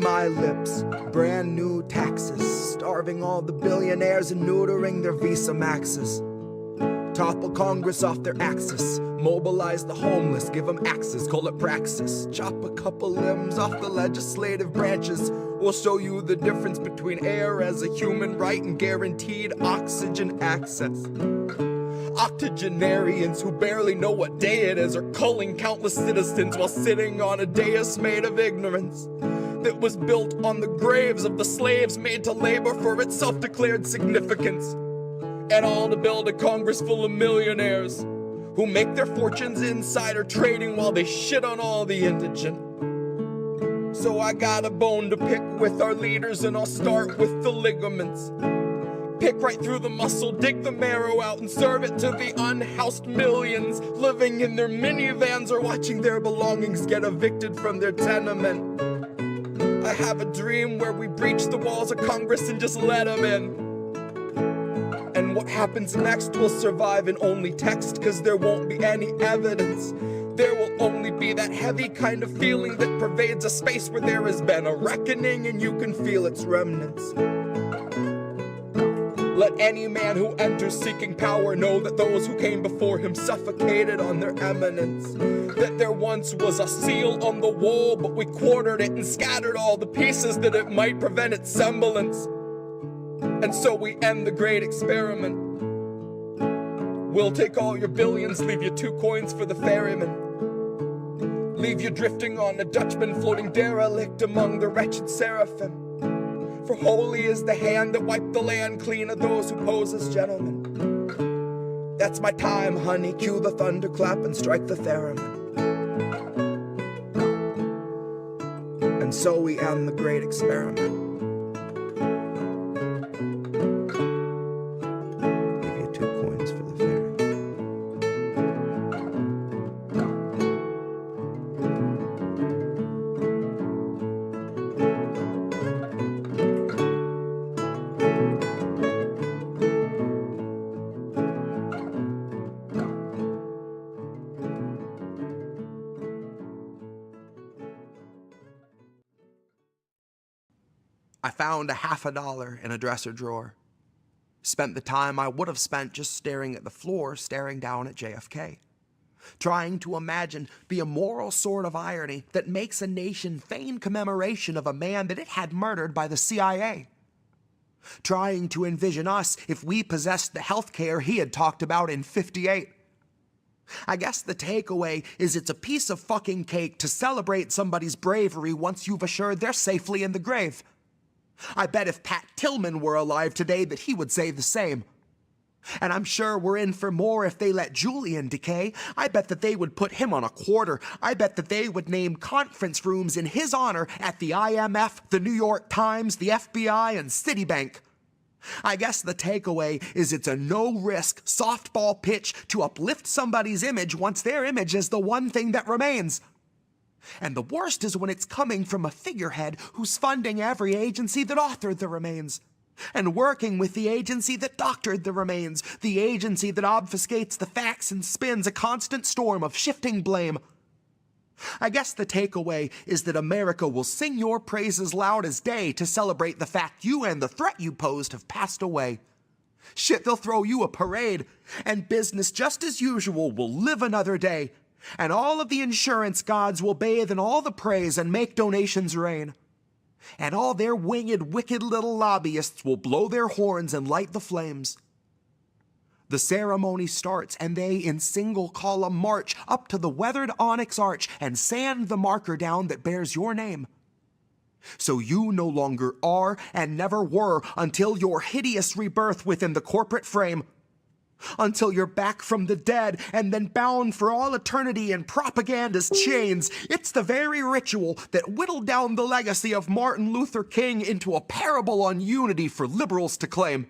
my lips. Brand new taxes, starving all the billionaires and neutering their Visa Maxes. Topple Congress off their axis, mobilize the homeless, give them axes, call it praxis. Chop a couple limbs off the legislative branches. We'll show you the difference between air as a human right and guaranteed oxygen access. Octogenarians who barely know what day it is are culling countless citizens while sitting on a dais made of ignorance that was built on the graves of the slaves made to labor for its self-declared significance. And all to build a Congress full of millionaires who make their fortunes insider trading while they shit on all the indigent. So I got a bone to pick with our leaders, and I'll start with the ligaments. Pick right through the muscle, dig the marrow out, and serve it to the unhoused millions living in their minivans or watching their belongings get evicted from their tenement. I have a dream where we breach the walls of Congress and just let them in. And what happens next will survive in only text, cause there won't be any evidence. There will only be that heavy kind of feeling that pervades a space where there has been a reckoning and you can feel its remnants. Let any man who enters seeking power know that those who came before him suffocated on their eminence. That there once was a seal on the wall, but we quartered it and scattered all the pieces that it might prevent its semblance. And so we end the great experiment. We'll take all your billions, leave you 2 coins for the ferryman. Leave you drifting on a Dutchman floating derelict among the wretched seraphim. For holy is the hand that wiped the land clean of those who pose as gentlemen. That's my time, honey, cue the thunderclap and strike the theremin. And so we end the great experiment. I found a $50 in a dresser drawer. Spent the time I would have spent just staring at the floor, staring down at JFK. Trying to imagine the immoral sort of irony that makes a nation feign commemoration of a man that it had murdered by the CIA. Trying to envision us if we possessed the healthcare he had talked about in '58. I guess the takeaway is it's a piece of fucking cake to celebrate somebody's bravery once you've assured they're safely in the grave. I bet if Pat Tillman were alive today that he would say the same. And I'm sure we're in for more if they let Julian decay. I bet that they would put him on a quarter. I bet that they would name conference rooms in his honor at the IMF, the New York Times, the FBI, and Citibank. I guess the takeaway is it's a no-risk softball pitch to uplift somebody's image once their image is the one thing that remains. And the worst is when it's coming from a figurehead who's funding every agency that authored the remains, and working with the agency that doctored the remains, the agency that obfuscates the facts and spins a constant storm of shifting blame. I guess the takeaway is that America will sing your praises loud as day to celebrate the fact you and the threat you posed have passed away. Shit, they'll throw you a parade, and business just as usual will live another day. And all of the insurance gods will bathe in all the praise and make donations rain. And all their winged, wicked little lobbyists will blow their horns and light the flames. The ceremony starts, and they, in single column, march up to the weathered onyx arch and sand the marker down that bears your name. So you no longer are and never were until your hideous rebirth within the corporate frame. Until you're back from the dead and then bound for all eternity in propaganda's chains. It's the very ritual that whittled down the legacy of Martin Luther King into a parable on unity for liberals to claim.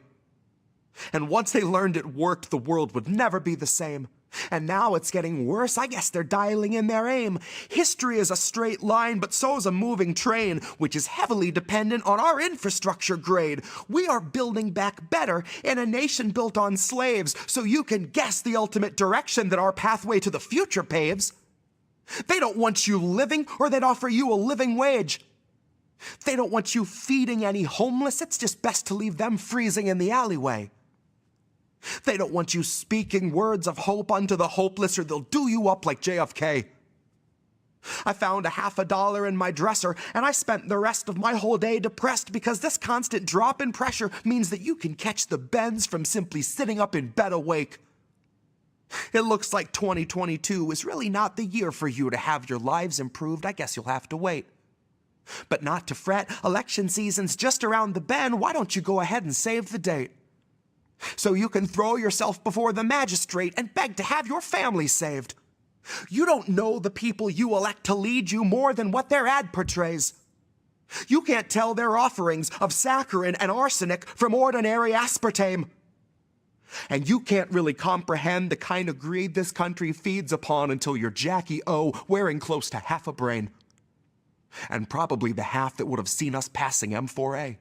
And once they learned it worked, the world would never be the same. And now it's getting worse. I guess they're dialing in their aim. History is a straight line, but so's a moving train, which is heavily dependent on our infrastructure grade. We are building back better in a nation built on slaves, so you can guess the ultimate direction that our pathway to the future paves. They don't want you living, or they'd offer you a living wage. They don't want you feeding any homeless. It's just best to leave them freezing in the alleyway. They don't want you speaking words of hope unto the hopeless, or they'll do you up like JFK. I found $50 in my dresser, and I spent the rest of my whole day depressed because this constant drop in pressure means that you can catch the bends from simply sitting up in bed awake. It looks like 2022 is really not the year for you to have your lives improved. I guess you'll have to wait. But not to fret, election season's just around the bend. Why don't you go ahead and save the date? So you can throw yourself before the magistrate and beg to have your family saved. You don't know the people you elect to lead you more than what their ad portrays. You can't tell their offerings of saccharin and arsenic from ordinary aspartame. And you can't really comprehend the kind of greed this country feeds upon until you're Jackie O, wearing close to half a brain. And probably the half that would have seen us passing M4A.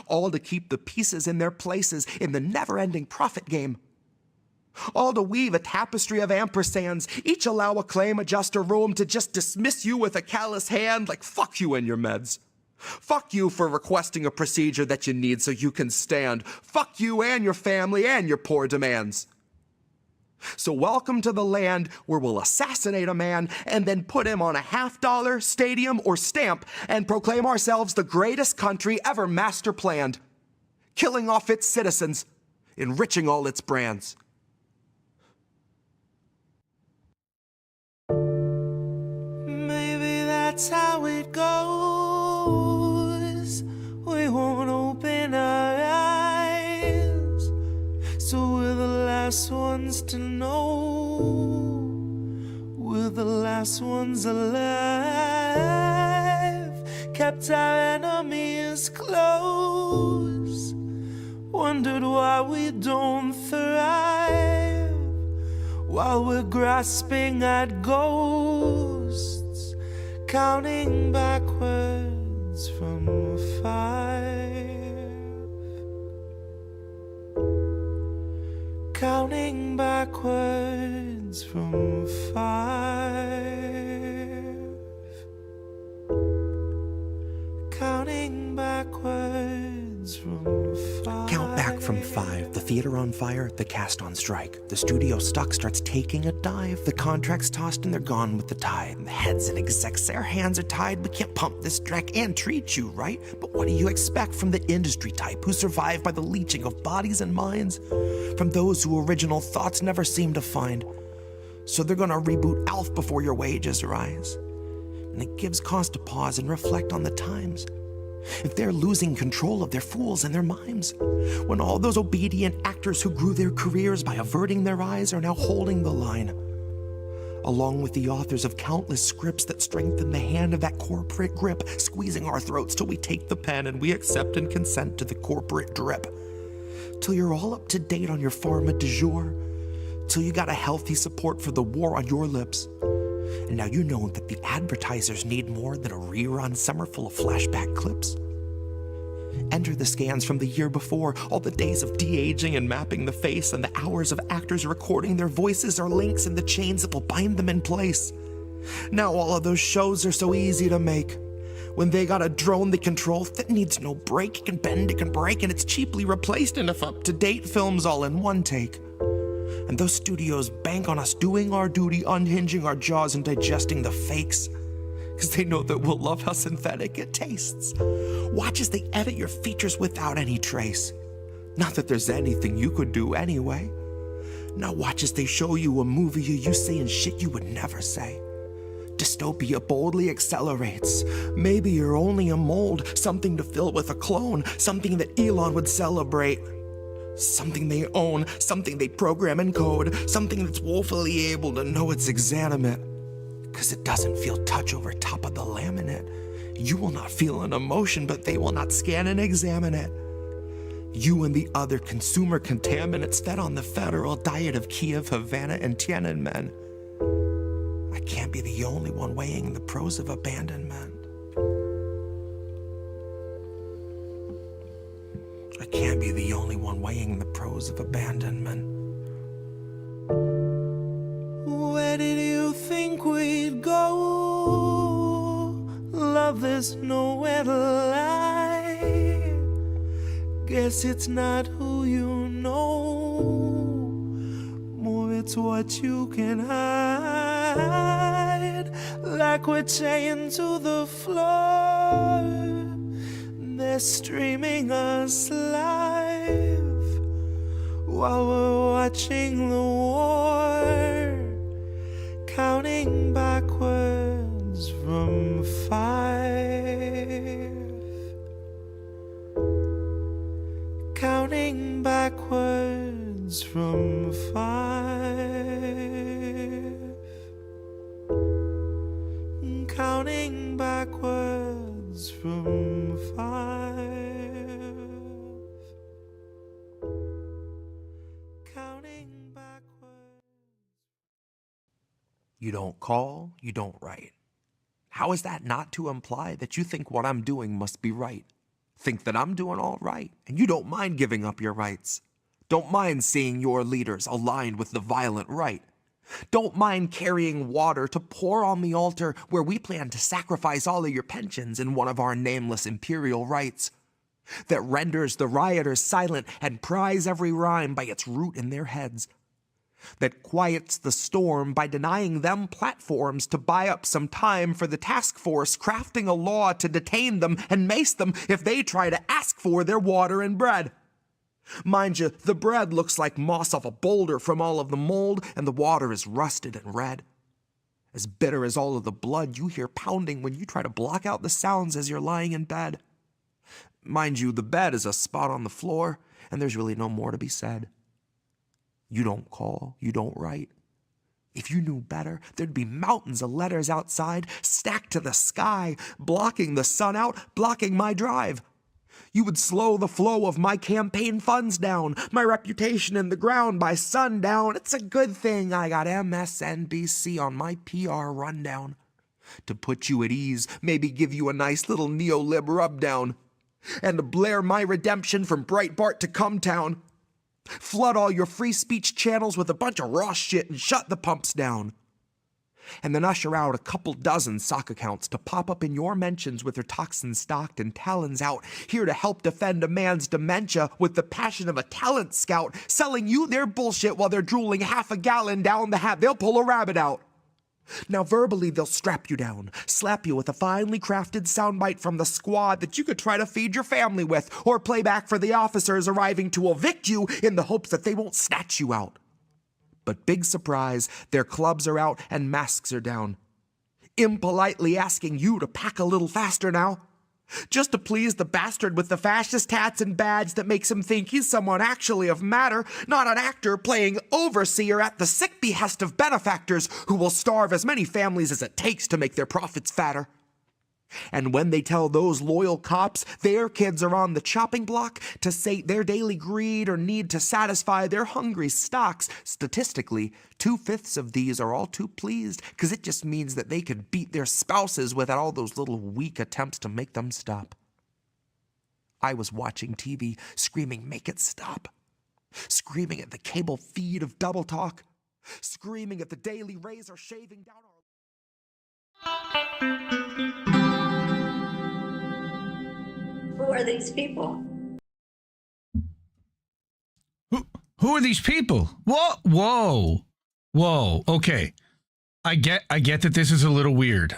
All to keep the pieces in their places in the never-ending profit game. All to weave a tapestry of ampersands, each allow a claim adjuster room to just dismiss you with a callous hand like fuck you and your meds. Fuck you for requesting a procedure that you need so you can stand. Fuck you and your family and your poor demands. So welcome to the land where we'll assassinate a man and then put him on a $50 stadium or stamp and proclaim ourselves the greatest country ever master planned, killing off its citizens, enriching all its brands. Maybe that's how it goes. We won't open our eyes, so we're the last ones to know. We're the last ones alive, kept our enemies close, wondered why we don't thrive while we're grasping at ghosts, counting backwards from 5. Counting backwards from 5. Counting backwards from 5. Count back from 5. The theater on fire, the cast on strike. The studio stuck starts taking a dive. The contract's tossed and they're gone with the tide. And the heads and execs, their hands are tied. We can't pump this dreck and treat you right. But what do you expect from the industry type who survive by the leeching of bodies and minds? From those who original thoughts never seem to find. So they're gonna reboot ALF before your wages rise. And it gives cause to pause and reflect on the times. If they're losing control of their fools and their mimes, when all those obedient actors who grew their careers by averting their eyes are now holding the line, along with the authors of countless scripts that strengthen the hand of that corporate grip, squeezing our throats till we take the pen and we accept and consent to the corporate drip, till you're all up to date on your pharma du jour, till you got a healthy support for the war on your lips. And now you know that the advertisers need more than a rerun summer full of flashback clips. Enter the scans from the year before, all the days of de-aging and mapping the face, and the hours of actors recording their voices are links in the chains that will bind them in place. Now all of those shows are so easy to make. When they got a drone they control that needs no break, it can bend, it can break, and it's cheaply replaced enough up-to-date films all in one take. And those studios bank on us doing our duty, unhinging our jaws and digesting the fakes, because they know that we'll love how synthetic it tastes. Watch as they edit your features without any trace. Not that there's anything you could do anyway. Now watch as they show you a movie you saying shit you would never say. Dystopia boldly accelerates. Maybe you're only a mold, something to fill with a clone, something that Elon would celebrate. Something they own, something they program and code, something that's woefully able to know it's exanimate. Cause it doesn't feel touch over top of the laminate. You will not feel an emotion, but they will not scan and examine it. You and the other consumer contaminants fed on the federal diet of Kiev, Havana, and Tiananmen. I can't be the only one weighing the pros of abandonment. I can't be the only one weighing the pros of abandonment. Where did you think we'd go? Love there's nowhere to lie. Guess it's not who you know, more it's what you can hide. Like we're chained to the floor, they're streaming us live while we're watching the war, counting backwards from 5. Counting backwards from 5. Counting backwards from 5. Counting backwards. You don't call, you don't write. How is that not to imply that you think what I'm doing must be right? Think that I'm doing all right, and you don't mind giving up your rights. Don't mind seeing your leaders aligned with the violent right. Don't mind carrying water to pour on the altar where we plan to sacrifice all of your pensions in one of our nameless imperial rights that renders the rioters silent and pries every rhyme by its root in their heads, that quiets the storm by denying them platforms to buy up some time for the task force crafting a law to detain them and mace them if they try to ask for their water and bread. Mind you, the bread looks like moss off a boulder from all of the mold, and the water is rusted and red, as bitter as all of the blood you hear pounding when you try to block out the sounds as you're lying in bed. Mind you, the bed is a spot on the floor, and there's really no more to be said. You don't call, you don't write. If you knew better, there'd be mountains of letters outside, stacked to the sky, blocking the sun out, blocking my drive. You would slow the flow of my campaign funds down, my reputation in the ground by sundown. It's a good thing I got MSNBC on my PR rundown. To put you at ease, maybe give you a nice little neo-lib rubdown. And to blare my redemption from Breitbart to Cumtown. Flood all your free speech channels with a bunch of raw shit and shut the pumps down. And then usher out a couple dozen sock accounts to pop up in your mentions with their toxins stocked and talons out, here to help defend a man's dementia with the passion of a talent scout, selling you their bullshit while they're drooling half a gallon down the hat. They'll pull a rabbit out. Now verbally they'll strap you down, slap you with a finely crafted soundbite from the squad that you could try to feed your family with, or play back for the officers arriving to evict you in the hopes that they won't snatch you out. But big surprise, their clubs are out and masks are down, impolitely asking you to pack a little faster now, just to please the bastard with the fascist hats and badge that makes him think he's someone actually of matter, not an actor playing overseer at the sick behest of benefactors who will starve as many families as it takes to make their profits fatter. And when they tell those loyal cops their kids are on the chopping block to sate their daily greed or need to satisfy their hungry stocks, statistically, 2/5 of these are all too pleased, because it just means that they could beat their spouses without all those little weak attempts to make them stop. I was watching TV, screaming, "Make it stop!" Screaming at the cable feed of Double Talk, screaming at the Daily Razor shaving down our... Who are these people? Who are these people? Whoa. Okay, I get that this is a little weird.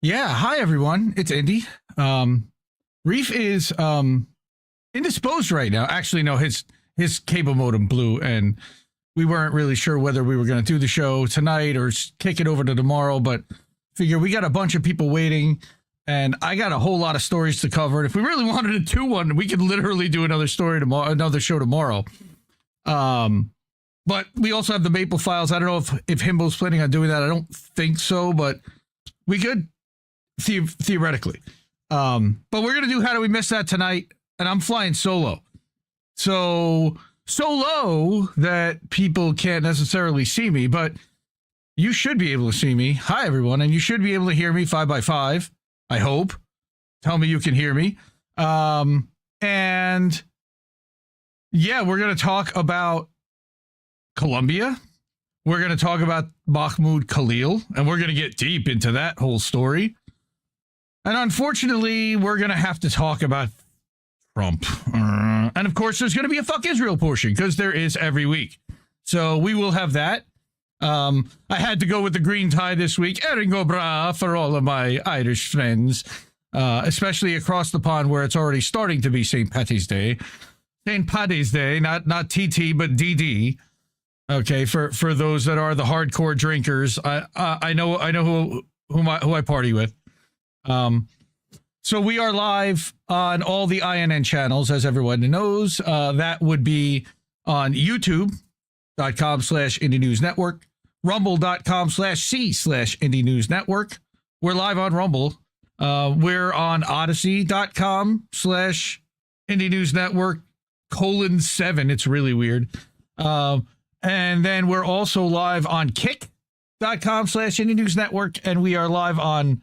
Yeah. Hi everyone, it's Indy. Reef is indisposed right now. Actually, no, his cable modem blew, and we weren't really sure whether we were going to do the show tonight or kick it over to tomorrow. But figure we got a bunch of people waiting. And I got a whole lot of stories to cover. And if we really wanted to do one, we could literally do another story tomorrow, another show tomorrow. But we also have the Maple Files. I don't know if Himbo's planning on doing that. I don't think so, but we could theoretically. But we're going to do How Do We Miss That tonight? And I'm flying solo. So low that people can't necessarily see me, but you should be able to see me. Hi, everyone. And you should be able to hear me 5x5. I hope. Tell me you can hear me. And yeah, we're going to talk about Colombia. We're going to talk about Mahmoud Khalil, and we're going to get deep into that whole story. And unfortunately, we're going to have to talk about Trump. And of course, there's going to be a fuck Israel portion because there is every week. So we will have that. I had to go with the green tie this week. Eringo bra for all of my Irish friends, especially across the pond where it's already starting to be St. Patty's Day. St. Patty's Day, not TT, but DD. Okay, for those that are the hardcore drinkers, I know who I party with. So we are live on all the INN channels, as everyone knows. That would be on YouTube.com/Indie News Network, Rumble.com/C/Indie News Network. We're live on Rumble. We're on Odyssey.com/Indie News Network :7. It's really weird. And then we're also live on Kick.com/Indie News Network, and we are live on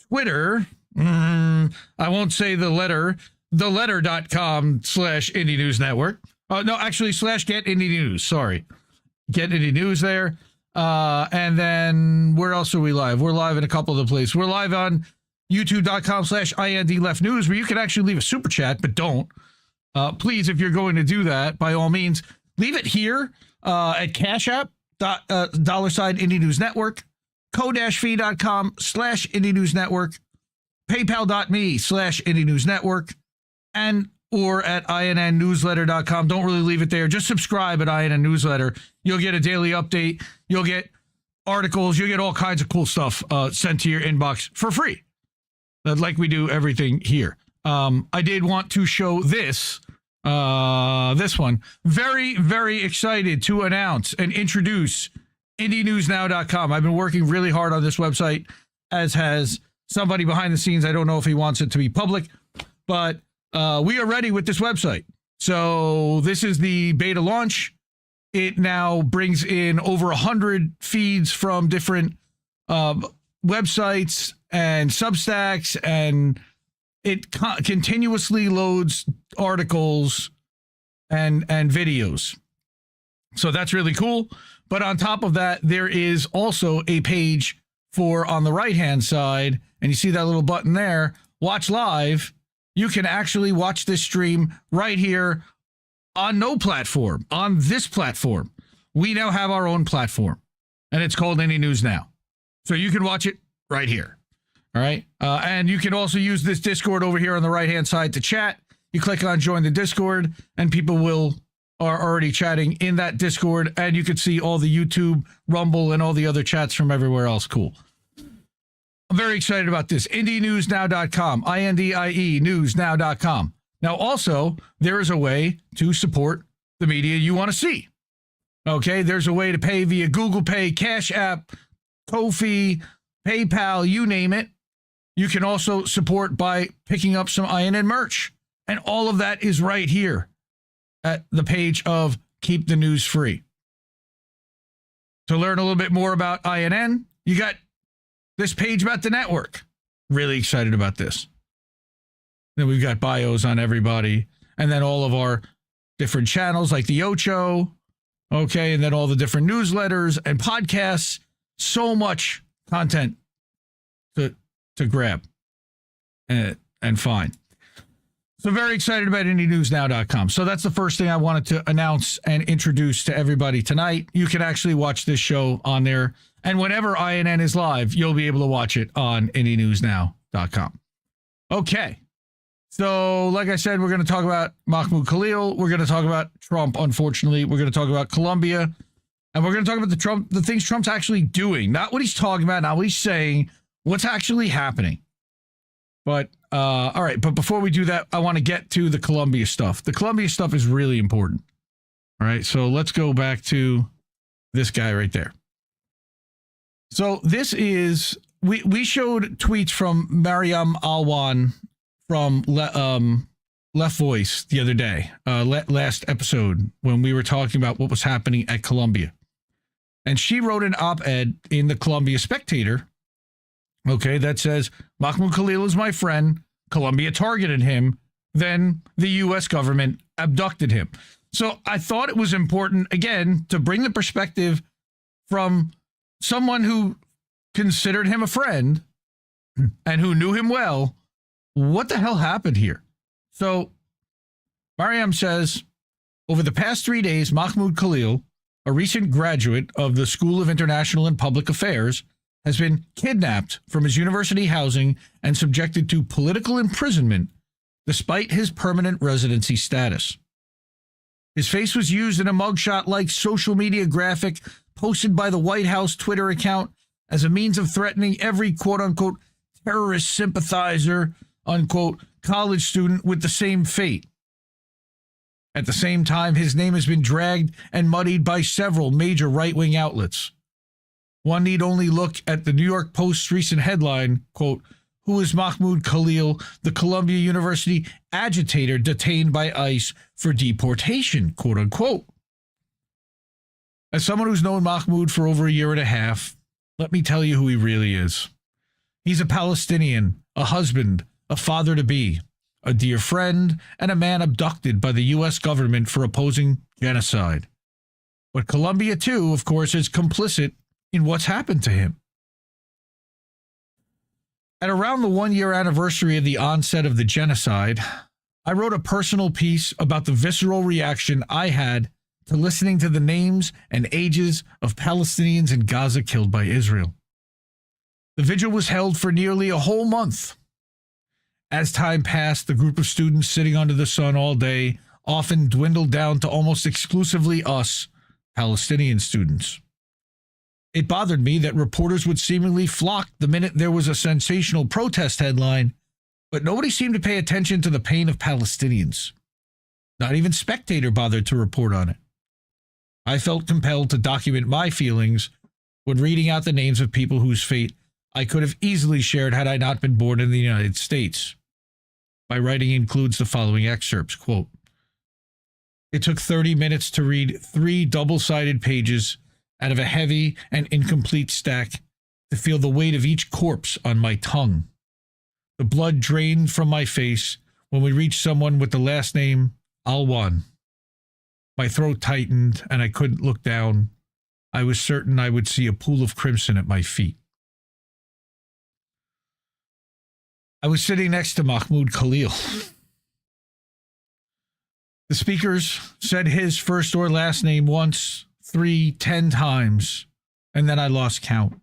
Twitter. I won't say the letter.com/Indie News Network. No, actually /Get Indie News. Sorry. Get Indie News there. And then where else are we live? We're live in a couple of the places. We're live on youtube.com/IND Left News, where you can actually leave a super chat, but don't. Please, if you're going to do that, by all means, leave it here at Cash App, $ Indie News Network, ko-fi.com/Indie News Network, paypal.me/Indie News Network, and or at INNnewsletter.com. Don't really leave it there. Just subscribe at INN Newsletter. You'll get a daily update. You'll get articles. You'll get all kinds of cool stuff sent to your inbox for free, like we do everything here. I did want to show this one. Very, very excited to announce and introduce IndieNewsNow.com. I've been working really hard on this website, as has somebody behind the scenes. I don't know if he wants it to be public, but we are ready with this website. So this is the beta launch. It now brings in over 100 feeds from different websites and Substacks, and it continuously loads articles and videos. So that's really cool. But on top of that, there is also a page for, on the right-hand side, and you see that little button there, watch live. You can actually watch this stream right here on no platform, on this platform. We now have our own platform, and it's called Indie News Now. So you can watch it right here. All right. And you can also use this Discord over here on the right-hand side to chat. You click on join the Discord, and people are already chatting in that Discord, and you can see all the YouTube, Rumble, and all the other chats from everywhere else. Cool. I'm very excited about this. IndieNewsNow.com, INDIE newsnow.com. Now, also, there is a way to support the media you want to see. Okay, there's a way to pay via Google Pay, Cash App, Ko-fi, PayPal, you name it. You can also support by picking up some INN merch. And all of that is right here at the page of Keep the News Free. To learn a little bit more about INN, you got this page about the network. Really excited about this. Then we've got bios on everybody. And then all of our different channels like the Ocho. Okay, and then all the different newsletters and podcasts. So much content to grab and find. So very excited about IndieNewsNow.com. So that's the first thing I wanted to announce and introduce to everybody tonight. You can actually watch this show on there. And whenever INN is live, you'll be able to watch it on IndieNewsNow.com. Okay. So like I said, we're going to talk about Mahmoud Khalil. We're going to talk about Trump, unfortunately. We're going to talk about Colombia. And we're going to talk about the things Trump's actually doing. Not what he's talking about, not what he's saying, what's actually happening. But, all right. But before we do that, I want to get to the Colombia stuff. The Colombia stuff is really important. All right. So let's go back to this guy right there. So this is, we showed tweets from Mariam Alwan from Left Voice the other day, last episode, when we were talking about what was happening at Colombia. And she wrote an op-ed in the Colombia Spectator, okay, that says, Mahmoud Khalil is my friend, Colombia targeted him, then the U.S. government abducted him. So I thought it was important, again, to bring the perspective from someone who considered him a friend and who knew him well, what the hell happened here? So, Mariam says, over the past 3 days, Mahmoud Khalil, a recent graduate of the School of International and Public Affairs, has been kidnapped from his university housing and subjected to political imprisonment despite his permanent residency status. His face was used in a mugshot-like social media graphic posted by the White House Twitter account as a means of threatening every quote-unquote terrorist sympathizer, unquote, college student with the same fate. At the same time, his name has been dragged and muddied by several major right-wing outlets. One need only look at the New York Post's recent headline, quote, "Who is Mahmoud Khalil, the Columbia University agitator detained by ICE for deportation," quote unquote. As someone who's known Mahmoud for over a year and a half, let me tell you who he really is. He's a Palestinian, a husband, a father-to-be, a dear friend, and a man abducted by the U.S. government for opposing genocide. But Columbia, too, of course, is complicit in what's happened to him. At around the 1-year anniversary of the onset of the genocide, I wrote a personal piece about the visceral reaction I had to listening to the names and ages of Palestinians in Gaza killed by Israel. The vigil was held for nearly a whole month. As time passed, the group of students sitting under the sun all day often dwindled down to almost exclusively us, Palestinian students. It bothered me that reporters would seemingly flock the minute there was a sensational protest headline, but nobody seemed to pay attention to the pain of Palestinians. Not even Spectator bothered to report on it. I felt compelled to document my feelings when reading out the names of people whose fate I could have easily shared had I not been born in the United States. My writing includes the following excerpts, quote, "It took 30 minutes to read 3 double-sided pages out of a heavy and incomplete stack to feel the weight of each corpse on my tongue. The blood drained from my face when we reached someone with the last name Alwan. My throat tightened and I couldn't look down. I was certain I would see a pool of crimson at my feet." I was sitting next to Mahmoud Khalil. The speakers said his first or last name once, 3, 10 times, and then I lost count.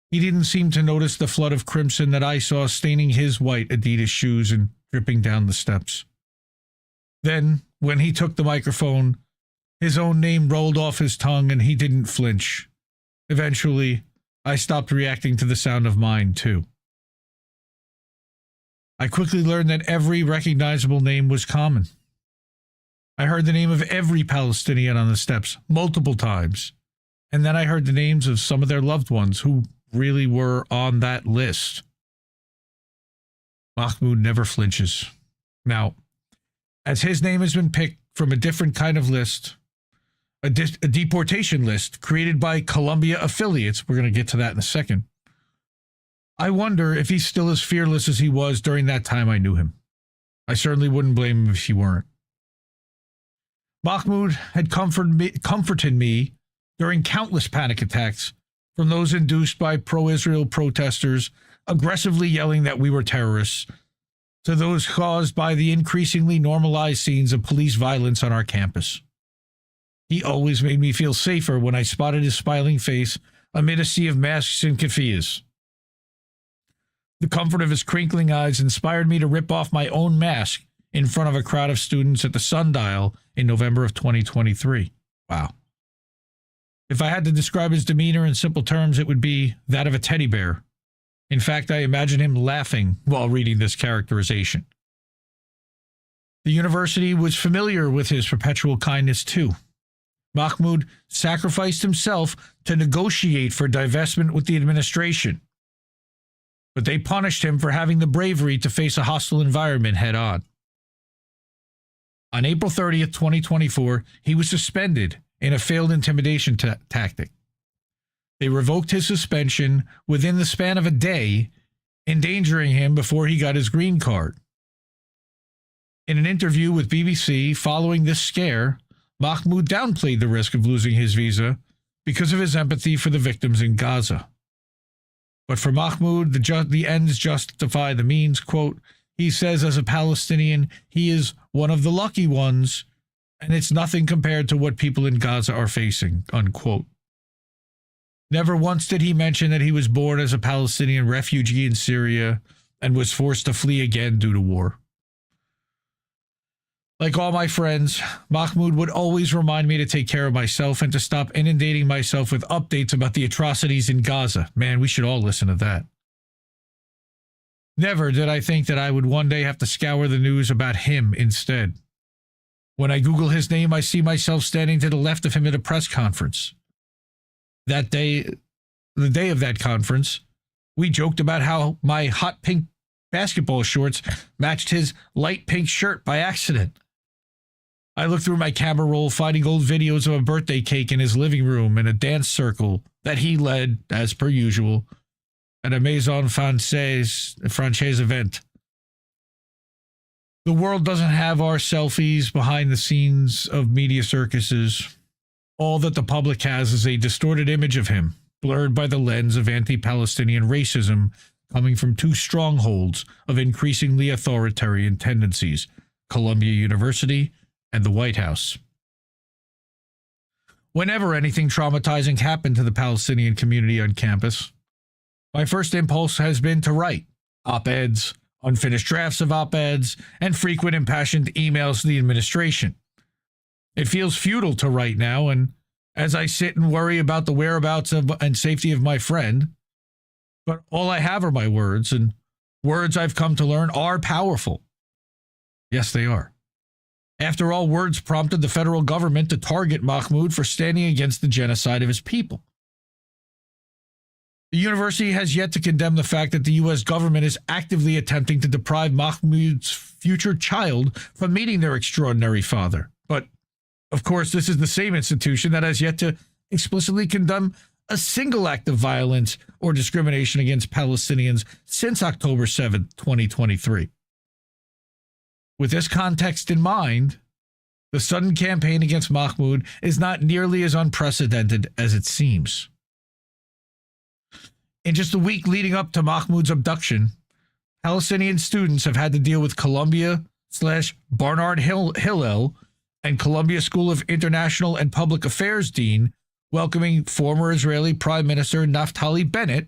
He didn't seem to notice the flood of crimson that I saw staining his white Adidas shoes and dripping down the steps. Then, when he took the microphone, his own name rolled off his tongue and he didn't flinch. Eventually, I stopped reacting to the sound of mine, too. I quickly learned that every recognizable name was common. I heard the name of every Palestinian on the steps multiple times, and then I heard the names of some of their loved ones who really were on that list. Mahmoud never flinches. Now, as his name has been picked from a different kind of list, a deportation list created by Columbia affiliates, we're going to get to that in a second, I wonder if he's still as fearless as he was during that time I knew him. I certainly wouldn't blame him if he weren't. Mahmoud had comforted me during countless panic attacks from those induced by pro-Israel protesters aggressively yelling that we were terrorists, to those caused by the increasingly normalized scenes of police violence on our campus. He always made me feel safer when I spotted his smiling face amid a sea of masks and keffiyehs. The comfort of his crinkling eyes inspired me to rip off my own mask in front of a crowd of students at the Sundial in November of 2023. Wow. If I had to describe his demeanor in simple terms, it would be that of a teddy bear. In fact, I imagine him laughing while reading this characterization. The university was familiar with his perpetual kindness too. Mahmoud sacrificed himself to negotiate for divestment with the administration, but they punished him for having the bravery to face a hostile environment head on. On April 30th, 2024, he was suspended in a failed intimidation tactic. They revoked his suspension within the span of a day, endangering him before he got his green card. In an interview with BBC following this scare, Mahmoud downplayed the risk of losing his visa because of his empathy for the victims in Gaza. But for Mahmoud, the ends justify the means. Quote, he says as a Palestinian, he is one of the lucky ones, and it's nothing compared to what people in Gaza are facing, unquote. Never once did he mention that he was born as a Palestinian refugee in Syria and was forced to flee again due to war. Like all my friends, Mahmoud would always remind me to take care of myself and to stop inundating myself with updates about the atrocities in Gaza. Man, we should all listen to that. Never did I think that I would one day have to scour the news about him instead. When I Google his name, I see myself standing to the left of him at a press conference. That day, the day of that conference, we joked about how my hot pink basketball shorts matched his light pink shirt by accident. I looked through my camera roll, finding old videos of a birthday cake in his living room and a dance circle that he led, as per usual, at a Maison Francaise event. The world doesn't have our selfies behind the scenes of media circuses. All that the public has is a distorted image of him, blurred by the lens of anti-Palestinian racism coming from two strongholds of increasingly authoritarian tendencies, Columbia University and the White House. Whenever anything traumatizing happened to the Palestinian community on campus, my first impulse has been to write op-eds, unfinished drafts of op-eds, and frequent impassioned emails to the administration. It feels futile to write now, and as I sit and worry about the whereabouts of and safety of my friend, but all I have are my words, and words I've come to learn are powerful. Yes, they are. After all, words prompted the federal government to target Mahmoud for standing against the genocide of his people. The university has yet to condemn the fact that the U.S. government is actively attempting to deprive Mahmoud's future child from meeting their extraordinary father. But, of course, this is the same institution that has yet to explicitly condemn a single act of violence or discrimination against Palestinians since October 7, 2023. With this context in mind, the sudden campaign against Mahmoud is not nearly as unprecedented as it seems. In just a week leading up to Mahmoud's abduction, Palestinian students have had to deal with Columbia/Barnard Hillel and Columbia School of International and Public Affairs Dean welcoming former Israeli Prime Minister Naftali Bennett,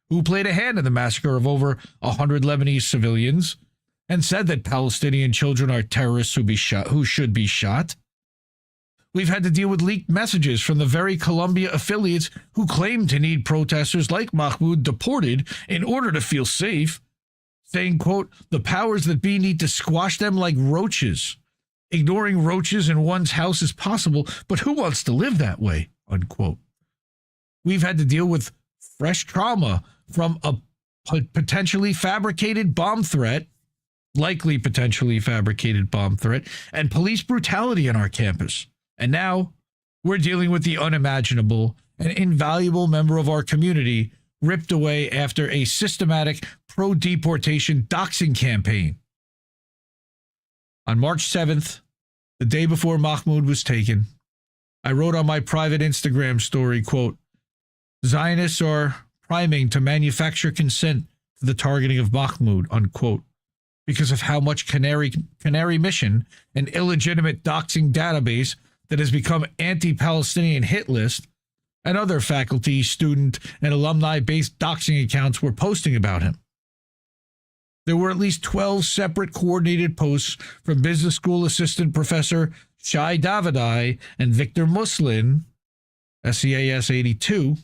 who played a hand in the massacre of over 100 Lebanese civilians and said that Palestinian children are terrorists who should be shot. We've had to deal with leaked messages from the very Columbia affiliates who claim to need protesters like Mahmoud deported in order to feel safe, saying, quote, the powers that be need to squash them like roaches. Ignoring roaches in one's house is possible, but who wants to live that way, unquote. We've had to deal with fresh trauma from a potentially fabricated bomb threat, likely potentially fabricated bomb threat, and police brutality on our campus. And now we're dealing with the unimaginable, an invaluable member of our community ripped away after a systematic pro-deportation doxing campaign. On March 7th, the day before Mahmoud was taken, I wrote on my private Instagram story, quote, Zionists are priming to manufacture consent to the targeting of Mahmoud, unquote, because of how much canary mission, an illegitimate doxing database that has become anti-Palestinian hit list, and other faculty, student, and alumni-based doxing accounts were posting about him. There were at least 12 separate coordinated posts from business school assistant professor Shai Davidai and Victor Muslin, SEAS 82,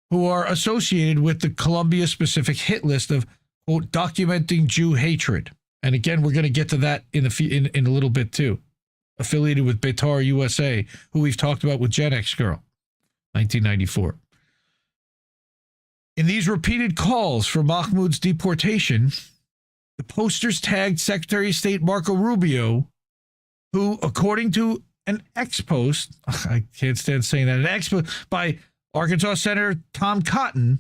who are associated with the Columbia-specific hit list of, quote, documenting Jew hatred. And again, we're going to get to that in a little bit too. Affiliated with Beitar USA, who we've talked about with Gen X Girl, 1994. In these repeated calls for Mahmoud's deportation, the posters tagged Secretary of State Marco Rubio, who, according to an ex-post, I can't stand saying that, an ex-post by Arkansas Senator Tom Cotton,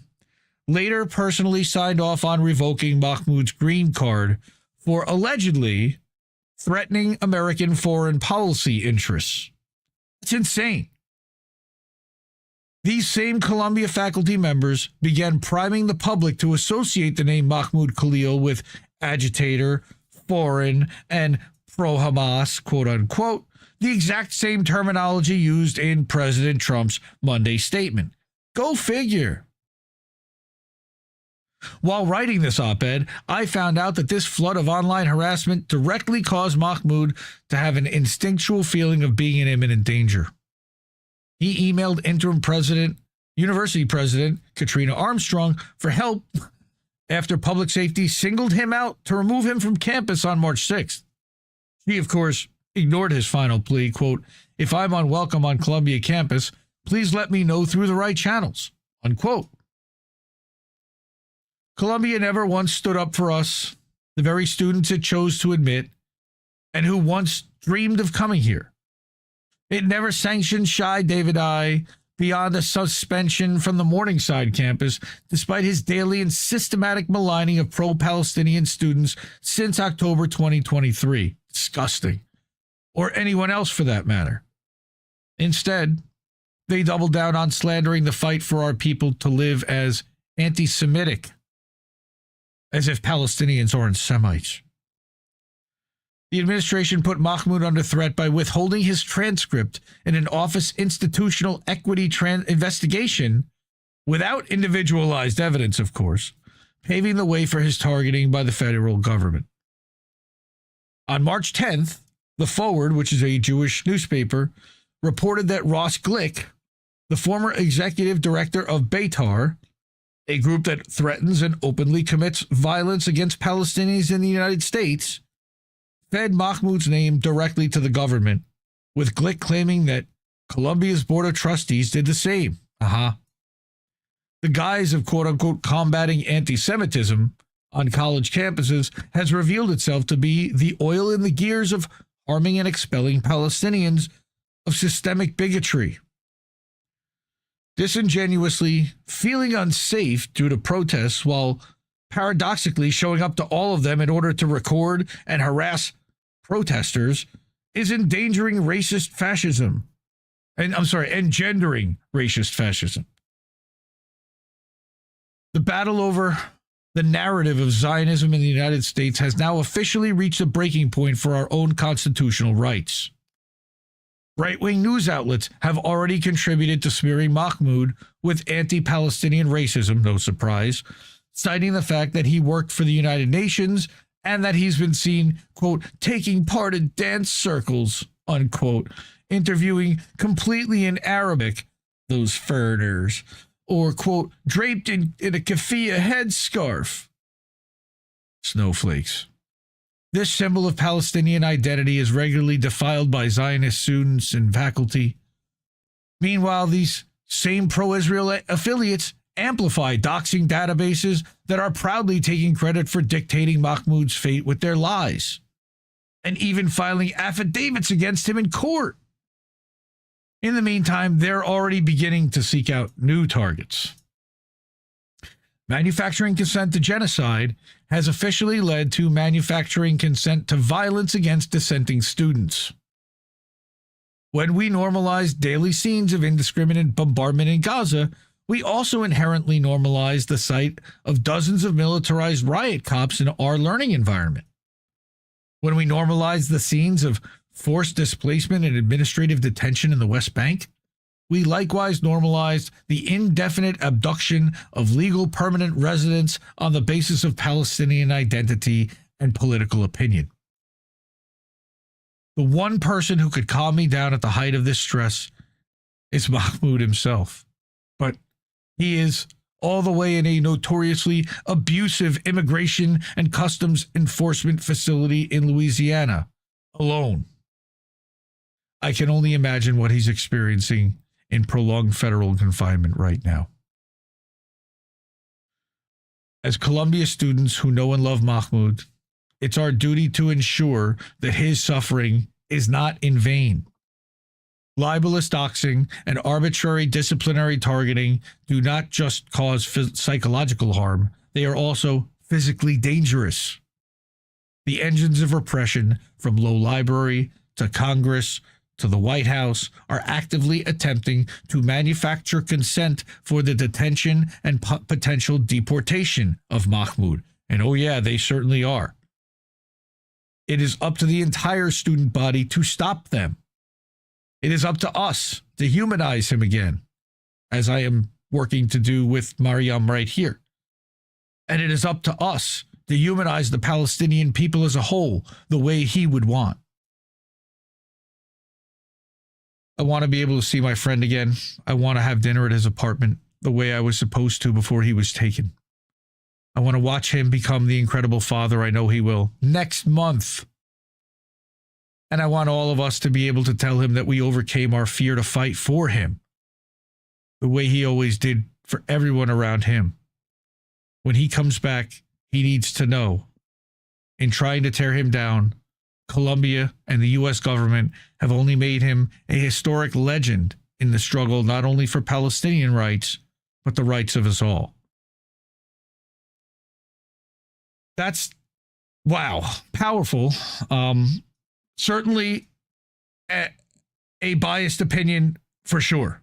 later personally signed off on revoking Mahmoud's green card for allegedly threatening American foreign policy interests. It's insane. These same Columbia faculty members began priming the public to associate the name Mahmoud Khalil with agitator, foreign, and pro-Hamas, quote-unquote, the exact same terminology used in President Trump's Monday statement. Go figure. While writing this op-ed, I found out that this flood of online harassment directly caused Mahmoud to have an instinctual feeling of being in imminent danger. He emailed University President Katrina Armstrong for help after public safety singled him out to remove him from campus on March 6th. She, of course, ignored his final plea, quote, if I'm unwelcome on Columbia campus, please let me know through the right channels, unquote. Columbia never once stood up for us, the very students it chose to admit, and who once dreamed of coming here. It never sanctioned Shy David I beyond a suspension from the Morningside campus, despite his daily and systematic maligning of pro-Palestinian students since October 2023. Disgusting. Or anyone else for that matter. Instead, they doubled down on slandering the fight for our people to live as anti-Semitic, as if Palestinians aren't Semites. The administration put Mahmoud under threat by withholding his transcript in an office institutional equity investigation without individualized evidence, of course, paving the way for his targeting by the federal government. On March 10th, The Forward, which is a Jewish newspaper, reported that Ross Glick, the former executive director of Beitar, a group that threatens and openly commits violence against Palestinians in the United States, fed Mahmoud's name directly to the government, with Glick claiming that Columbia's Board of Trustees did the same. The guise of quote-unquote combating anti-Semitism on college campuses has revealed itself to be the oil in the gears of harming and expelling Palestinians of systemic bigotry. Disingenuously feeling unsafe due to protests while paradoxically showing up to all of them in order to record and harass protesters is endangering racist fascism. Engendering racist fascism. The battle over the narrative of Zionism in the United States has now officially reached a breaking point for our own constitutional rights. Right-wing news outlets have already contributed to smearing Mahmoud with anti-Palestinian racism, no surprise, citing the fact that he worked for the United Nations and that he's been seen, quote, taking part in dance circles, unquote, interviewing completely in Arabic, those foreigners, or, quote, draped in a keffiyeh headscarf. Snowflakes. This symbol of Palestinian identity is regularly defiled by Zionist students and faculty. Meanwhile, these same pro-Israel affiliates amplify doxing databases that are proudly taking credit for dictating Mahmoud's fate with their lies, and even filing affidavits against him in court. In the meantime, they're already beginning to seek out new targets. Manufacturing consent to genocide has officially led to manufacturing consent to violence against dissenting students. When we normalize daily scenes of indiscriminate bombardment in Gaza, we also inherently normalize the sight of dozens of militarized riot cops in our learning environment. When we normalize the scenes of forced displacement and administrative detention in the West Bank, we likewise normalized the indefinite abduction of legal permanent residents on the basis of Palestinian identity and political opinion. The one person who could calm me down at the height of this stress is Mahmoud himself. But he is all the way in a notoriously abusive immigration and customs enforcement facility in Louisiana, alone. I can only imagine what he's experiencing in prolonged federal confinement right now. As Columbia students who know and love Mahmoud, it's our duty to ensure that his suffering is not in vain. Libelous doxing and arbitrary disciplinary targeting do not just cause psychological harm, they are also physically dangerous. The engines of repression, from low library to Congress to the White House are actively attempting to manufacture consent for the detention and potential deportation of Mahmoud. And oh yeah, they certainly are. It is up to the entire student body to stop them. It is up to us to humanize him again, as I am working to do with Mariam right here. And it is up to us to humanize the Palestinian people as a whole the way he would want. I want to be able to see my friend again. I want to have dinner at his apartment the way I was supposed to before he was taken. I want to watch him become the incredible father I know he will next month. And I want all of us to be able to tell him that we overcame our fear to fight for him the way he always did for everyone around him. When he comes back, he needs to know, in trying to tear him down, Colombia and the U.S. government have only made him a historic legend in the struggle not only for Palestinian rights, but the rights of us all. That's, wow, powerful. Certainly a biased opinion for sure.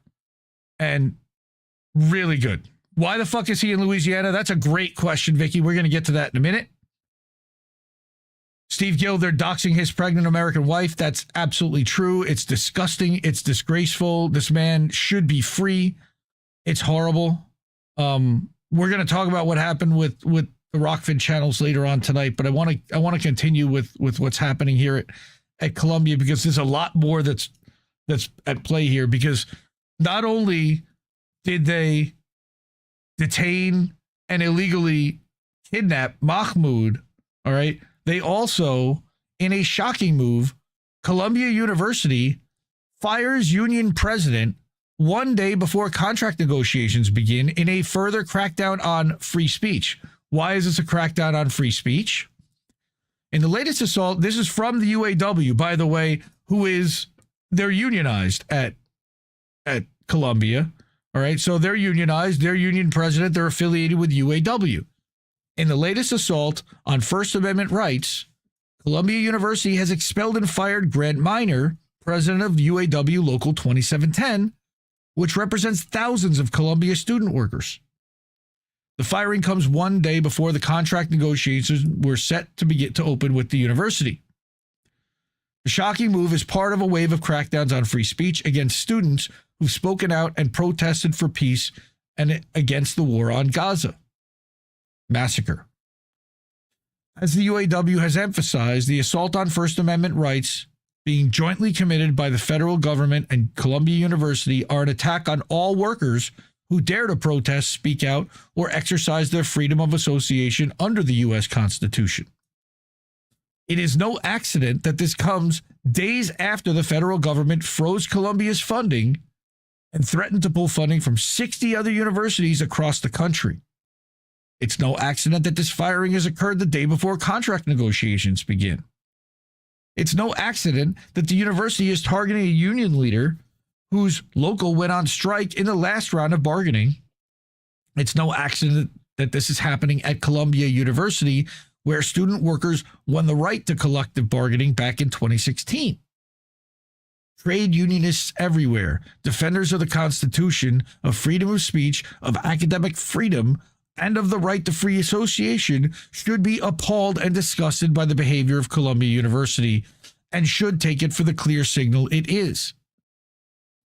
And really good. Why the fuck is he in Louisiana? That's a great question, Vicky. We're going to get to that in a minute. Steve Gill, they're doxing his pregnant American wife. That's absolutely true. It's disgusting. It's disgraceful. This man should be free. It's horrible. We're going to talk about what happened with the Rockfin channels later on tonight, but I want to continue with what's happening here at Columbia, because there's a lot more that's at play here. Because not only did they detain and illegally kidnap Mahmoud, all right, they also, in a shocking move, Columbia University fires union president one day before contract negotiations begin in a further crackdown on free speech. Why is this a crackdown on free speech? In the latest assault, this is from the UAW, by the way, they're unionized at Columbia. All right, so they're unionized, they're union president, they're affiliated with UAW. In the latest assault on First Amendment rights, Columbia University has expelled and fired Grant Minor, president of UAW Local 2710, which represents thousands of Columbia student workers. The firing comes one day before the contract negotiations were set to begin to open with the university. The shocking move is part of a wave of crackdowns on free speech against students who've spoken out and protested for peace and against the war on Gaza. Massacre. As the UAW has emphasized, the assault on First Amendment rights being jointly committed by the federal government and Columbia University are an attack on all workers who dare to protest, speak out, or exercise their freedom of association under the U.S. Constitution. It is no accident that this comes days after the federal government froze Columbia's funding and threatened to pull funding from 60 other universities across the country. It's no accident that this firing has occurred the day before contract negotiations begin. It's no accident that the university is targeting a union leader whose local went on strike in the last round of bargaining. It's no accident that this is happening at Columbia University, where student workers won the right to collective bargaining back in 2016. Trade unionists everywhere, defenders of the Constitution, of freedom of speech, of academic freedom, and of the right to free association, should be appalled and disgusted by the behavior of Columbia University and should take it for the clear signal it is.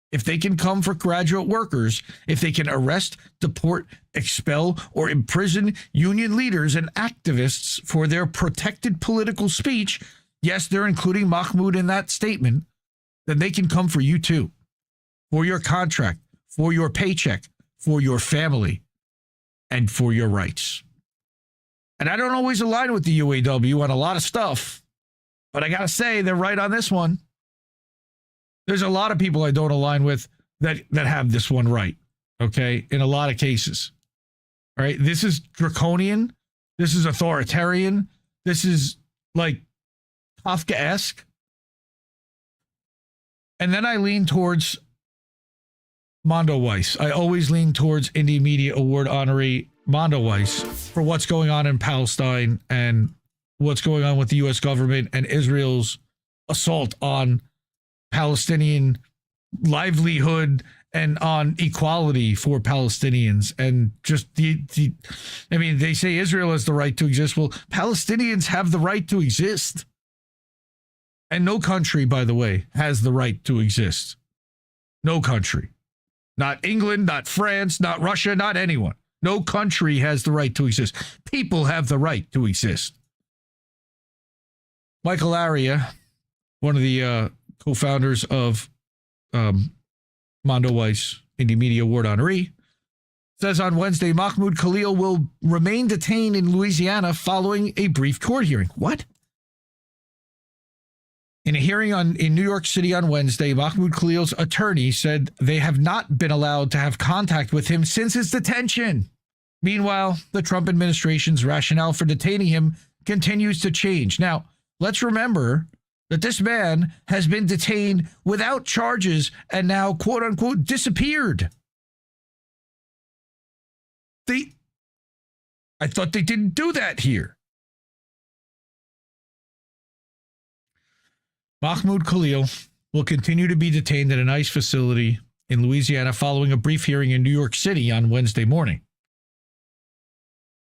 If they can come for graduate workers, if they can arrest, deport, expel, or imprison union leaders and activists for their protected political speech, yes, they're including Mahmoud in that statement, then they can come for you too, for your contract, for your paycheck, for your family, and for your rights. And I don't always align with the UAW on a lot of stuff, but I got to say they're right on this one. There's a lot of people I don't align with that have this one right, okay, in a lot of cases. All right, this is draconian. This is authoritarian. This is like Kafkaesque. And then I lean towards Mondo Weiss. I always lean towards Indie Media Award honoree Mondo Weiss for what's going on in Palestine and what's going on with the U.S. government and Israel's assault on Palestinian livelihood and on equality for Palestinians. And just I mean, they say Israel has the right to exist. Well, Palestinians have the right to exist. And no country, by the way, has the right to exist. No country. Not England, not France, not Russia, not anyone. No country has the right to exist. People have the right to exist. Michael Aria, one of the co-founders of Mondo Weiss Indie Media Award honoree, says on Wednesday, Mahmoud Khalil will remain detained in Louisiana following a brief court hearing. What? In a hearing in New York City on Wednesday, Mahmoud Khalil's attorney said they have not been allowed to have contact with him since his detention. Meanwhile, the Trump administration's rationale for detaining him continues to change. Now, let's remember that this man has been detained without charges and now, quote unquote, disappeared. I thought they didn't do that here. Mahmoud Khalil will continue to be detained at an ICE facility in Louisiana following a brief hearing in New York City on Wednesday morning.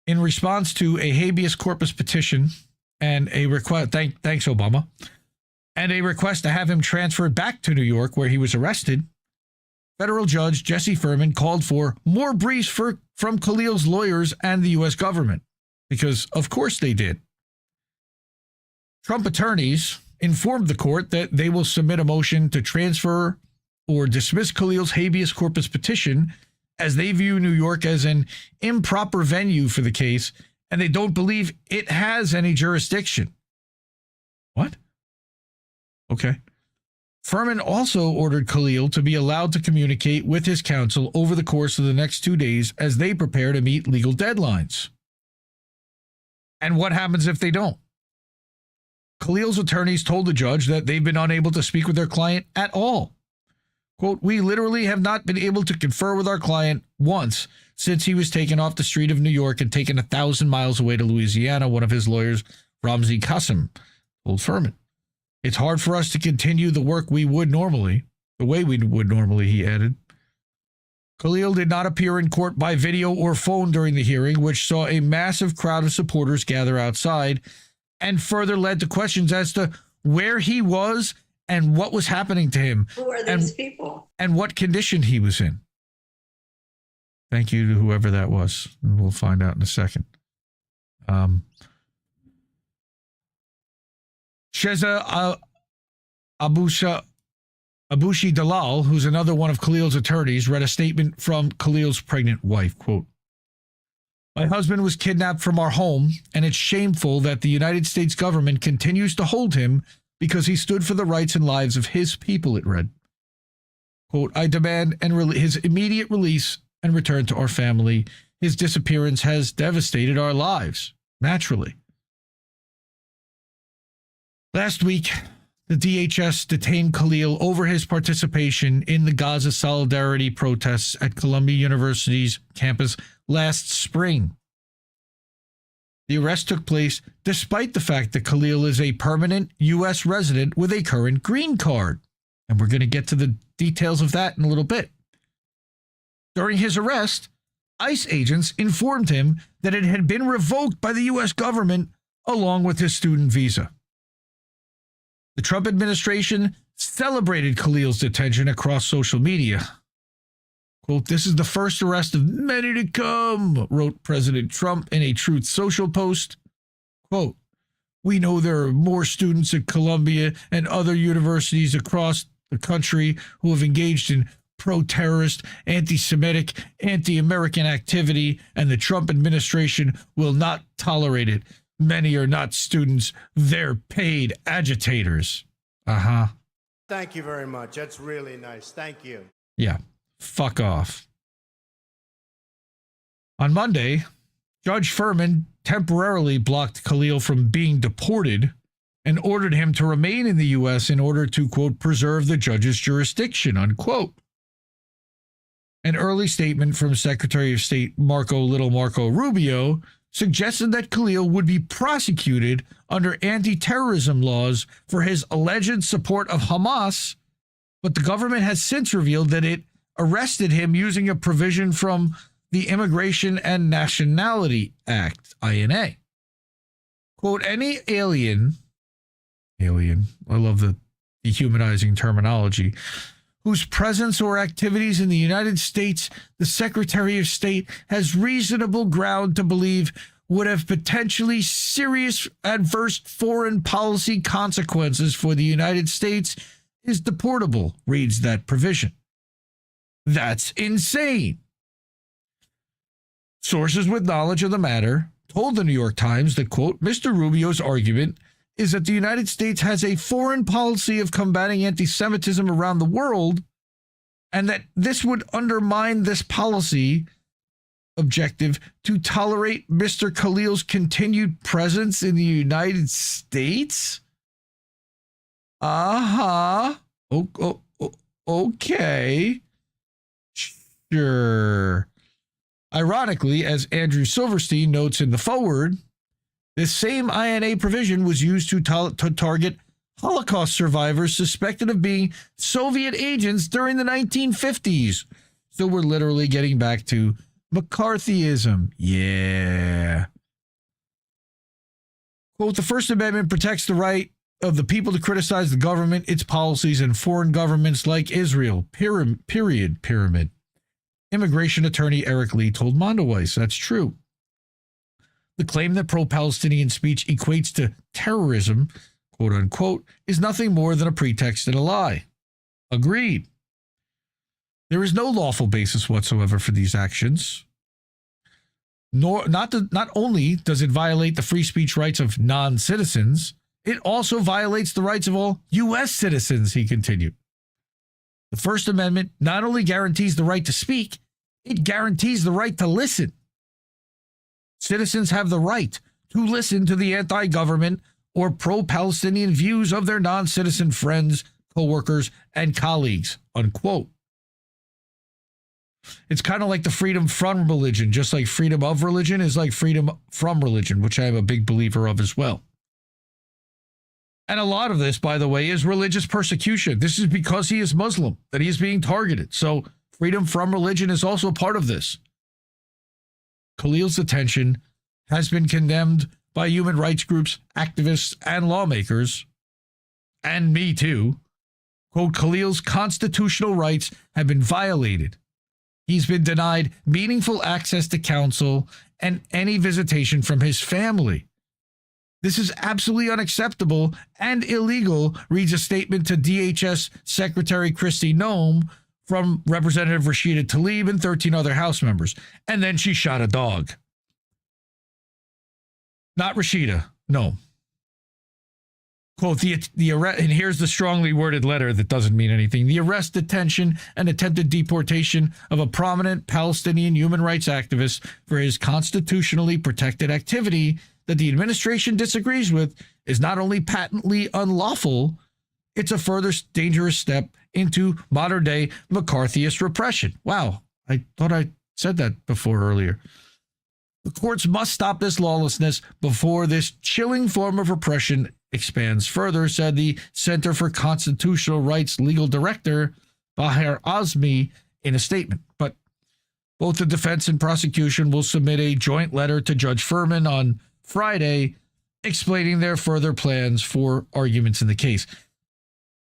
In response to a habeas corpus petition and a request, thanks Obama, and a request to have him transferred back to New York where he was arrested, federal judge Jesse Furman called for more briefs from Khalil's lawyers and the U.S. government, because of course they did. Trump attorneys informed the court that they will submit a motion to transfer or dismiss Khalil's habeas corpus petition as they view New York as an improper venue for the case, and they don't believe it has any jurisdiction. What? Okay. Furman also ordered Khalil to be allowed to communicate with his counsel over the course of the next 2 days as they prepare to meet legal deadlines. And what happens if they don't? Khalil's attorneys told the judge that they've been unable to speak with their client at all. Quote, "We literally have not been able to confer with our client once since he was taken off the street of New York and taken 1,000 miles away to Louisiana," one of his lawyers, Ramzi Qasem, told Furman. "It's hard for us to continue the work we would normally, the way we would normally," he added. Khalil did not appear in court by video or phone during the hearing, which saw a massive crowd of supporters gather outside and further led to questions as to where he was and what was happening to him. Who are these people? And what condition he was in. Thank you to whoever that was. And we'll find out in a second. Sheza Abushi Dalal, who's another one of Khalil's attorneys, read a statement from Khalil's pregnant wife. Quote, "My husband was kidnapped from our home, and it's shameful that the United States government continues to hold him because he stood for the rights and lives of his people," it read. Quote, "I demand his immediate release and return to our family. His disappearance has devastated our lives, naturally." Last week, the DHS detained Khalil over his participation in the Gaza solidarity protests at Columbia University's campus last spring. The arrest took place despite the fact that Khalil is a permanent U.S. resident with a current green card. And we're going to get to the details of that in a little bit. During his arrest, ICE agents informed him that it had been revoked by the U.S. government along with his student visa. The Trump administration celebrated Khalil's detention across social media. Quote, "This is the first arrest of many to come," wrote President Trump in a Truth Social post. Quote, "We know there are more students at Columbia and other universities across the country who have engaged in pro-terrorist, anti-Semitic, anti-American activity, and the Trump administration will not tolerate it. Many are not students, they're paid agitators." Thank you very much. That's really nice. Thank you. Yeah. Fuck off. On Monday, Judge Furman temporarily blocked Khalil from being deported and ordered him to remain in the U.S. in order to, quote, "preserve the judge's jurisdiction," unquote. An early statement from Secretary of State Marco Rubio suggested that Khalil would be prosecuted under anti-terrorism laws for his alleged support of Hamas but the government has since revealed that it arrested him using a provision from the Immigration and Nationality Act, INA. Quote, any alien, I love the dehumanizing terminology, whose presence or activities in the United States the Secretary of State has reasonable ground to believe would have potentially serious adverse foreign policy consequences for the United States is deportable, reads that provision. That's insane. Sources with knowledge of the matter told the New York Times that, quote, Mr. Rubio's argument is that the United States has a foreign policy of combating anti-Semitism around the world, and that this would undermine this policy objective to tolerate Mr. Khalil's continued presence in the United States? Okay. Sure. Ironically, as Andrew Silverstein notes in the foreword, this same INA provision was used to target Holocaust survivors suspected of being Soviet agents during the 1950s. So we're literally getting back to McCarthyism. Yeah. Quote, the First Amendment protects the right of the people to criticize the government, its policies, and foreign governments like Israel. Pyramid. Immigration attorney Eric Lee told Mondoweiss. That's true. The claim that pro-Palestinian speech equates to terrorism, quote unquote, is nothing more than a pretext and a lie. Agreed. There is no lawful basis whatsoever for these actions. Not only does it violate the free speech rights of non-citizens, it also violates the rights of all U.S. citizens, he continued. The First Amendment not only guarantees the right to speak, it guarantees the right to listen. Citizens have the right to listen to the anti-government or pro-Palestinian views of their non-citizen friends, co-workers, and colleagues, unquote. It's kind of like the freedom from religion, just like freedom of religion is like freedom from religion, which I am a big believer of as well. And a lot of this, by the way, is religious persecution. This is because he is Muslim that he is being targeted. So freedom from religion is also part of this. Khalil's detention has been condemned by human rights groups, activists, and lawmakers, and me too. Quote, Khalil's constitutional rights have been violated. He's been denied meaningful access to counsel and any visitation from his family. This is absolutely unacceptable and illegal, reads a statement to DHS Secretary Kristi Noem from Representative Rashida Tlaib and 13 other House members. And then she shot a dog. Not Rashida, no. Quote, the arrest, and here's the strongly worded letter that doesn't mean anything. The arrest, detention, and attempted deportation of a prominent Palestinian human rights activist for his constitutionally protected activity that the administration disagrees with is not only patently unlawful, it's a further dangerous step into modern-day McCarthyist repression. Wow, I thought I said that before earlier. The courts must stop this lawlessness before this chilling form of repression expands further, said the Center for Constitutional Rights legal director, Bahar Azmi, in a statement. But both the defense and prosecution will submit a joint letter to Judge Furman on Friday explaining their further plans for arguments in the case.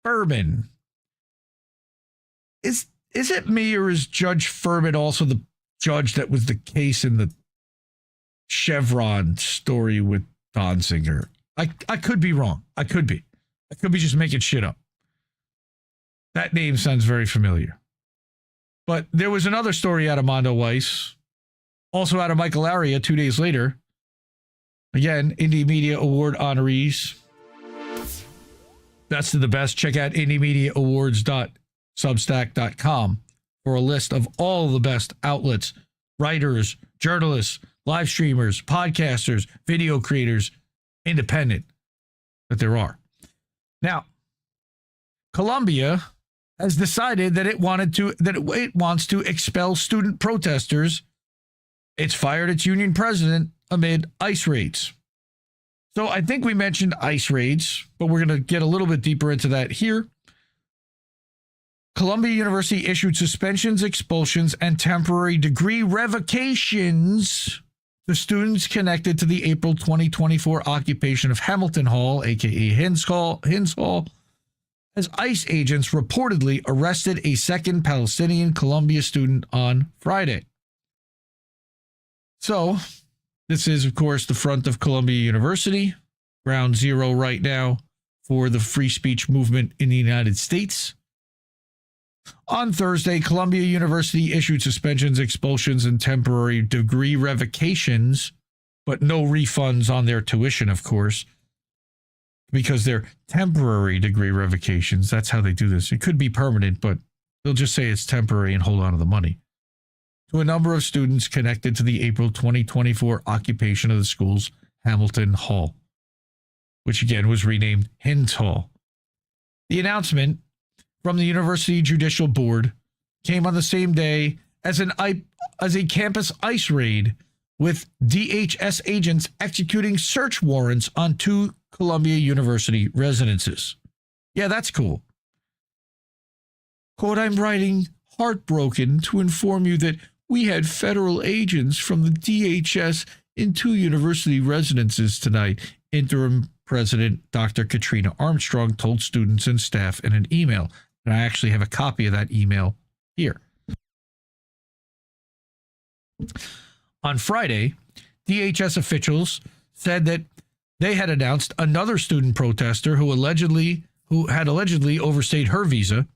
Furman. Is it me, or is Judge Furman also the judge that was the case in the Chevron story with Donziger? I could be wrong. I could be just making shit up. That name sounds very familiar. But there was another story out of Mondoweiss, also out of Michael Aria 2 days later. Again, Indie Media Award honorees. Best of the best. Check out indiemediaawards.substack.com for a list of all the best outlets, writers, journalists, live streamers, podcasters, video creators, independent, that there are. Now, Colombia has decided that it wants to expel student protesters. It's fired its union president amid ICE raids. So I think we mentioned ICE raids, but we're going to get a little bit deeper into that here. Columbia University issued suspensions, expulsions, and temporary degree revocations to students connected to the April 2024 occupation of Hamilton Hall, aka Hinds Hall, as ICE agents reportedly arrested a second Palestinian Columbia student on Friday. So, this is, of course, the front of Columbia University, ground zero right now for the free speech movement in the United States. On Thursday, Columbia University issued suspensions, expulsions, and temporary degree revocations, but no refunds on their tuition, of course, because they're temporary degree revocations. That's how they do this. It could be permanent, but they'll just say it's temporary and hold on to the money. To a number of students connected to the April 2024 occupation of the school's Hamilton Hall, which again was renamed Hinds Hall. The announcement from the University Judicial Board came on the same day as a campus ICE raid, with DHS agents executing search warrants on 2 Columbia University residences. Yeah, that's cool. Quote, I'm writing heartbroken to inform you that we had federal agents from the DHS in 2 university residences tonight, Interim President Dr. Katrina Armstrong told students and staff in an email. And I actually have a copy of that email here. On Friday, DHS officials said that they had announced another student protester who had allegedly overstayed her visa.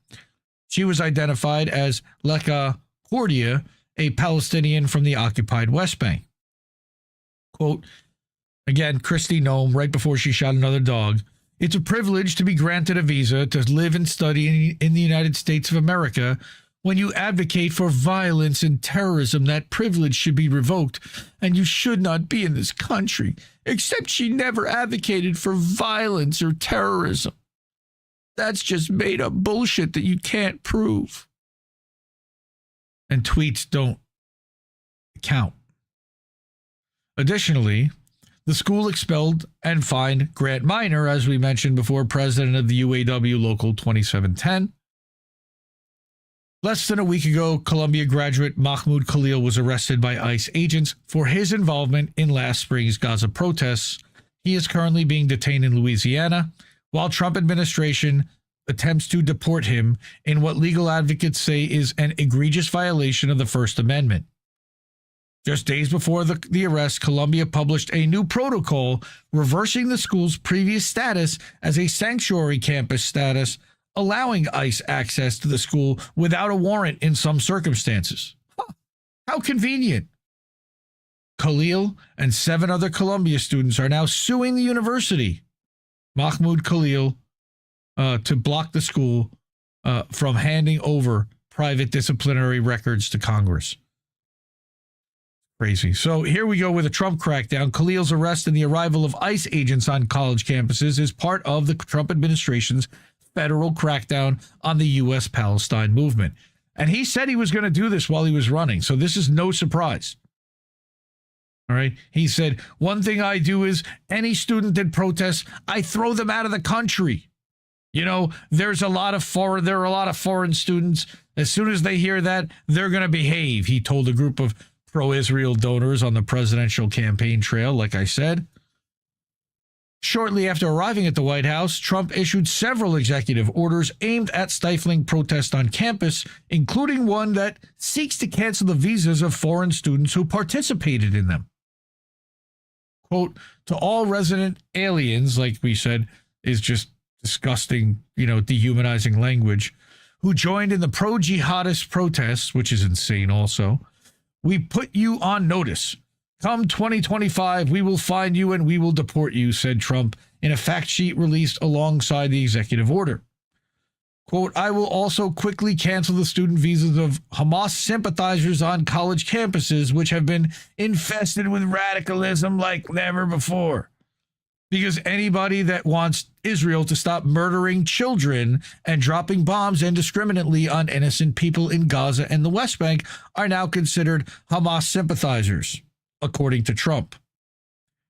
She was identified as Leka Cordia, a Palestinian from the occupied West Bank. Quote, again, Christy Nome, right before she shot another dog, it's a privilege to be granted a visa to live and study in the United States of America. When you advocate for violence and terrorism, that privilege should be revoked, and you should not be in this country. Except she never advocated for violence or terrorism. That's just made up bullshit that you can't prove. And tweets don't count. Additionally, the school expelled and fined Grant Minor, as we mentioned before, president of the UAW Local 2710. Less than a week ago, Columbia graduate Mahmoud Khalil was arrested by ICE agents for his involvement in last spring's Gaza protests. He is currently being detained in Louisiana, while Trump administration attempts to deport him in what legal advocates say is an egregious violation of the First Amendment. Just days before the arrest, Columbia published a new protocol reversing the school's previous status as a sanctuary campus status, allowing ICE access to the school without a warrant in some circumstances. How convenient. Khalil and 7 other Columbia students are now suing the university, Mahmoud Khalil, to block the school from handing over private disciplinary records to Congress. Crazy. So here we go with a Trump crackdown. Khalil's arrest and the arrival of ICE agents on college campuses is part of the Trump administration's federal crackdown on the U.S.-Palestine movement. And he said he was going to do this while he was running, so this is no surprise. All right? He said, one thing I do is any student that protests, I throw them out of the country. You know, there are a lot of foreign students. As soon as they hear that, they're going to behave, he told a group of pro-Israel donors on the presidential campaign trail, like I said. Shortly after arriving at the White House, Trump issued several executive orders aimed at stifling protest on campus, including one that seeks to cancel the visas of foreign students who participated in them. Quote, to all resident aliens, like we said, is just disgusting, dehumanizing language, who joined in the pro-jihadist protests, which is insane also. We put you on notice. Come 2025, we will find you and we will deport you, said Trump in a fact sheet released alongside the executive order. Quote, I will also quickly cancel the student visas of Hamas sympathizers on college campuses, which have been infested with radicalism like never before. Because anybody that wants Israel to stop murdering children and dropping bombs indiscriminately on innocent people in Gaza and the West Bank are now considered Hamas sympathizers, according to Trump.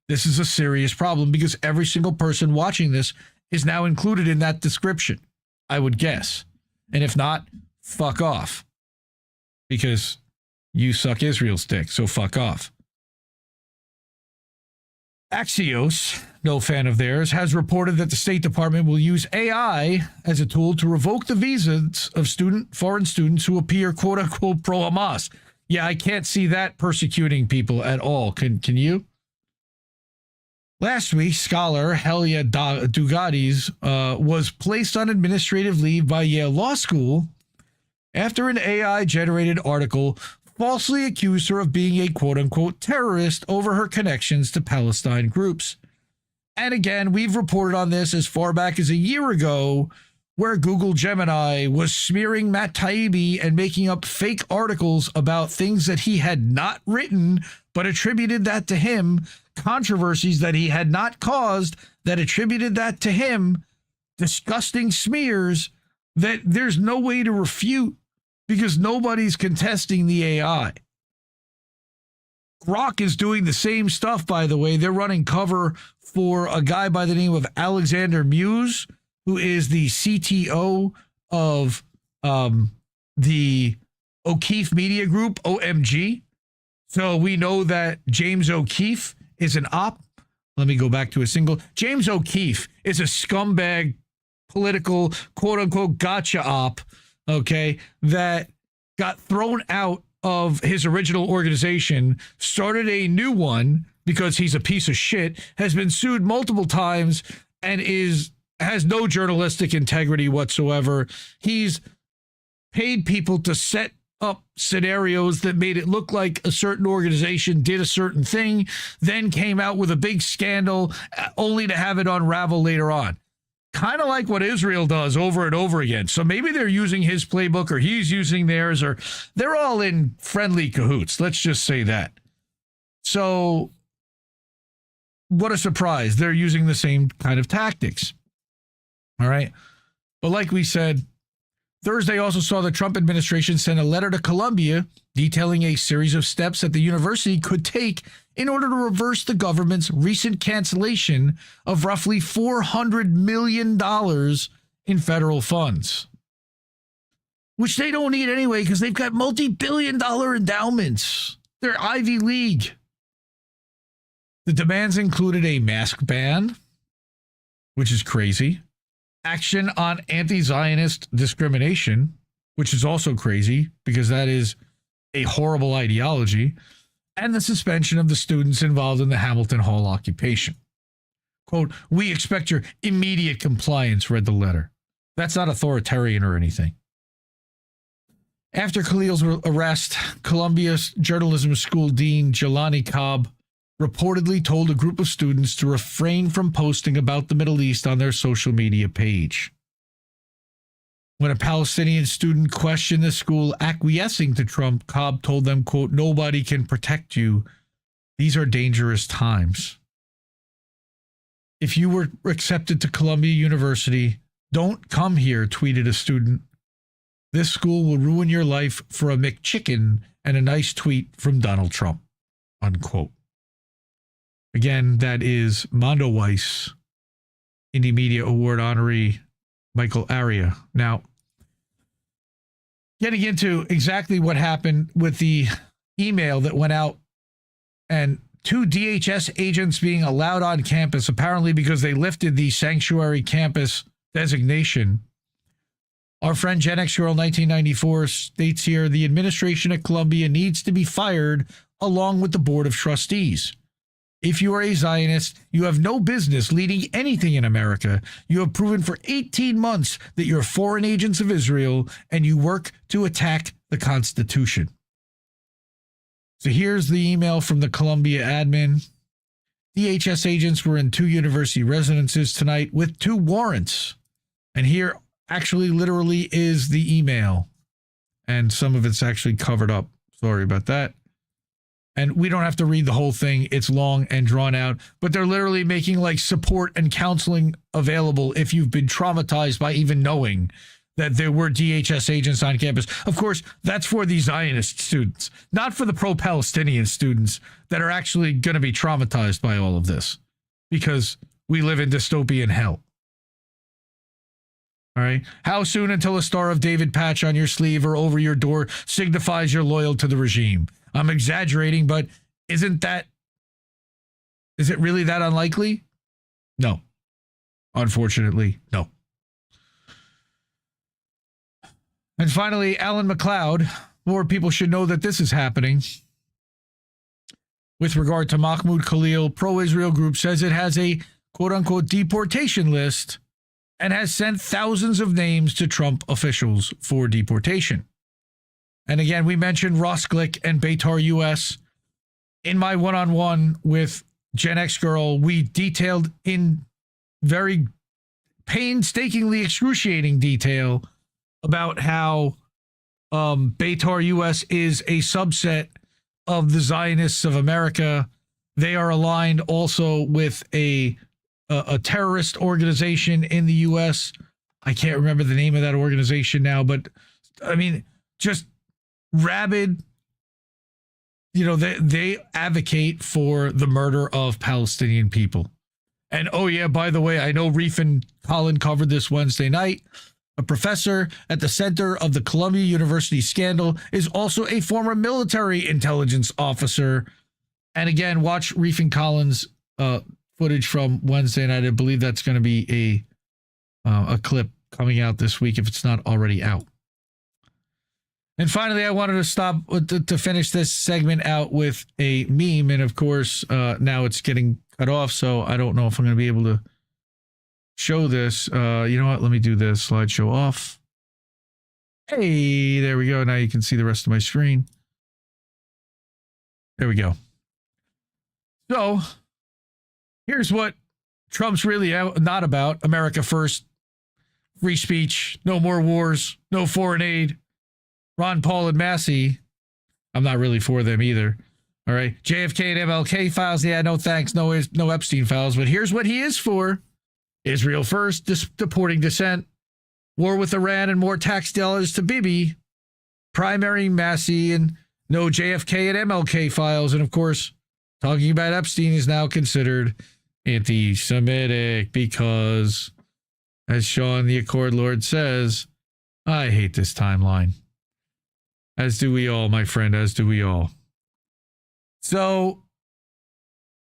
This is a serious problem because every single person watching this is now included in that description, I would guess. And if not, fuck off. Because you suck Israel's dick, so fuck off. Axios, no fan of theirs, has reported that the State Department will use AI as a tool to revoke the visas of foreign students who appear quote-unquote pro-Hamas. Yeah, I can't see that persecuting people at all. Can you? Last week, scholar Helia Dugades was placed on administrative leave by Yale Law School after an AI-generated article falsely accused her of being a quote-unquote terrorist over her connections to Palestine groups. And again, we've reported on this as far back as a year ago, where Google Gemini was smearing Matt Taibbi and making up fake articles about things that he had not written, but attributed that to him, controversies that he had not caused, that attributed that to him, disgusting smears that there's no way to refute because nobody's contesting the AI. Grok is doing the same stuff, by the way. They're running cover for a guy by the name of Alexander Muse, who is the CTO of the O'Keefe Media Group, OMG. So we know that James O'Keefe is an op. Let me go back to a single. James O'Keefe is a scumbag political quote-unquote gotcha op, okay, that got thrown out of his original organization, started a new one because he's a piece of shit, has been sued multiple times, and has no journalistic integrity whatsoever. He's paid people to set up scenarios that made it look like a certain organization did a certain thing, then came out with a big scandal only to have it unravel later on. Kind of like what Israel does over and over again. So maybe they're using his playbook or he's using theirs, or they're all in friendly cahoots. Let's just say that. So what a surprise. They're using the same kind of tactics. All right. But like we said, Thursday also saw the Trump administration send a letter to Columbia detailing a series of steps that the university could take in order to reverse the government's recent cancellation of roughly $400 million in federal funds, which they don't need anyway because they've got multi-billion-dollar endowments. They're Ivy League. The demands included a mask ban, which is crazy, action on anti-Zionist discrimination, which is also crazy because that is a horrible ideology, and the suspension of the students involved in the Hamilton Hall occupation. Quote, "We expect your immediate compliance," read the letter. That's not authoritarian or anything. After Khalil's arrest, Columbia's journalism school dean Jelani Cobb reportedly told a group of students to refrain from posting about the Middle East on their social media page. When a Palestinian student questioned the school acquiescing to Trump, Cobb told them, quote, "Nobody can protect you. These are dangerous times. If you were accepted to Columbia University, don't come here," tweeted a student. "This school will ruin your life for a McChicken and a nice tweet from Donald Trump," unquote. Again, that is Mondo Weiss, Indie Media Award honoree Michael Aria. Now, getting into exactly what happened with the email that went out and 2 DHS agents being allowed on campus, apparently because they lifted the sanctuary campus designation. Our friend Gen X Girl 1994 states here, the administration at Columbia needs to be fired along with the Board of Trustees. If you are a Zionist, you have no business leading anything in America. You have proven for 18 months that you're foreign agents of Israel and you work to attack the Constitution. So here's the email from the Columbia admin. DHS agents were in 2 university residences tonight with 2 warrants. And here actually literally is the email. And some of it's actually covered up. Sorry about that. And we don't have to read the whole thing. It's long and drawn out, but they're literally making like support and counseling available if you've been traumatized by even knowing that there were DHS agents on campus. Of course, that's for the Zionist students, not for the pro-Palestinian students that are actually going to be traumatized by all of this because we live in dystopian hell. All right. How soon until a Star of David patch on your sleeve or over your door signifies you're loyal to the regime? I'm exaggerating, but is it really that unlikely? No. Unfortunately, no. And finally, Alan McLeod. More people should know that this is happening. With regard to Mahmoud Khalil, pro-Israel group says it has a quote-unquote deportation list and has sent thousands of names to Trump officials for deportation. And again, we mentioned Ross Glick and Beitar US. In my one-on-one with Gen X Girl, we detailed in very painstakingly excruciating detail about how Beitar US is a subset of the Zionists of America. They are aligned also with a terrorist organization in the U.S. I can't remember the name of that organization now, but I mean, just rabid. You know, they advocate for the murder of Palestinian people. And oh yeah, by the way, I know Reef and Colin covered this Wednesday night. A professor at the center of the Columbia University scandal is also a former military intelligence officer. And again, watch Reef and Colin's footage from Wednesday night. I believe that's going to be a clip coming out this week if it's not already out. And finally, I wanted to stop to finish this segment out with a meme. And of course, now it's getting cut off, so I don't know if I'm going to be able to show this. You know what? Let me do this. Slideshow off. Hey, there we go. Now you can see the rest of my screen. There we go. So here's what Trump's really not about. America first, free speech, no more wars, no foreign aid. Ron Paul and Massey, I'm not really for them either. All right. JFK and MLK files. Yeah, no thanks. No Epstein files. But here's what he is for. Israel first, deporting dissent, war with Iran and more tax dollars to Bibi, primary Massey and no JFK and MLK files. And of course, talking about Epstein is now considered anti-Semitic because, as Sean the Accord Lord says, I hate this timeline. As do we all, my friend, as do we all. So,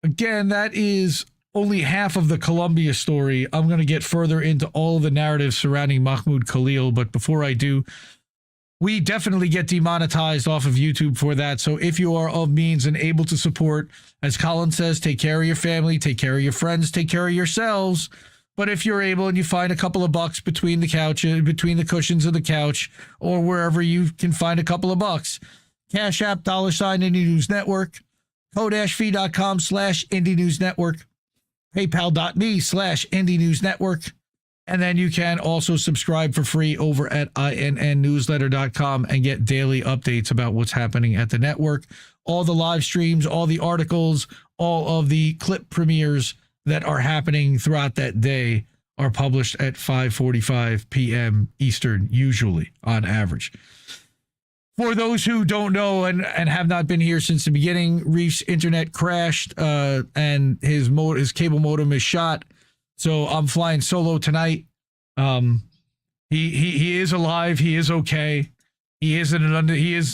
again, that is only half of the Columbia story. I'm going to get further into all of the narratives surrounding Mahmoud Khalil, but before I do, we definitely get demonetized off of YouTube for that. So if you are of means and able to support, as Colin says, take care of your family, take care of your friends, take care of yourselves. But if you're able and you find a couple of bucks between the couch, between the cushions of the couch, or wherever you can find a couple of bucks, Cash App, $, Indie News Network, Ko-fi.com/Indie News Network, PayPal.me/Indie News Network. And then you can also subscribe for free over at INNnewsletter.com and get daily updates about what's happening at the network. All the live streams, all the articles, all of the clip premieres that are happening throughout that day are published at 5:45 p.m. Eastern, usually, on average. For those who don't know and have not been here since the beginning, Reef's internet crashed and his cable modem is shot. So I'm flying solo tonight. He is alive. He is okay. He is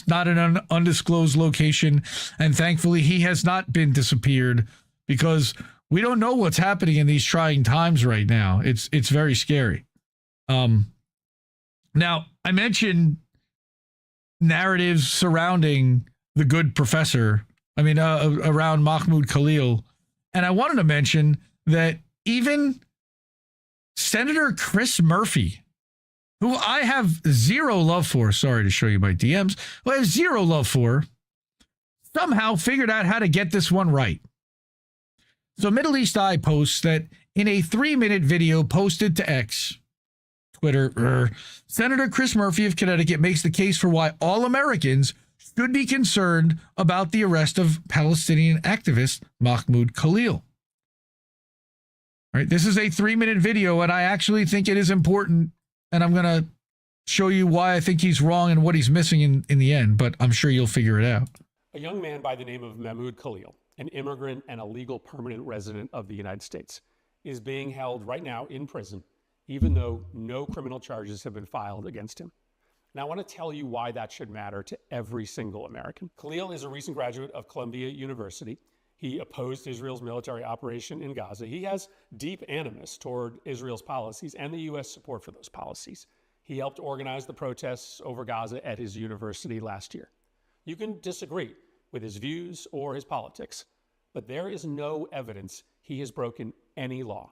not in an undisclosed location, and thankfully he has not been disappeared because we don't know what's happening in these trying times right now. It's very scary. Now I mentioned narratives surrounding the good professor. Around Mahmoud Khalil, and I wanted to mention that even Senator Chris Murphy, who I have zero love for, sorry to show you my DMs, who I have zero love for, somehow figured out how to get this one right. So Middle East Eye posts that in a 3-minute video posted to X, Twitter, Senator Chris Murphy of Connecticut makes the case for why all Americans should be concerned about the arrest of Palestinian activist Mahmoud Khalil. All right, this is a 3-minute video, and I actually think it is important, and I'm going to show you why I think he's wrong and what he's missing in the end, but I'm sure you'll figure it out. A young man by the name of Mahmoud Khalil, an immigrant and a legal permanent resident of the United States, is being held right now in prison even though no criminal charges have been filed against him. Now, I want to tell you why that should matter to every single American. Khalil is a recent graduate of Columbia University. He opposed Israel's military operation in Gaza. He has deep animus toward Israel's policies and the U.S. support for those policies. He helped organize the protests over Gaza at his university last year. You can disagree with his views or his politics, but there is no evidence he has broken any law.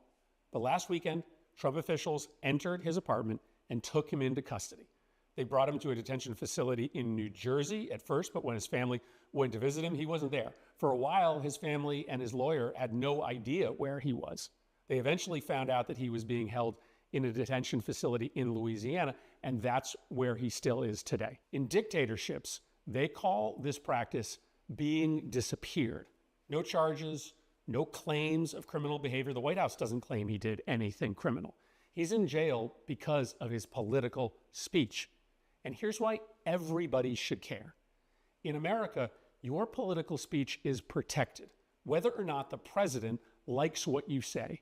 But last weekend, Trump officials entered his apartment and took him into custody. They brought him to a detention facility in New Jersey at first, but when his family went to visit him, he wasn't there. For a while, his family and his lawyer had no idea where he was. They eventually found out that he was being held in a detention facility in Louisiana, and that's where he still is today. In dictatorships, they call this practice being disappeared. No charges, no claims of criminal behavior. The White House doesn't claim he did anything criminal. He's in jail because of his political speech. And here's why everybody should care. In America, your political speech is protected, whether or not the president likes what you say.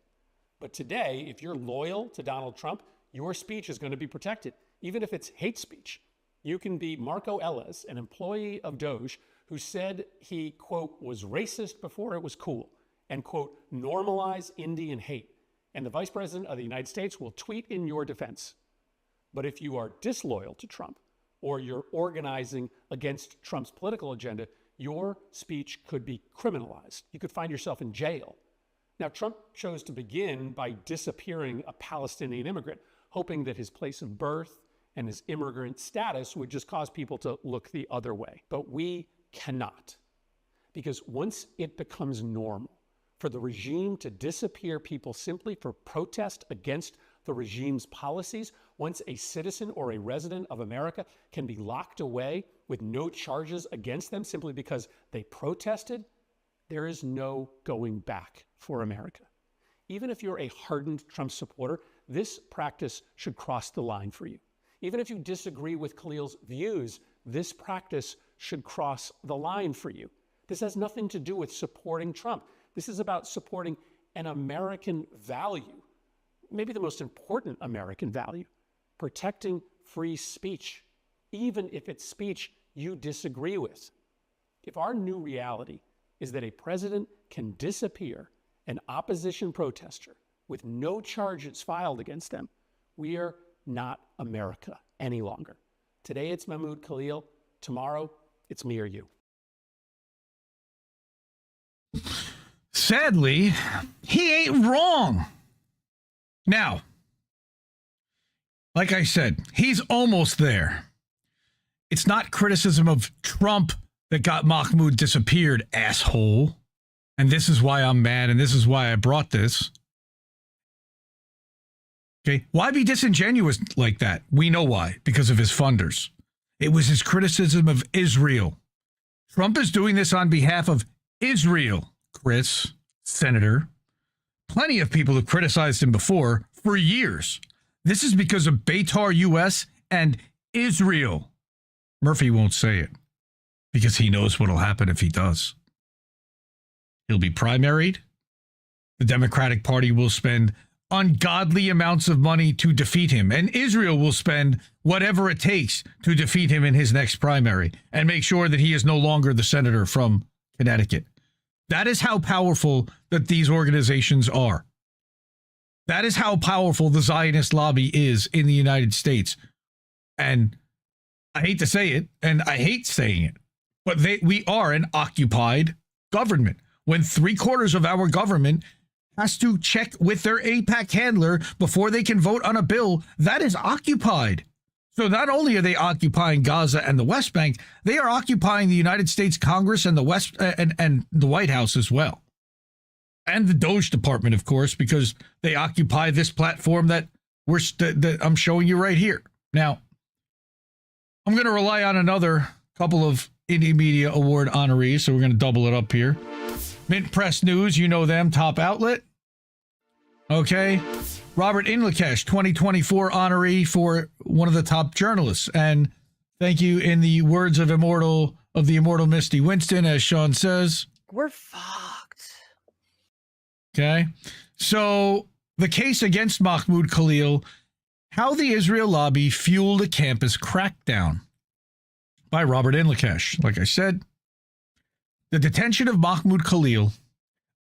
But today, if you're loyal to Donald Trump, your speech is going to be protected, even if it's hate speech. You can be Marco Ellis, an employee of DOGE, who said he, quote, was racist before it was cool, and, quote, normalize Indian hate. And the vice president of the United States will tweet in your defense. But if you are disloyal to Trump, or you're organizing against Trump's political agenda, your speech could be criminalized. You could find yourself in jail. Now, Trump chose to begin by disappearing a Palestinian immigrant, hoping that his place of birth and his immigrant status would just cause people to look the other way. But we cannot. Because once it becomes normal for the regime to disappear people simply for protest against the regime's policies, once a citizen or a resident of America can be locked away with no charges against them simply because they protested, there is no going back for America. Even if you're a hardened Trump supporter, this practice should cross the line for you. Even if you disagree with Khalil's views, this practice should cross the line for you. This has nothing to do with supporting Trump. This is about supporting an American value, maybe the most important American value, protecting free speech, even if it's speech you disagree with. If our new reality is that a president can disappear an opposition protester with no charges filed against them, we are not America any longer. Today it's Mahmoud Khalil. Tomorrow it's me or you. Sadly, he ain't wrong. Now, like I said, he's almost there. It's not criticism of Trump that got Mahmoud disappeared, asshole. And this is why I'm mad, and this is why I brought this. Okay, why be disingenuous like that? We know why, because of his funders. It was his criticism of Israel. Trump is doing this on behalf of Israel, Chris, Senator. Plenty of people have criticized him before for years. This is because of Beitar US and Israel. Murphy won't say it because he knows what'll happen if he does. He'll be primaried. The Democratic Party will spend ungodly amounts of money to defeat him, and Israel will spend whatever it takes to defeat him in his next primary and make sure that he is no longer the senator from Connecticut. That is how powerful that these organizations are. That is how powerful the Zionist lobby is in the United States. And I hate to say it, and I hate saying it, but we are an occupied government. When 3/4 of our government has to check with their AIPAC handler before they can vote on a bill, that is occupied. So not only are they occupying Gaza and the West Bank, they are occupying the United States Congress and the the White House as well. And the DOGE department, of course, because they occupy this platform that I'm showing you right here. Now, I'm going to rely on another couple of Indie Media Award honorees, so we're going to double it up here. Mint Press News, you know them, top outlet. Okay. Robert Inlakesh, 2024 honoree for one of the top journalists. And thank you in the words of the immortal Misty Winston, as Sean says. We're fucked. Okay. So The case against Mahmoud Khalil, How the Israel Lobby Fueled a Campus Crackdown by Robert Inlakesh. Like I said, the detention of Mahmoud Khalil,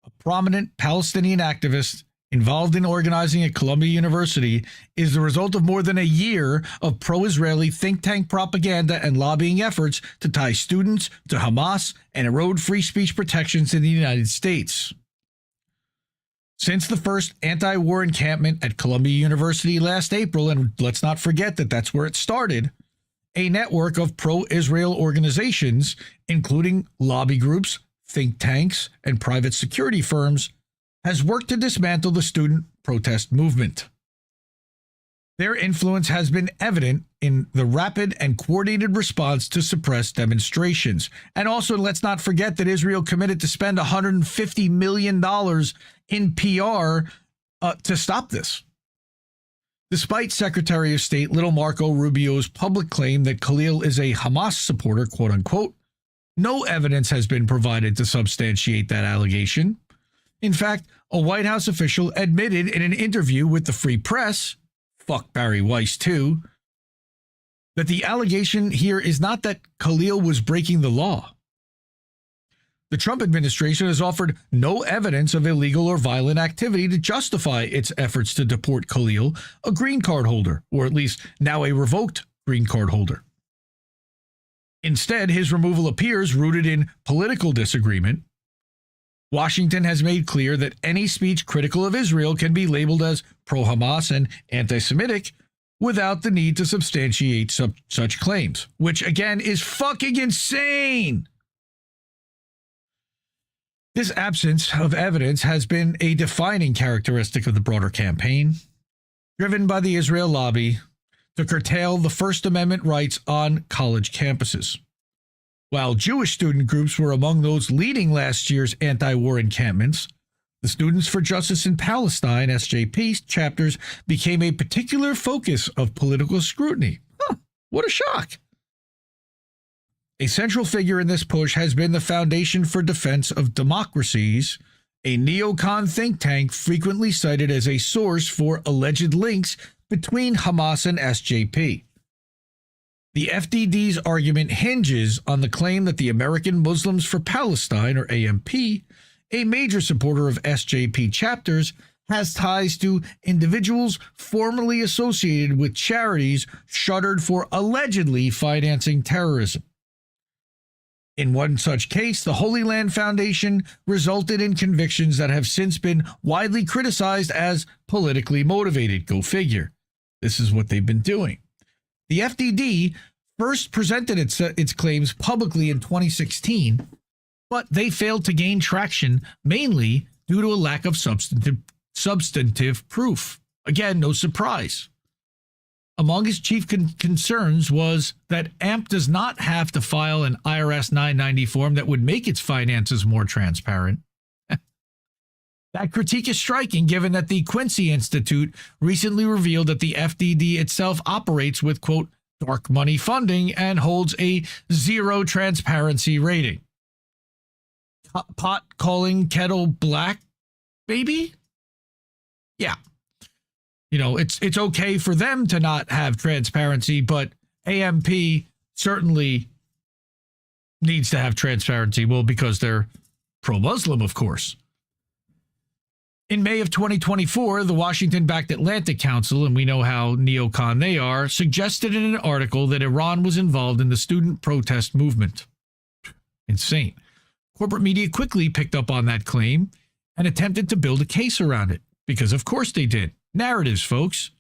a prominent Palestinian activist involved in organizing at Columbia University, is the result of more than a year of pro-Israeli think tank propaganda and lobbying efforts to tie students to Hamas and erode free speech protections in the United States. Since the first anti-war encampment at Columbia University last April, and let's not forget that that's where it started, a network of pro-Israel organizations, including lobby groups, think tanks, and private security firms, has worked to dismantle the student protest movement. Their influence has been evident in the rapid and coordinated response to suppress demonstrations. And also, let's not forget that Israel committed to spend $150 million in PR to stop this. Despite Secretary of State Little Marco Rubio's public claim that Khalil is a Hamas supporter, quote unquote, no evidence has been provided to substantiate that allegation. In fact, a White House official admitted in an interview with the Free Press, fuck Barry Weiss too, that the allegation here is not that Khalil was breaking the law. The Trump administration has offered no evidence of illegal or violent activity to justify its efforts to deport Khalil, a green card holder, or at least now a revoked green card holder. Instead, his removal appears rooted in political disagreement. Washington has made clear that any speech critical of Israel can be labeled as pro-Hamas and anti-Semitic without the need to substantiate such claims, which again is fucking insane. This absence of evidence has been a defining characteristic of the broader campaign, driven by the Israel lobby to curtail the First Amendment rights on college campuses. While Jewish student groups were among those leading last year's anti-war encampments, the Students for Justice in Palestine, SJP, chapters became a particular focus of political scrutiny. What a shock. A central figure in this push has been the Foundation for Defense of Democracies, a neocon think tank frequently cited as a source for alleged links between Hamas and SJP. The FDD's argument hinges on the claim that the American Muslims for Palestine, or AMP, a major supporter of SJP chapters, has ties to individuals formerly associated with charities shuttered for allegedly financing terrorism. In one such case, the Holy Land Foundation resulted in convictions that have since been widely criticized as politically motivated. Go figure. This is what they've been doing. The FDD first presented its claims publicly in 2016, but they failed to gain traction mainly due to a lack of substantive proof. Again, no surprise. Among his chief concerns was that AMP does not have to file an IRS 990 form that would make its finances more transparent. That critique is striking given that the Quincy Institute recently revealed that the FDD itself operates with, quote, dark money funding and holds a 0 transparency rating. Pot calling kettle black, baby? Yeah. You know, it's okay for them to not have transparency, but AMP certainly needs to have transparency. Well, because they're pro-Muslim, of course. In May of 2024, the Washington-backed Atlantic Council, and we know how neocon they are, suggested in an article that Iran was involved in the student protest movement. Insane. Corporate media quickly picked up on that claim and attempted to build a case around it, because of course they did. Narratives, folks.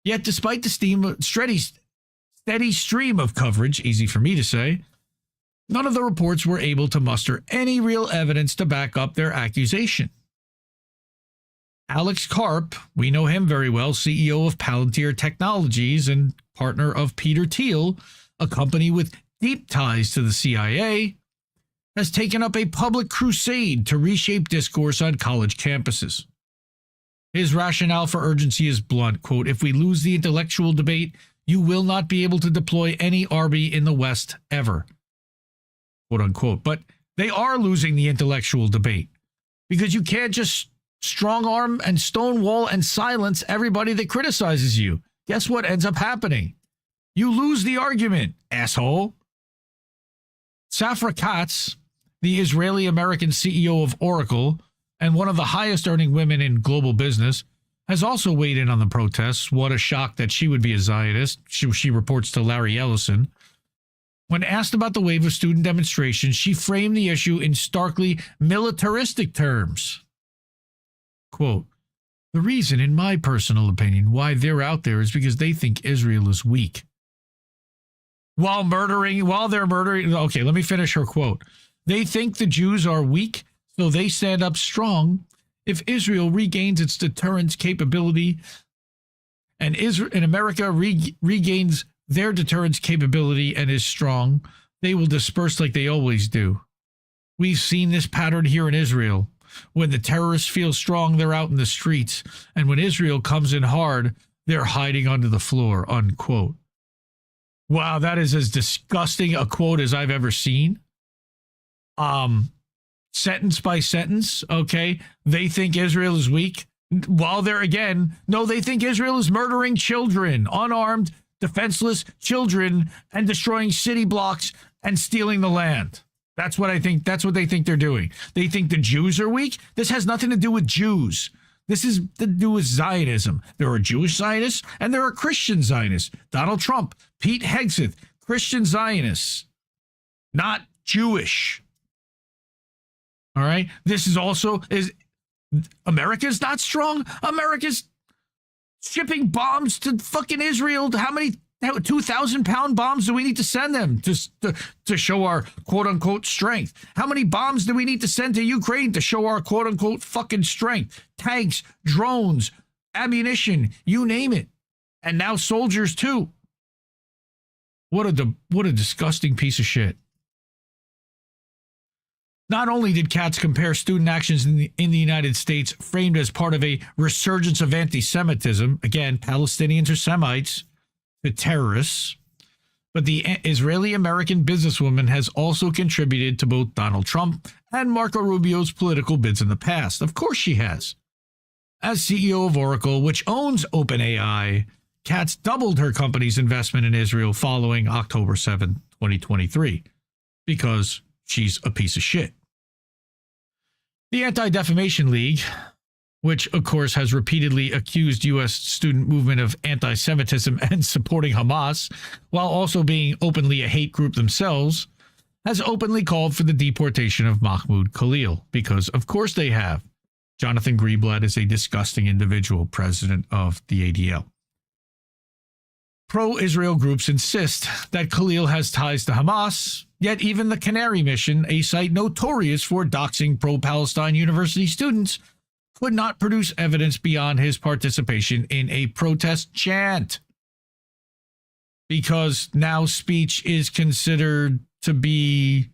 Yet despite the steady stream of coverage, easy for me to say, none of the reports were able to muster any real evidence to back up their accusation. Alex Karp, we know him very well, CEO of Palantir Technologies and partner of Peter Thiel, a company with deep ties to the CIA, has taken up a public crusade to reshape discourse on college campuses. His rationale for urgency is blunt, quote, if we lose the intellectual debate, you will not be able to deploy any army in the West ever, quote unquote. But they are losing the intellectual debate because you can't just strong arm and stonewall and silence everybody that criticizes you. Guess what ends up happening? You lose the argument, asshole. Safra Katz, the Israeli-American CEO of Oracle and one of the highest earning women in global business, has also weighed in on the protests. What a shock that she would be a Zionist, she reports to Larry Ellison. When asked about the wave of student demonstrations, she framed the issue in starkly militaristic terms. Quote, "The reason, in my personal opinion, why they're out there is because they think Israel is weak. While they're murdering, okay, let me finish her quote. They think the Jews are weak, so they stand up strong. If Israel regains its deterrence capability and America regains their deterrence capability and is strong, they will disperse like they always do. We've seen this pattern here in Israel. When the terrorists feel strong, they're out in the streets. And when Israel comes in hard, they're hiding under the floor," unquote. Wow, that is as disgusting a quote as I've ever seen. Sentence by sentence, okay? They think Israel is weak. While they're, again, no, they think Israel is murdering children, unarmed, defenseless children, and destroying city blocks and stealing the land. That's what I think. That's what they think they're doing. They think the Jews are weak. This has nothing to do with Jews. This is to do with Zionism. There are Jewish Zionists and there are Christian Zionists. Donald Trump, Pete Hegseth, Christian Zionists, not Jewish. All right. This is also, America's not strong. America's shipping bombs to fucking Israel. How many 2,000-pound bombs do we need to send them to show our quote-unquote strength? How many bombs do we need to send to Ukraine to show our quote-unquote fucking strength? Tanks, drones, ammunition, you name it. And now soldiers too. What a disgusting piece of shit. Not only did Katz compare student actions in the United States framed as part of a resurgence of anti-Semitism, again, Palestinians are Semites, to terrorists, but the Israeli-American businesswoman has also contributed to both Donald Trump and Marco Rubio's political bids in the past. Of course she has. As CEO of Oracle, which owns OpenAI, Katz doubled her company's investment in Israel following October 7, 2023, because she's a piece of shit. The Anti-Defamation League, which, of course, has repeatedly accused U.S. student movement of anti-Semitism and supporting Hamas, while also being openly a hate group themselves, has openly called for the deportation of Mahmoud Khalil, because, of course, they have. Jonathan Greenblatt is a disgusting individual, president of the ADL. Pro-Israel groups insist that Khalil has ties to Hamas, yet even the Canary Mission, a site notorious for doxing pro-Palestine university students, could not produce evidence beyond his participation in a protest chant. Because now speech is considered to be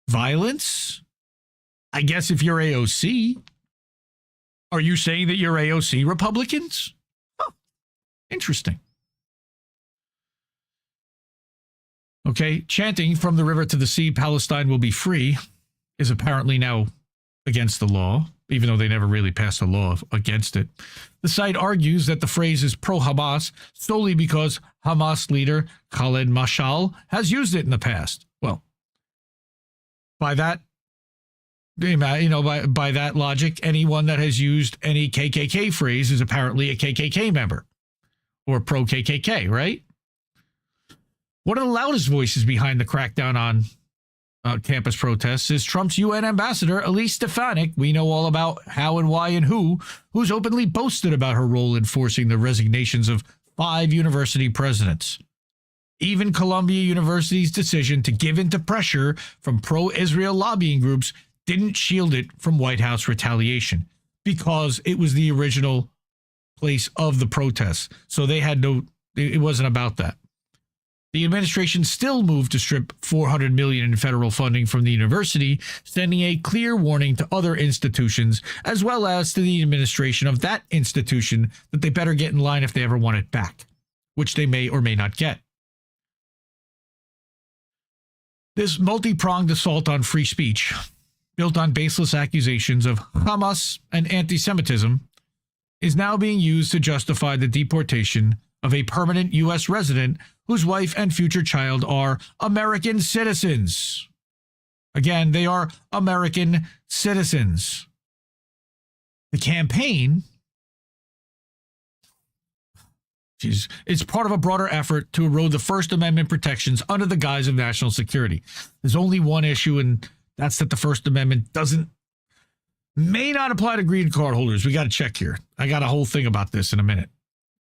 violence? I guess if you're AOC. Are you saying that you're AOC Republicans? Huh. Interesting. Okay, chanting "From the river to the sea, Palestine will be free" is apparently now against the law, even though they never really passed a law against it. The site argues that the phrase is pro-Hamas solely because Hamas leader Khaled Mashal has used it in the past. Well, by that, by that logic, anyone that has used any KKK phrase is apparently a KKK member or pro-KKK, right? One of the loudest voices behind the crackdown on campus protests is Trump's UN ambassador, Elise Stefanik. We know all about how and why and who's openly boasted about her role in forcing the resignations of 5 university presidents. Even Columbia University's decision to give in to pressure from pro-Israel lobbying groups didn't shield it from White House retaliation because it was the original place of the protests. So they had it wasn't about that. The administration still moved to strip $400 million in federal funding from the university, sending a clear warning to other institutions, as well as to the administration of that institution, that they better get in line if they ever want it back, which they may or may not get. This multi-pronged assault on free speech built on baseless accusations of Hamas and anti-Semitism, is now being used to justify the deportation of a permanent U.S. resident whose wife and future child are American citizens. Again, they are American citizens. The campaign is part of a broader effort to erode the First Amendment protections under the guise of national security. There's only one issue, and that's that the First Amendment may not apply to green card holders. We got to check here. I got a whole thing about this in a minute,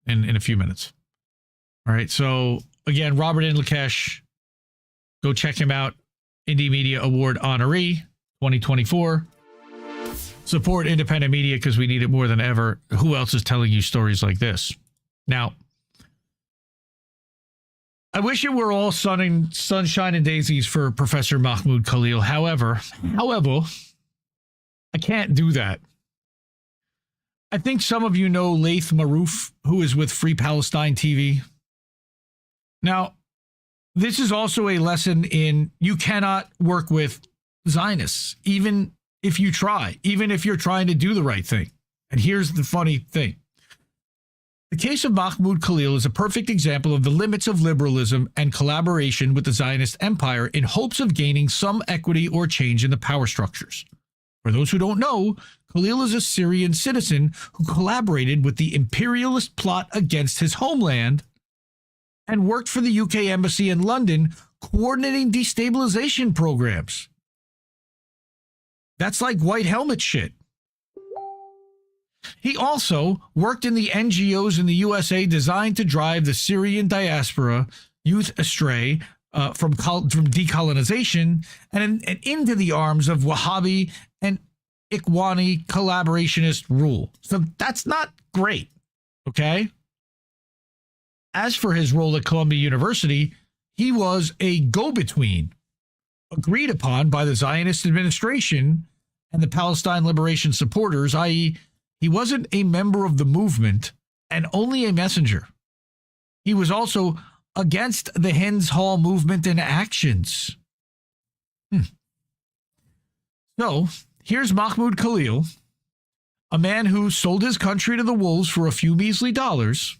in a few minutes. All right. So again, Robert Inlakesh, go check him out. Indie Media Award honoree 2024. Support independent media because we need it more than ever. Who else is telling you stories like this? Now, I wish it were all sunshine and daisies for Professor Mahmoud Khalil. However, I can't do that. I think some of you know Laith Marouf, who is with Free Palestine TV. Now, this is also a lesson in you cannot work with Zionists, even if you try, even if you're trying to do the right thing. And here's the funny thing. The case of Mahmoud Khalil is a perfect example of the limits of liberalism and collaboration with the Zionist empire in hopes of gaining some equity or change in the power structures. For those who don't know, Khalil is a Syrian citizen who collaborated with the imperialist plot against his homeland and worked for the UK embassy in London coordinating destabilization programs. That's like white helmet shit. He also worked in the NGOs in the USA designed to drive the Syrian diaspora youth astray from decolonization and into the arms of Wahhabi and Ikhwani collaborationist rule. So that's not great, okay? As for his role at Columbia University, he was a go-between agreed upon by the Zionist administration and the Palestine liberation supporters, i.e., he wasn't a member of the movement and only a messenger. He was also against the Hens Hall movement and actions. So, here's Mahmoud Khalil, a man who sold his country to the wolves for a few measly dollars,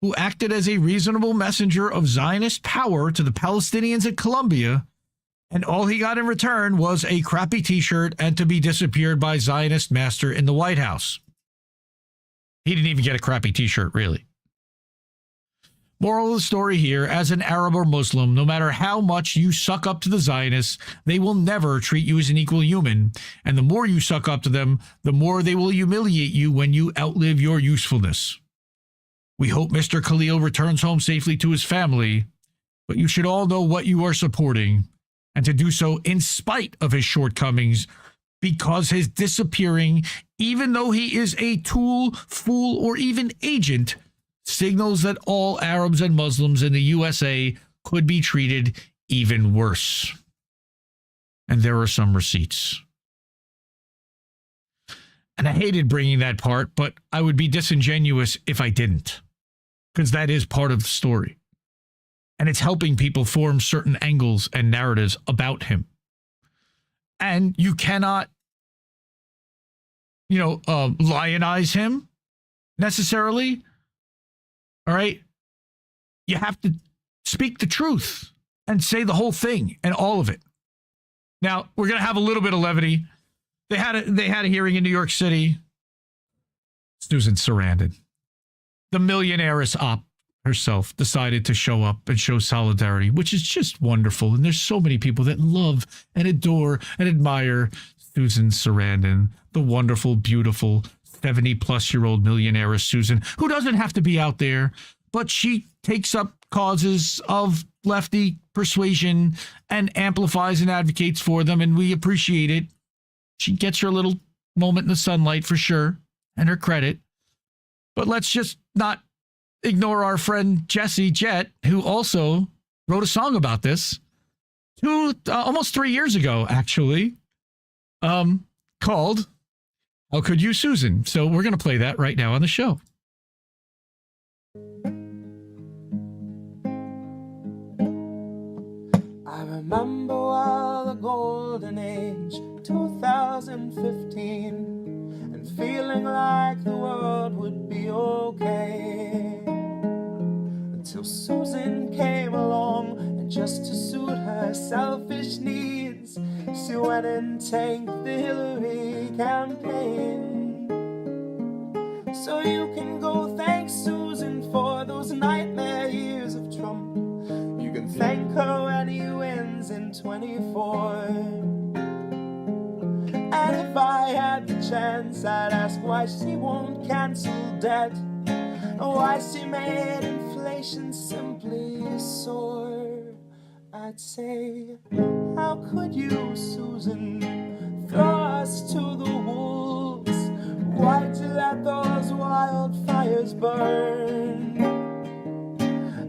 who acted as a reasonable messenger of Zionist power to the Palestinians at Columbia, and all he got in return was a crappy t-shirt and to be disappeared by Zionist master in the White House. He didn't even get a crappy t-shirt, really. Moral of the story here, as an Arab or Muslim, no matter how much you suck up to the Zionists, they will never treat you as an equal human. And the more you suck up to them, the more they will humiliate you when you outlive your usefulness. We hope Mr. Khalil returns home safely to his family, but you should all know what you are supporting, and to do so in spite of his shortcomings, because his disappearing, even though he is a tool, fool, or even agent, signals that all Arabs and Muslims in the USA could be treated even worse. And there are some receipts. And I hated bringing that part, but I would be disingenuous if I didn't, because that is part of the story. And it's helping people form certain angles and narratives about him. And you cannot, lionize him necessarily. All right? You have to speak the truth and say the whole thing and all of it. Now, we're going to have a little bit of levity. They had a hearing in New York City. Susan Sarandon, the millionaireess op herself, decided to show up and show solidarity, which is just wonderful. And there's so many people that love and adore and admire Susan Sarandon, the wonderful, beautiful 70-plus-year-old millionaire Susan, who doesn't have to be out there, but she takes up causes of lefty persuasion and amplifies and advocates for them, and we appreciate it. She gets her little moment in the sunlight for sure, and her credit. But let's just not ignore our friend Jett, who also wrote a song about this almost 3 years ago, actually, called How Could You, Susan? So we're going to play that right now on the show. I remember while the golden age, 2015, and feeling like the world would be okay. Until Susan came along, and just to suit her selfish needs, she went and tanked the Hillary campaign. So you can go thank Susan for those nightmare years of Trump. You can thank her when he wins in 24. And if I had the chance, I'd ask why she won't cancel debt, or why she made inflation simply soar. I'd say, how could you, Susan, throw us to the wolves? Why'd you let those wildfires burn?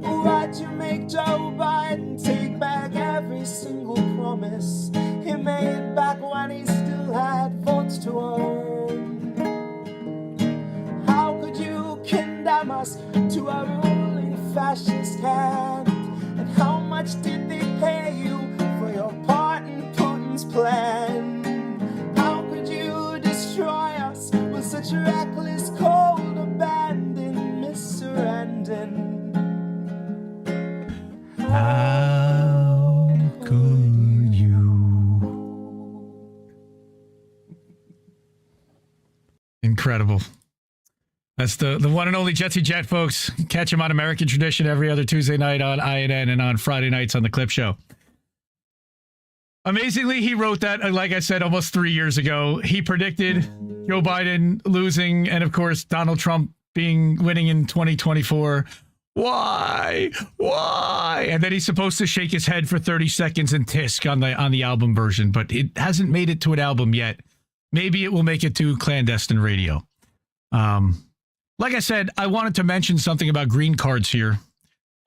Why'd you make Joe Biden take back every single promise he made back when he still had votes to earn? How could you condemn us to a ruling fascist hand? And how much did they pay you for your part in Putin's plan? How could you destroy us with such reckless, cold abandon, missurrendering? How could you? Incredible. That's the one and only Jetsy Jett, folks. Catch him on American Tradition every other Tuesday night on INN and on Friday nights on The Clip Show. Amazingly, he wrote that, like I said, almost 3 years ago. He predicted Joe Biden losing and, of course, Donald Trump winning in 2024. Why? And then he's supposed to shake his head for 30 seconds and tisk on the album version, but it hasn't made it to an album yet. Maybe it will make it to clandestine radio. Like I said, I wanted to mention something about green cards here.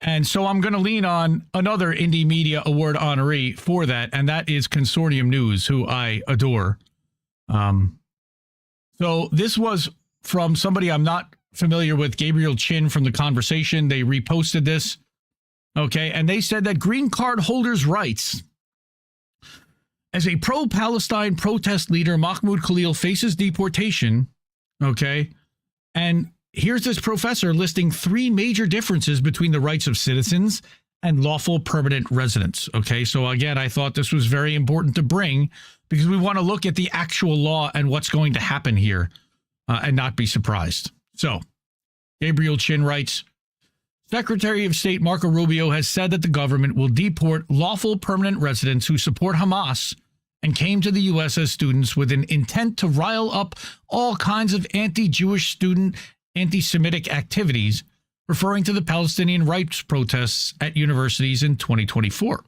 And so I'm going to lean on another Indie Media Award honoree for that, and that is Consortium News, who I adore. So this was from somebody I'm not familiar with, Gabriel Chin from The Conversation. They reposted this. Okay, and they said that green card holders' rights. As a pro-Palestine protest leader, Mahmoud Khalil faces deportation. Okay, and here's this professor listing 3 major differences between the rights of citizens and lawful permanent residents. Okay, so again, I thought this was very important to bring because we want to look at the actual law and what's going to happen here and not be surprised. So, Gabriel Chin writes, Secretary of State Marco Rubio has said that the government will deport lawful permanent residents who support Hamas and came to the U.S. as students with an intent to rile up all kinds of anti-Jewish student anti-Semitic activities, referring to the Palestinian rights protests at universities in 2024.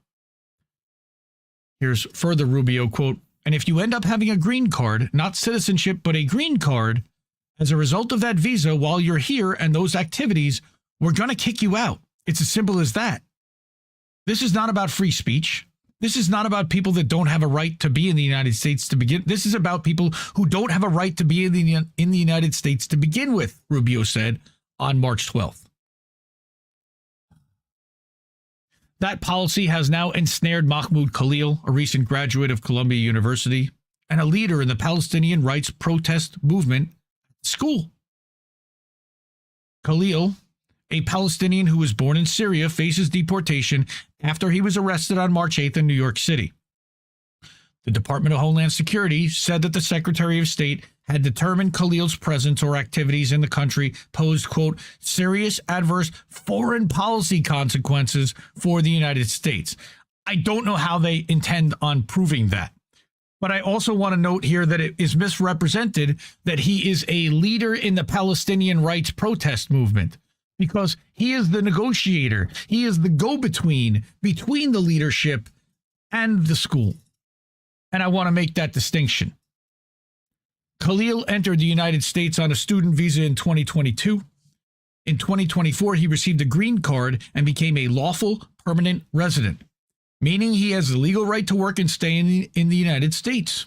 Here's further Rubio quote, and if you end up having a green card, not citizenship, but a green card, as a result of that visa while you're here and those activities, we're going to kick you out. It's as simple as that. This is not about free speech. This is not about people that don't have a right to be in the United States to begin. This is about people who don't have a right to be in the United States to begin with, Rubio said on March 12th. That policy has now ensnared Mahmoud Khalil, a recent graduate of Columbia University and a leader in the Palestinian rights protest movement at school. Khalil, a Palestinian who was born in Syria, faces deportation after he was arrested on March 8th in New York City. The Department of Homeland Security said that the Secretary of State had determined Khalil's presence or activities in the country posed, quote, serious adverse foreign policy consequences for the United States. I don't know how they intend on proving that. But I also want to note here that it is misrepresented that he is a leader in the Palestinian rights protest movement, because he is the negotiator. He is the go-between between the leadership and the school. And I want to make that distinction. Khalil entered the United States on a student visa in 2022. In 2024, he received a green card and became a lawful permanent resident, meaning he has the legal right to work and stay in the United States.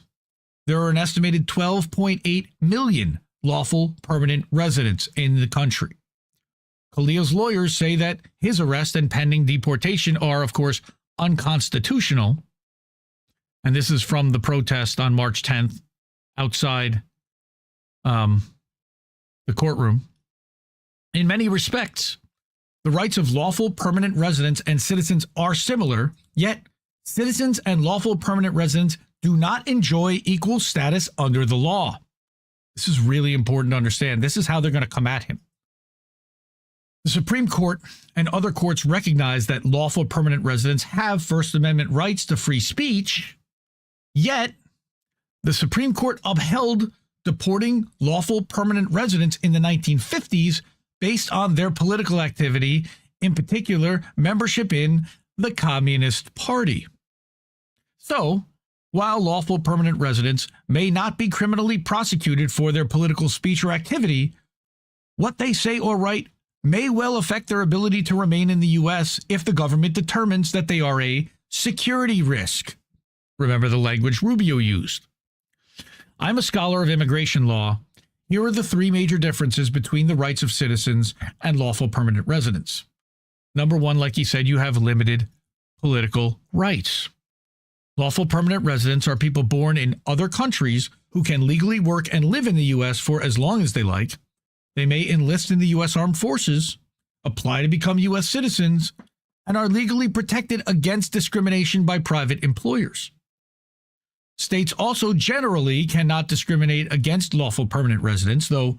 There are an estimated 12.8 million lawful permanent residents in the country. Khalil's lawyers say that his arrest and pending deportation are, of course, unconstitutional. And this is from the protest on March 10th outside the courtroom. In many respects, the rights of lawful permanent residents and citizens are similar, yet citizens and lawful permanent residents do not enjoy equal status under the law. This is really important to understand. This is how they're going to come at him. The Supreme Court and other courts recognize that lawful permanent residents have First Amendment rights to free speech, yet the Supreme Court upheld deporting lawful permanent residents in the 1950s based on their political activity, in particular, membership in the Communist Party. So, while lawful permanent residents may not be criminally prosecuted for their political speech or activity, what they say or write may well affect their ability to remain in the U.S. if the government determines that they are a security risk. Remember the language Rubio used. I'm a scholar of immigration law. Here are the three major differences between the rights of citizens and lawful permanent residents. Number one, like he said, you have limited political rights. Lawful permanent residents are people born in other countries who can legally work and live in the U.S. for as long as they like. They may enlist in the U.S. Armed Forces, apply to become U.S. citizens, and are legally protected against discrimination by private employers. States also generally cannot discriminate against lawful permanent residents, though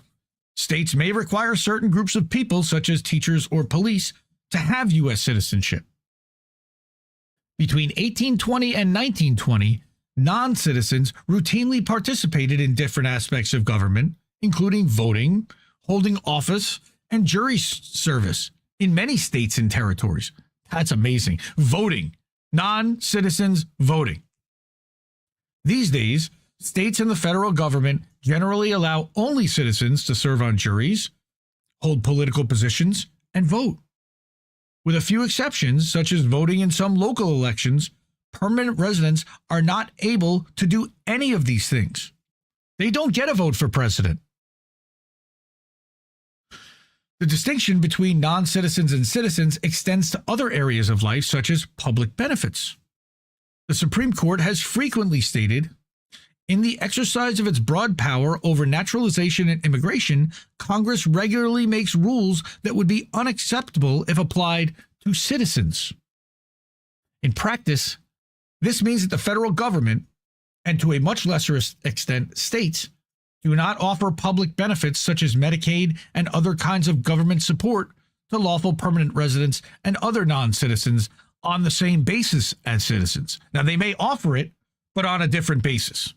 states may require certain groups of people, such as teachers or police, to have U.S. citizenship. Between 1820 and 1920, non-citizens routinely participated in different aspects of government, including voting, holding office, and jury service in many states and territories. That's amazing. Voting. Non-citizens voting. These days, states and the federal government generally allow only citizens to serve on juries, hold political positions, and vote. With a few exceptions, such as voting in some local elections, permanent residents are not able to do any of these things. They don't get a vote for president. The distinction between non-citizens and citizens extends to other areas of life, such as public benefits. The Supreme Court has frequently stated, in the exercise of its broad power over naturalization and immigration, Congress regularly makes rules that would be unacceptable if applied to citizens. In practice, this means that the federal government, and to a much lesser extent, states, do not offer public benefits such as Medicaid and other kinds of government support to lawful permanent residents and other non-citizens on the same basis as citizens. Now, they may offer it, but on a different basis.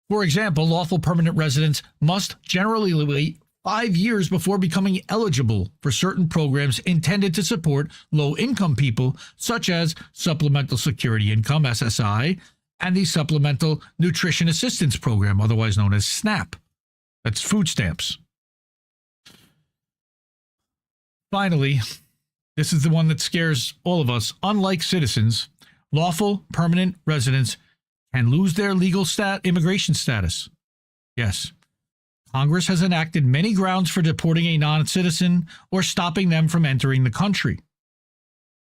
For example, lawful permanent residents must generally wait 5 years before becoming eligible for certain programs intended to support low-income people, such as Supplemental Security Income, SSI, and the Supplemental Nutrition Assistance Program, otherwise known as SNAP. That's food stamps. Finally, this is the one that scares all of us. Unlike citizens, lawful permanent residents can lose their legal immigration status. Yes, Congress has enacted many grounds for deporting a non-citizen or stopping them from entering the country.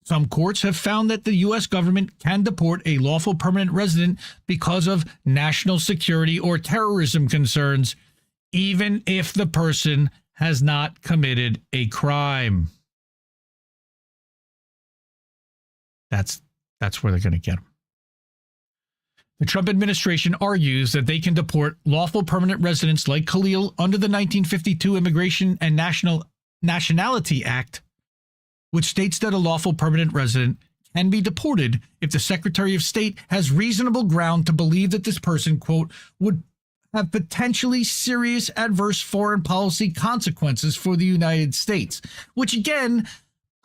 Some courts have found that the U.S. government can deport a lawful permanent resident because of national security or terrorism concerns, even if the person has not committed a crime. That's where they're going to get them. The Trump administration argues that they can deport lawful permanent residents like Khalil under the 1952 Immigration and Nationality Act, which states that a lawful permanent resident can be deported if the Secretary of State has reasonable ground to believe that this person, quote, would have potentially serious adverse foreign policy consequences for the United States. Which, again,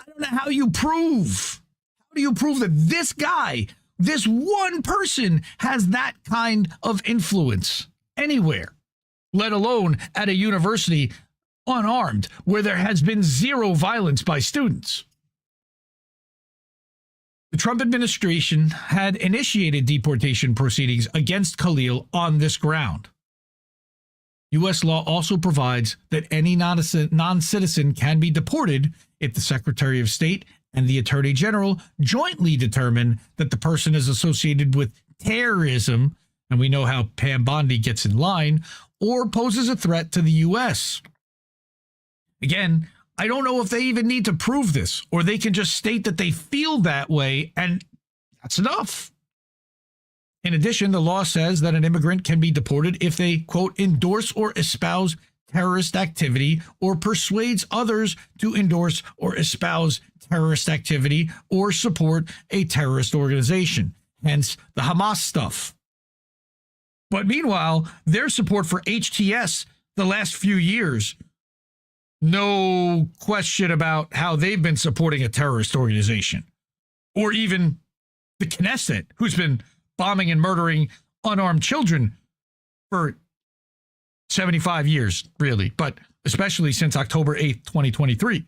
I don't know how you prove. How do you prove that this guy, this one person, has that kind of influence anywhere, let alone at a university unarmed, where there has been zero violence by students? The Trump administration had initiated deportation proceedings against Khalil on this ground. U.S. law also provides that any non-citizen can be deported if the Secretary of State and the Attorney General jointly determine that the person is associated with terrorism, and we know how Pam Bondi gets in line, or poses a threat to the U.S. Again, I don't know if they even need to prove this, or they can just state that they feel that way, and that's enough. In addition, the law says that an immigrant can be deported if they, quote, endorse or espouse terrorist activity or persuades others to endorse or espouse terrorist activity or support a terrorist organization, hence the Hamas stuff. But meanwhile, their support for HTS the last few years, no question about how they've been supporting a terrorist organization, or even the Knesset, who's been bombing and murdering unarmed children for 75 years, really, but especially since October 8th, 2023.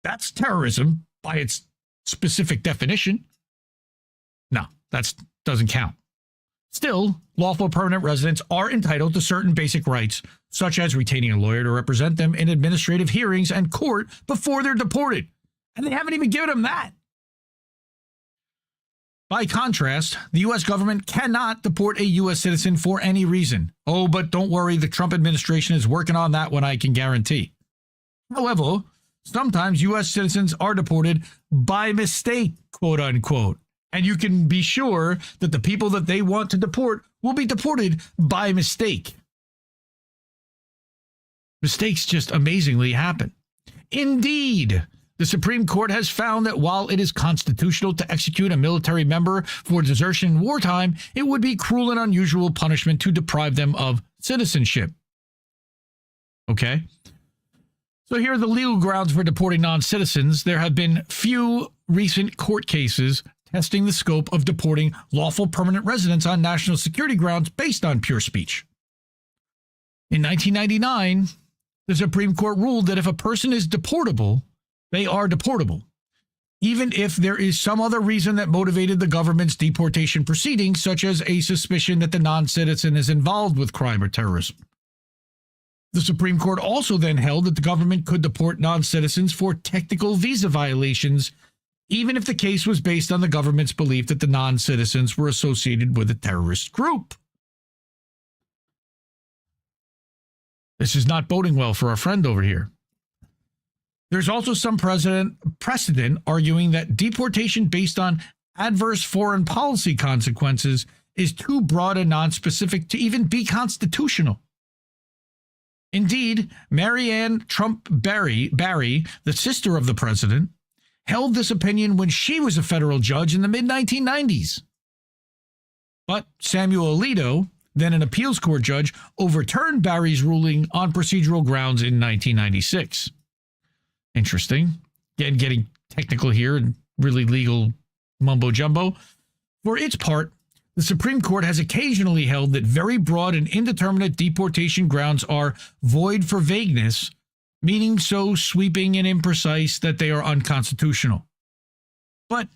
That's terrorism by its specific definition. No, that doesn't count. Still, lawful permanent residents are entitled to certain basic rights, such as retaining a lawyer to represent them in administrative hearings and court before they're deported. And they haven't even given them that. By contrast, the U.S. government cannot deport a U.S. citizen for any reason. Oh, but don't worry, the Trump administration is working on that one, I can guarantee. However, sometimes U.S. citizens are deported by mistake, quote unquote. And you can be sure that the people that they want to deport will be deported by mistake. Mistakes just amazingly happen. Indeed, the Supreme Court has found that while it is constitutional to execute a military member for desertion in wartime, it would be cruel and unusual punishment to deprive them of citizenship. Okay? So here are the legal grounds for deporting non-citizens. There have been few recent court cases testing the scope of deporting lawful permanent residents on national security grounds based on pure speech. In 1999, the Supreme Court ruled that if a person is deportable, they are deportable, even if there is some other reason that motivated the government's deportation proceedings, such as a suspicion that the non-citizen is involved with crime or terrorism. The Supreme Court also then held that the government could deport non-citizens for technical visa violations, even if the case was based on the government's belief that the non-citizens were associated with a terrorist group. This is not boding well for our friend over here. There's also some precedent arguing that deportation based on adverse foreign policy consequences is too broad and nonspecific to even be constitutional. Indeed, Marianne Trump Barry, the sister of the president, held this opinion when she was a federal judge in the mid-1990s. But Samuel Alito, then an appeals court judge, overturned Barry's ruling on procedural grounds in 1996. Interesting. Again, getting technical here and really legal mumbo-jumbo. For its part, the Supreme Court has occasionally held that very broad and indeterminate deportation grounds are void for vagueness, meaning so sweeping and imprecise that they are unconstitutional. But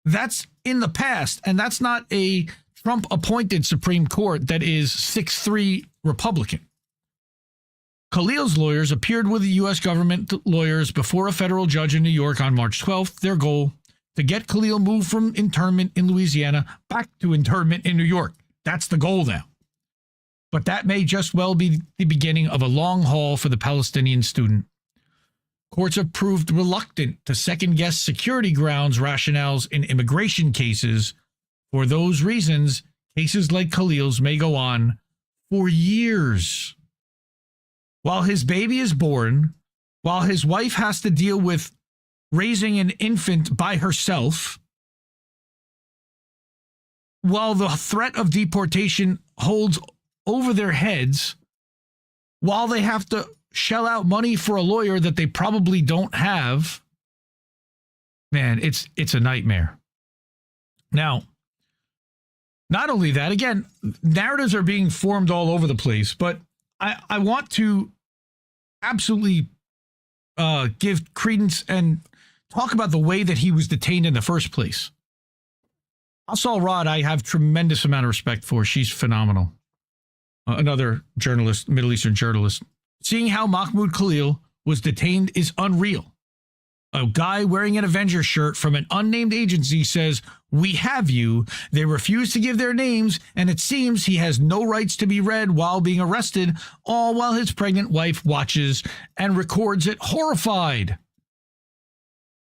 that's in the past, and that's not a Trump-appointed Supreme Court that is 6-3 Republican. Khalil's lawyers appeared with the U.S. government lawyers before a federal judge in New York on March 12th. Their goal, to get Khalil moved from internment in Louisiana back to internment in New York. That's the goal now. But that may just well be the beginning of a long haul for the Palestinian student. Courts have proved reluctant to second-guess security grounds rationales in immigration cases. For those reasons, cases like Khalil's may go on for years. While his baby is born, while his wife has to deal with raising an infant by herself, while the threat of deportation holds over their heads, while they have to shell out money for a lawyer that they probably don't have, man, it's a nightmare. Now, not only that, again, narratives are being formed all over the place, but I want to absolutely give credence and talk about the way that he was detained in the first place. Asal Rod, I have tremendous amount of respect for. She's phenomenal. Another journalist, Middle Eastern journalist. Seeing how Mahmoud Khalil was detained is unreal. A guy wearing an Avengers shirt from an unnamed agency says, "We have you." They refuse to give their names, and it seems he has no rights to be read while being arrested, all while his pregnant wife watches and records it horrified.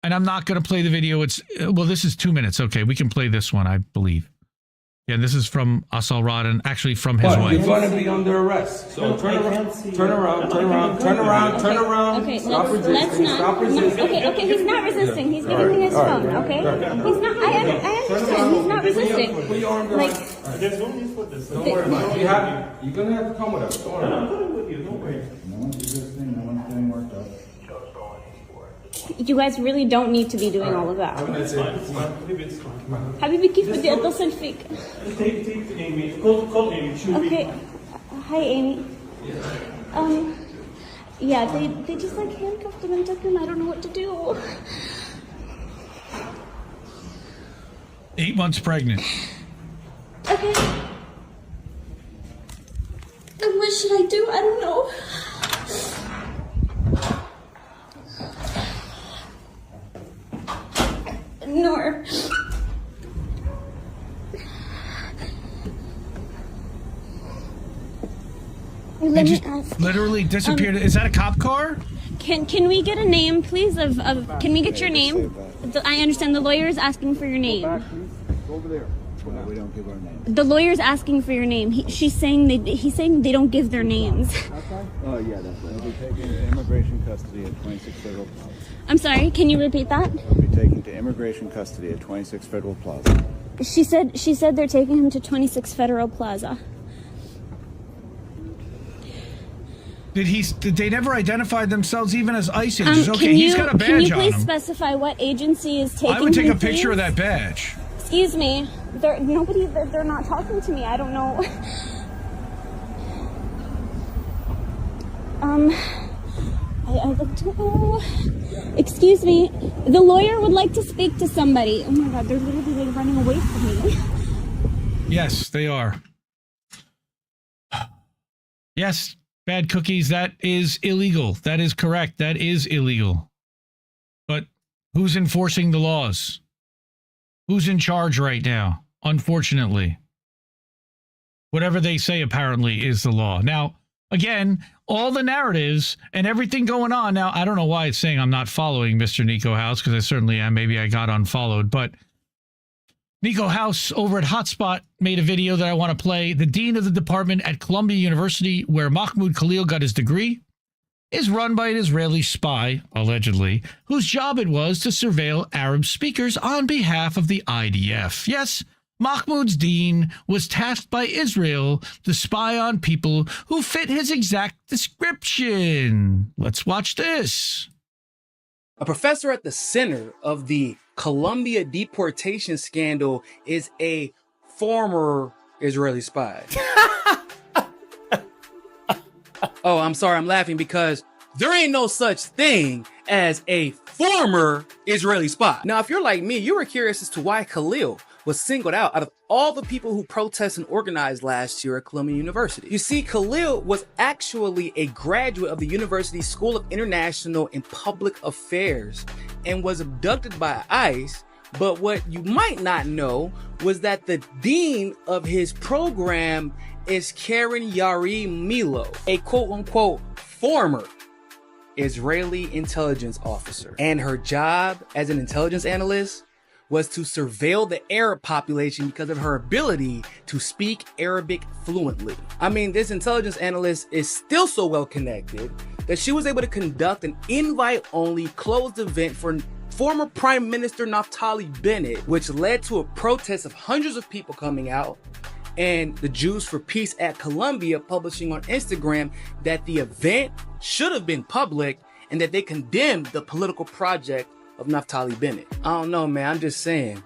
And I'm not going to play the video. Well, this is 2 minutes. Okay, we can play this one, I believe. Yeah, this is from Asal Rod and actually from his wife. You're going to be under arrest. So turn around. Okay, Stop resisting. let's not. Stop resisting. Okay, he's not resisting. He's giving me his phone, okay? He's not, I understand, he's not resisting. Put your arm Like, There's no need for this. don't worry about it. You're going to have to come with us. Don't worry. I'm coming with you. Don't worry. No one's resisting, no one's getting worked up. you guys really don't need to be doing all of that. It's fine. It's fine. Maybe it's fine. حبيبي كيف بدي اتصل فيك؟ Take Amy. Call Amy. She'll be. Okay. Hi, Amy. Yeah, they just like handcuffed him and took him. I don't know what to do. 8 months pregnant. Okay. And what should I do? I don't know. Nor. Let me ask. Literally disappeared. Is that a cop car? Can we get a name, please? Of can we get your name? I understand the lawyer is asking for your name. Over there. No, we don't give our name. The lawyer's asking for your name. He's saying they don't give their names. Oh, yeah, that's right. They'll be taken to immigration custody at 26 Federal Plaza. I'm sorry, can you repeat that? They'll be taken to immigration custody at 26 Federal Plaza. She said they're taking him to 26 Federal Plaza. Did they never identify themselves even as ICE agents? Okay, he's got a badge on him. Can you please specify what agency is taking him? I would take a please? picture of that badge. Excuse me. They're not talking to me. I don't know. I looked. Oh, excuse me. The lawyer would like to speak to somebody. Oh my God, they're literally like running away from me. Yes, they are. Yes, bad cookies. That is illegal. That is correct. That is illegal. But who's enforcing the laws? Who's in charge right now? Unfortunately. Whatever they say apparently is the law. Now, again, all the narratives and everything going on. Now, I don't know why it's saying I'm not following Mr. Nico House, because I certainly am. Maybe I got unfollowed. But Nico House over at Hotspot made a video that I want to play. The dean of the department at Columbia University, where Mahmoud Khalil got his degree, is run by an Israeli spy, allegedly, whose job it was to surveil Arab speakers on behalf of the IDF. Yes, Mahmoud's dean was tasked by Israel to spy on people who fit his exact description. Let's watch this. A professor at the center of the Columbia deportation scandal is a former Israeli spy. Oh, I'm sorry, I'm laughing because there ain't no such thing as a former Israeli spy. Now, if you're like me, you were curious as to why Khalil was singled out of all the people who protested and organized last year at Columbia University. You see, Khalil was actually a graduate of the university's School of International and Public Affairs and was abducted by ICE. But what you might not know was that the dean of his program is Karen Yari Milo, a quote-unquote former Israeli intelligence officer. And her job as an intelligence analyst was to surveil the Arab population because of her ability to speak Arabic fluently. I mean, this intelligence analyst is still so well connected that she was able to conduct an invite-only closed event for former Prime Minister Naftali Bennett, which led to a protest of hundreds of people coming out, and the Jews for Peace at Columbia publishing on Instagram that the event should have been public and that they condemned the political project of Naftali Bennett. I don't know, man. I'm just saying.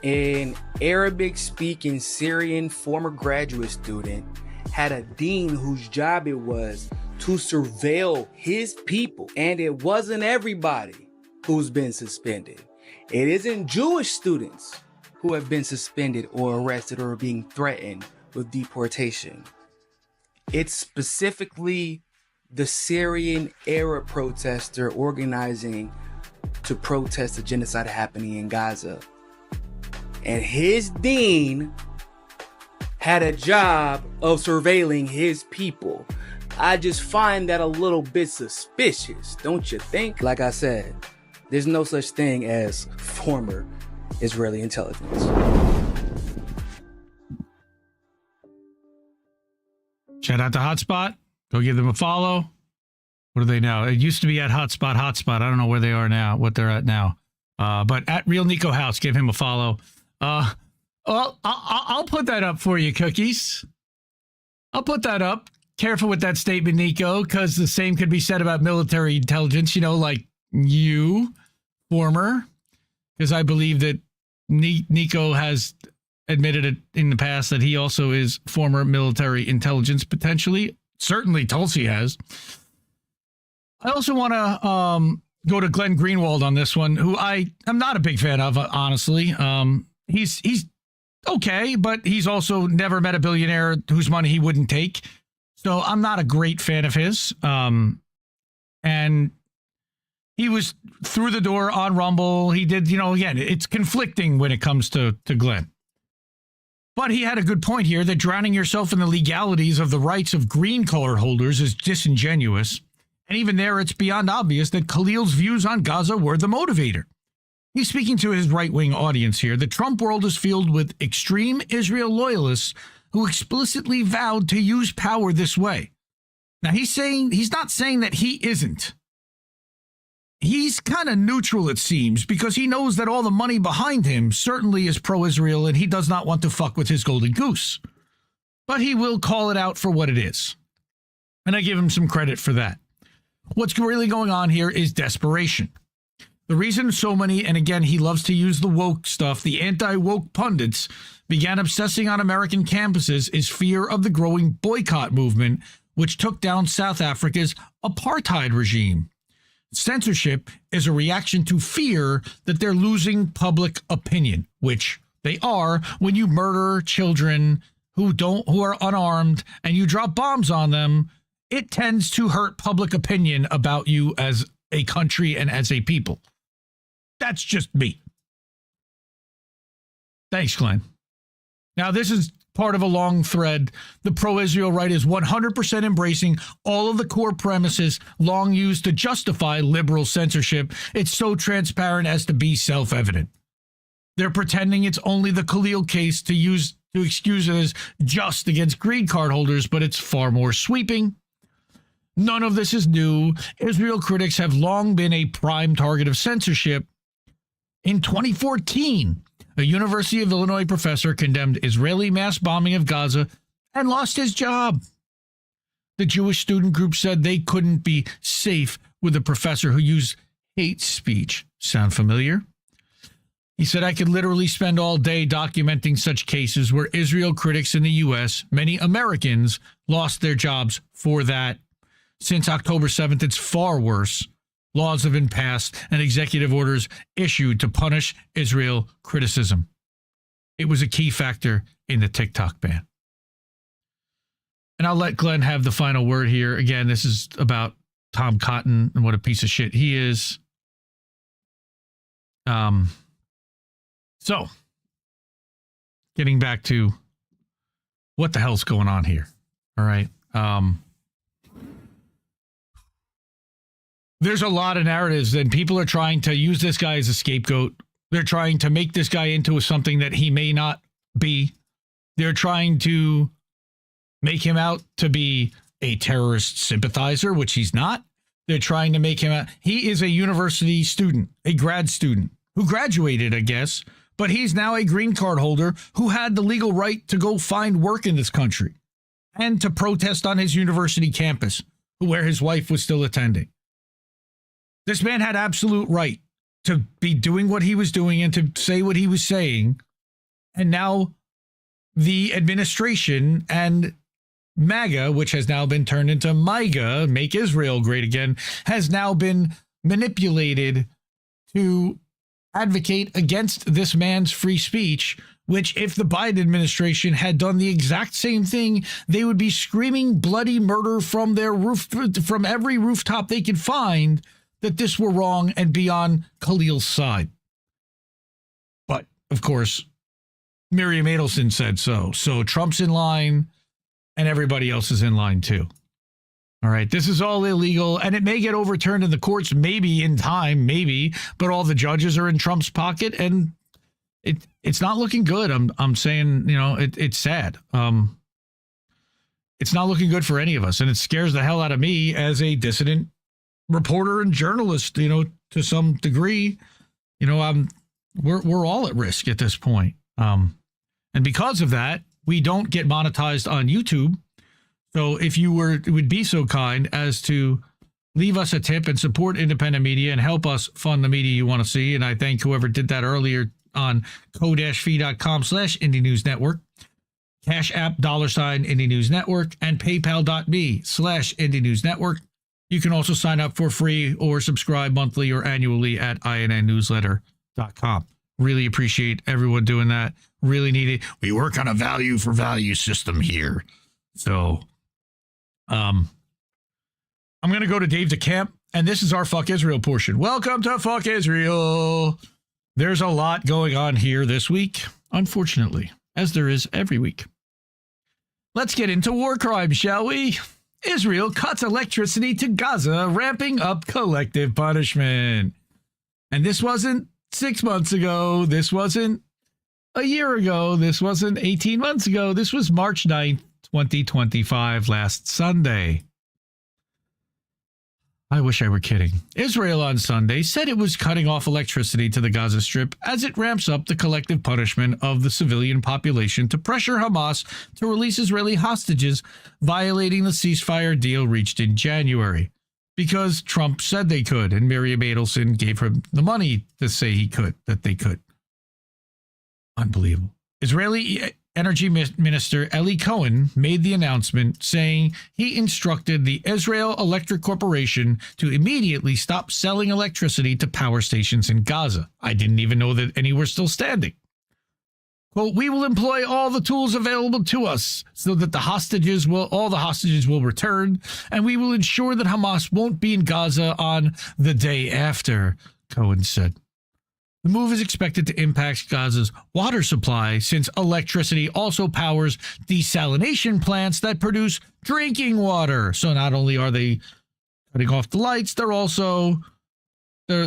An Arabic-speaking Syrian former graduate student had a dean whose job it was to surveil his people. And it wasn't everybody who's been suspended. It isn't Jewish students who have been suspended or arrested or being threatened with deportation. It's specifically the Syrian Arab protester organizing to protest the genocide happening in Gaza. And his dean had a job of surveilling his people. I just find that a little bit suspicious, don't you think? Like I said, there's no such thing as former Israeli intelligence. Shout out to Hotspot. Go give them a follow. What are they now? It used to be at Hotspot. I don't know where they are now, what they're at now. But at Real Nico House, give him a follow. Well, I'll put that up for you, Cookies. I'll put that up. Careful with that statement, Nico, because the same could be said about military intelligence, you know, like you, former, because I believe that Nico has admitted it in the past that he also is former military intelligence, potentially. Certainly Tulsi has. I also want to go to Glenn Greenwald on this one, who I'm not a big fan of, honestly. He's okay, but he's also never met a billionaire whose money he wouldn't take. So I'm not a great fan of his. And he was through the door on Rumble. He did, again, it's conflicting when it comes to Glenn. But he had a good point here that drowning yourself in the legalities of the rights of green card holders is disingenuous. And even there, it's beyond obvious that Khalil's views on Gaza were the motivator. He's speaking to his right-wing audience here. The Trump world is filled with extreme Israel loyalists who explicitly vowed to use power this way. Now, he's not saying that he isn't. He's kind of neutral, it seems, because he knows that all the money behind him certainly is pro-Israel, and he does not want to fuck with his golden goose. But he will call it out for what it is. And I give him some credit for that. What's really going on here is desperation. The reason so many, and again, he loves to use the woke stuff, the anti-woke pundits began obsessing on American campuses is fear of the growing boycott movement, which took down South Africa's apartheid regime. Censorship is a reaction to fear that they're losing public opinion, which they are when you murder children who are unarmed and you drop bombs on them. It tends to hurt public opinion about you as a country and as a people. That's just me. Thanks, Glenn. Now, this is part of a long thread. The pro-Israel right is 100% embracing all of the core premises long used to justify liberal censorship. It's so transparent as to be self-evident. They're pretending it's only the Khalil case to excuse it as just against green card holders, but it's far more sweeping. None of this is new. Israel critics have long been a prime target of censorship. In 2014, a University of Illinois professor condemned Israeli mass bombing of Gaza and lost his job. The Jewish student group said they couldn't be safe with a professor who used hate speech. Sound familiar? He said, I could literally spend all day documenting such cases where Israel critics in the U.S., many Americans, lost their jobs for that. Since October 7th, it's far worse. Laws have been passed and executive orders issued to punish Israel criticism. It was a key factor in the TikTok ban. And I'll let Glenn have the final word here. Again, this is about Tom Cotton and what a piece of shit he is. So, getting back to what the hell's going on here. All right. There's a lot of narratives, and people are trying to use this guy as a scapegoat. They're trying to make this guy into something that he may not be. They're trying to make him out to be a terrorist sympathizer, which he's not. They're trying to make him out. He is a university student, a grad student who graduated, I guess, but he's now a green card holder who had the legal right to go find work in this country and to protest on his university campus, where his wife was still attending. This man had absolute right to be doing what he was doing and to say what he was saying. And now the administration and MAGA, which has now been turned into MIGA, Make Israel Great Again, has now been manipulated to advocate against this man's free speech, which if the Biden administration had done the exact same thing, they would be screaming bloody murder from their roof, from every rooftop they could find, that this were wrong and be on Khalil's side. But, of course, Miriam Adelson said so. So Trump's in line and everybody else is in line too. All right, this is all illegal, and it may get overturned in the courts, maybe in time, maybe, but all the judges are in Trump's pocket, and it's not looking good. I'm saying, it's sad. It's not looking good for any of us, and it scares the hell out of me as a dissident reporter and journalist, to some degree. We're all at risk at this point. And because of that, we don't get monetized on YouTube. So if you would be so kind as to leave us a tip and support independent media and help us fund the media you want to see. And I thank whoever did that earlier on ko-fi.com/Indie News Network, Cash App $ Indie News Network, and paypal.me/Indie News Network. You can also sign up for free or subscribe monthly or annually at innnewsletter.com. Really appreciate everyone doing that. Really need it. We work on a value for value system here. So, I'm going to go to Dave DeCamp, and this is our Fuck Israel portion. Welcome to Fuck Israel. There's a lot going on here this week, unfortunately, as there is every week. Let's get into war crimes, shall we? Israel cuts electricity to Gaza, ramping up collective punishment. And this wasn't 6 months ago. This wasn't a year ago. This wasn't 18 months ago. This was March 9th. 2025, last Sunday. I wish I were kidding. Israel on Sunday said it was cutting off electricity to the Gaza Strip as it ramps up the collective punishment of the civilian population to pressure Hamas to release Israeli hostages, violating the ceasefire deal reached in January. Because Trump said they could, and Miriam Adelson gave him the money to say that they could. Unbelievable. Israeli Energy Minister Eli Cohen made the announcement saying he instructed the Israel Electric Corporation to immediately stop selling electricity to power stations in Gaza. I didn't even know that any were still standing. Quote, we will employ all the tools available to us so that all the hostages will return, and we will ensure that Hamas won't be in Gaza on the day after, Cohen said. The move is expected to impact Gaza's water supply since electricity also powers desalination plants that produce drinking water. So not only are they cutting off the lights, they're going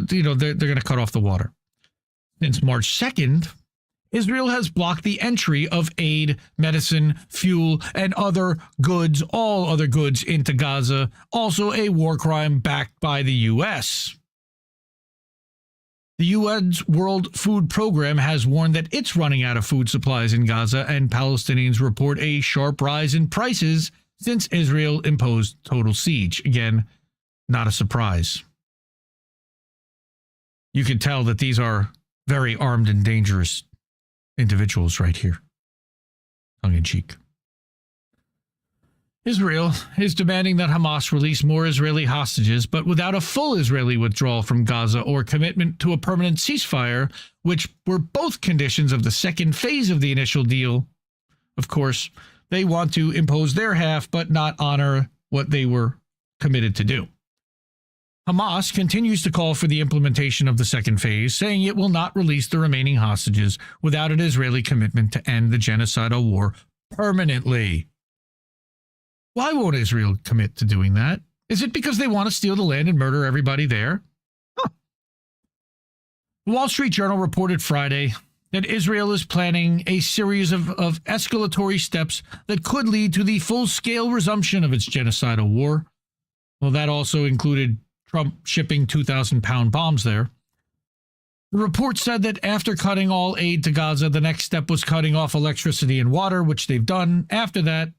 to cut off the water. Since March 2nd, Israel has blocked the entry of aid, medicine, fuel, and all other goods into Gaza, also a war crime backed by the U.S. The UN's World Food Program has warned that it's running out of food supplies in Gaza, and Palestinians report a sharp rise in prices since Israel imposed total siege. Again, not a surprise. You can tell that these are very armed and dangerous individuals right here. Tongue in cheek. Israel is demanding that Hamas release more Israeli hostages, but without a full Israeli withdrawal from Gaza or commitment to a permanent ceasefire, which were both conditions of the second phase of the initial deal. Of course, they want to impose their half, but not honor what they were committed to do. Hamas continues to call for the implementation of the second phase, saying it will not release the remaining hostages without an Israeli commitment to end the genocidal war permanently. Why won't Israel commit to doing that? Is it because they want to steal the land and murder everybody there? Huh. The Wall Street Journal reported Friday that Israel is planning a series of escalatory steps that could lead to the full-scale resumption of its genocidal war. Well, that also included Trump shipping 2,000-pound bombs there. The report said that after cutting all aid to Gaza, the next step was cutting off electricity and water, which they've done. After that,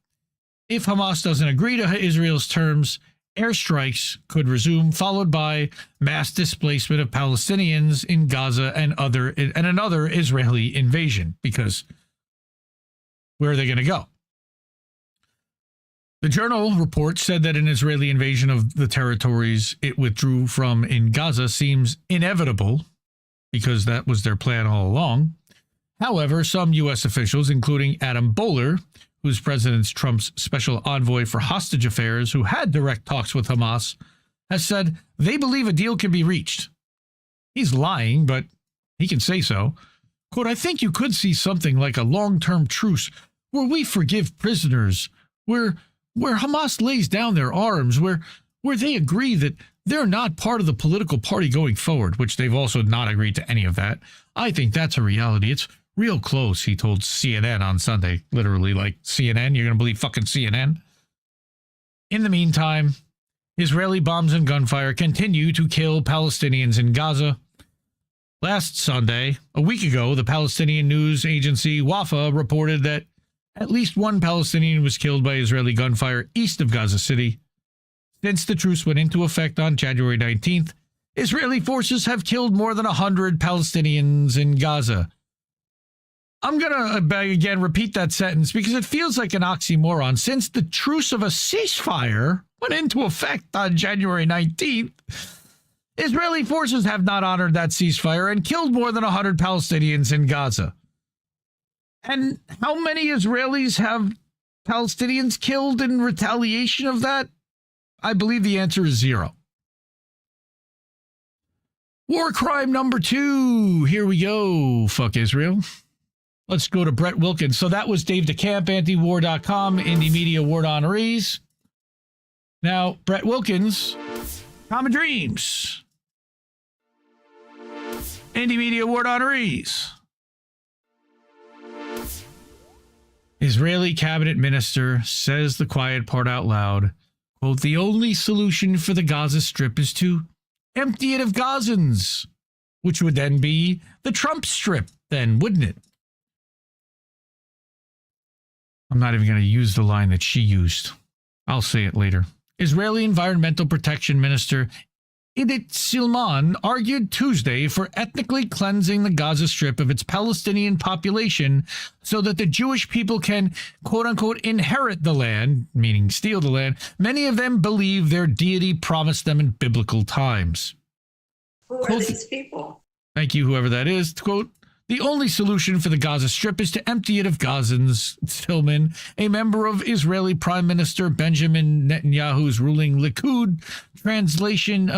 if Hamas doesn't agree to Israel's terms, airstrikes could resume, followed by mass displacement of Palestinians in Gaza and another Israeli invasion, because where are they going to go? The Journal report said that an Israeli invasion of the territories it withdrew from in Gaza seems inevitable, because that was their plan all along. However, some U.S. officials, including Adam Boehler, who's President Trump's special envoy for hostage affairs, who had direct talks with Hamas, has said they believe a deal can be reached. He's lying, but he can say so. Quote, I think you could see something like a long-term truce where we forgive prisoners, where Hamas lays down their arms, where they agree that they're not part of the political party going forward, which they've also not agreed to any of that. I think that's a reality. It's real close, he told CNN on Sunday. Literally, like, CNN? You're going to believe fucking CNN? In the meantime, Israeli bombs and gunfire continue to kill Palestinians in Gaza. Last Sunday, a week ago, the Palestinian news agency Wafa reported that at least one Palestinian was killed by Israeli gunfire east of Gaza City. Since the truce went into effect on January 19th, Israeli forces have killed more than 100 Palestinians in Gaza. I'm going to, again, repeat that sentence because it feels like an oxymoron. Since the truce of a ceasefire went into effect on January 19th, Israeli forces have not honored that ceasefire and killed more than 100 Palestinians in Gaza. And how many Israelis have Palestinians killed in retaliation of that? I believe the answer is 0. War crime number 2. Here we go. Fuck Israel. Let's go to Brett Wilkins. So that was Dave DeCamp, antiwar.com, Indie Media Award honorees. Now, Brett Wilkins, Common Dreams. Indie Media Award honorees. Israeli cabinet minister says the quiet part out loud. Quote, the only solution for the Gaza Strip is to empty it of Gazans, which would then be the Trump Strip then, wouldn't it? I'm not even going to use the line that she used. I'll say it later. Israeli Environmental Protection Minister Idit Silman argued Tuesday for ethnically cleansing the Gaza Strip of its Palestinian population so that the Jewish people can, quote-unquote, inherit the land, meaning steal the land, many of them believe their deity promised them in biblical times. Who are these people? Thank you, whoever that is. Quote, the only solution for the Gaza Strip is to empty it of Gazans, Tillman, a member of Israeli Prime Minister Benjamin Netanyahu's ruling Likud translation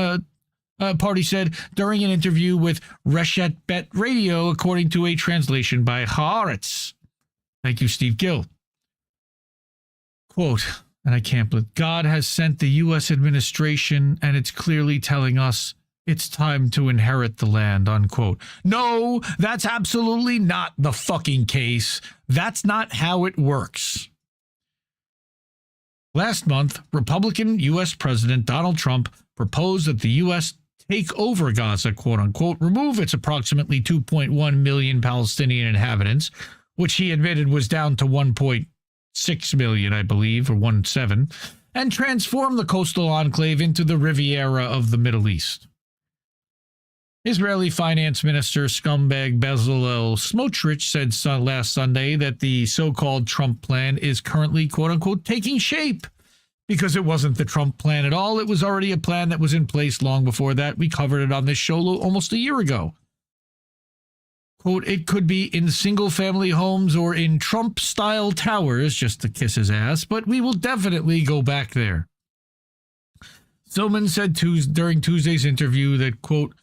party said during an interview with Reshet Bet Radio, according to a translation by Haaretz. Thank you, Steve Gill. Quote, and I can't believe, God has sent the U.S. administration, and it's clearly telling us it's time to inherit the land, unquote. No, that's absolutely not the fucking case. That's not how it works. Last month, Republican U.S. President Donald Trump proposed that the U.S. take over Gaza, quote unquote, remove its approximately 2.1 million Palestinian inhabitants, which he admitted was down to 1.6 million, I believe, or 1.7, and transform the coastal enclave into the Riviera of the Middle East. Israeli Finance Minister scumbag Bezalel Smotrich said last Sunday that the so-called Trump plan is currently, quote-unquote, taking shape because it wasn't the Trump plan at all. It was already a plan that was in place long before that. We covered it on this show almost a year ago. Quote, it could be in single-family homes or in Trump-style towers, just to kiss his ass, but we will definitely go back there. Silman said during Tuesday's interview that, quote,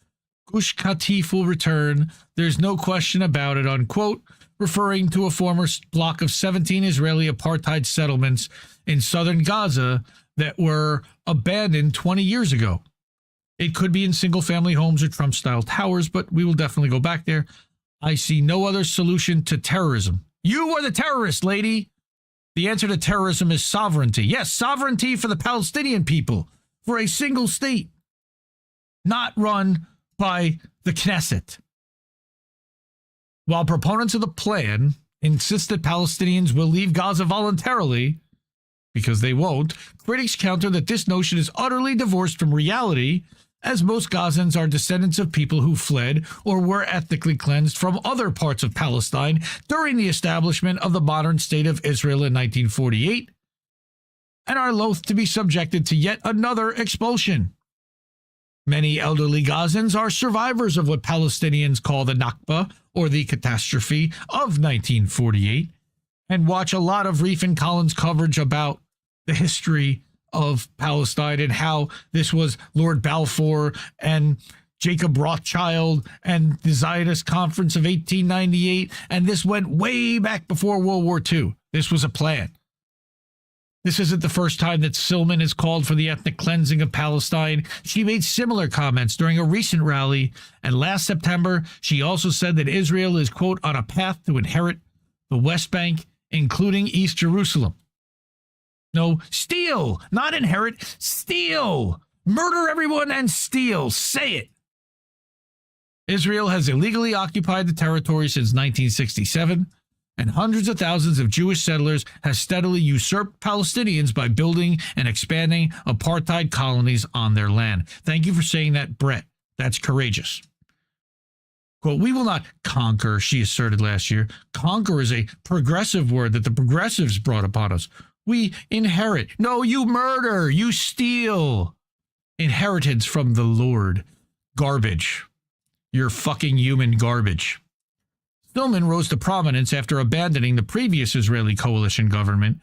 Gush Katif will return. There's no question about it, unquote, referring to a former block of 17 Israeli apartheid settlements in southern Gaza that were abandoned 20 years ago. It could be in single-family homes or Trump-style towers, but we will definitely go back there. I see no other solution to terrorism. You are the terrorist, lady. The answer to terrorism is sovereignty. Yes, sovereignty for the Palestinian people, for a single state, not run by the Knesset. While proponents of the plan insist that Palestinians will leave Gaza voluntarily, because they won't, critics counter that this notion is utterly divorced from reality, as most Gazans are descendants of people who fled or were ethnically cleansed from other parts of Palestine during the establishment of the modern state of Israel in 1948, and are loath to be subjected to yet another expulsion. Many elderly Gazans are survivors of what Palestinians call the Nakba, or the catastrophe of 1948, and watch a lot of Reef and Collins coverage about the history of Palestine and how this was Lord Balfour and Jacob Rothschild and the Zionist Conference of 1898. And this went way back before World War II. This was a plan. This isn't the first time that Silman has called for the ethnic cleansing of Palestine. She made similar comments during a recent rally, and last September, she also said that Israel is, quote, on a path to inherit the West Bank, including East Jerusalem. No, steal, not inherit, steal. Murder everyone and steal. Say it. Israel has illegally occupied the territory since 1967. And hundreds of thousands of Jewish settlers have steadily usurped Palestinians by building and expanding apartheid colonies on their land. Thank you for saying that, Brett. That's courageous. Quote, we will not conquer, she asserted last year. Conquer is a progressive word that the progressives brought upon us. We inherit. No, you murder. You steal. Inheritance from the Lord. Garbage. You're fucking human garbage. Stillman rose to prominence after abandoning the previous Israeli coalition government,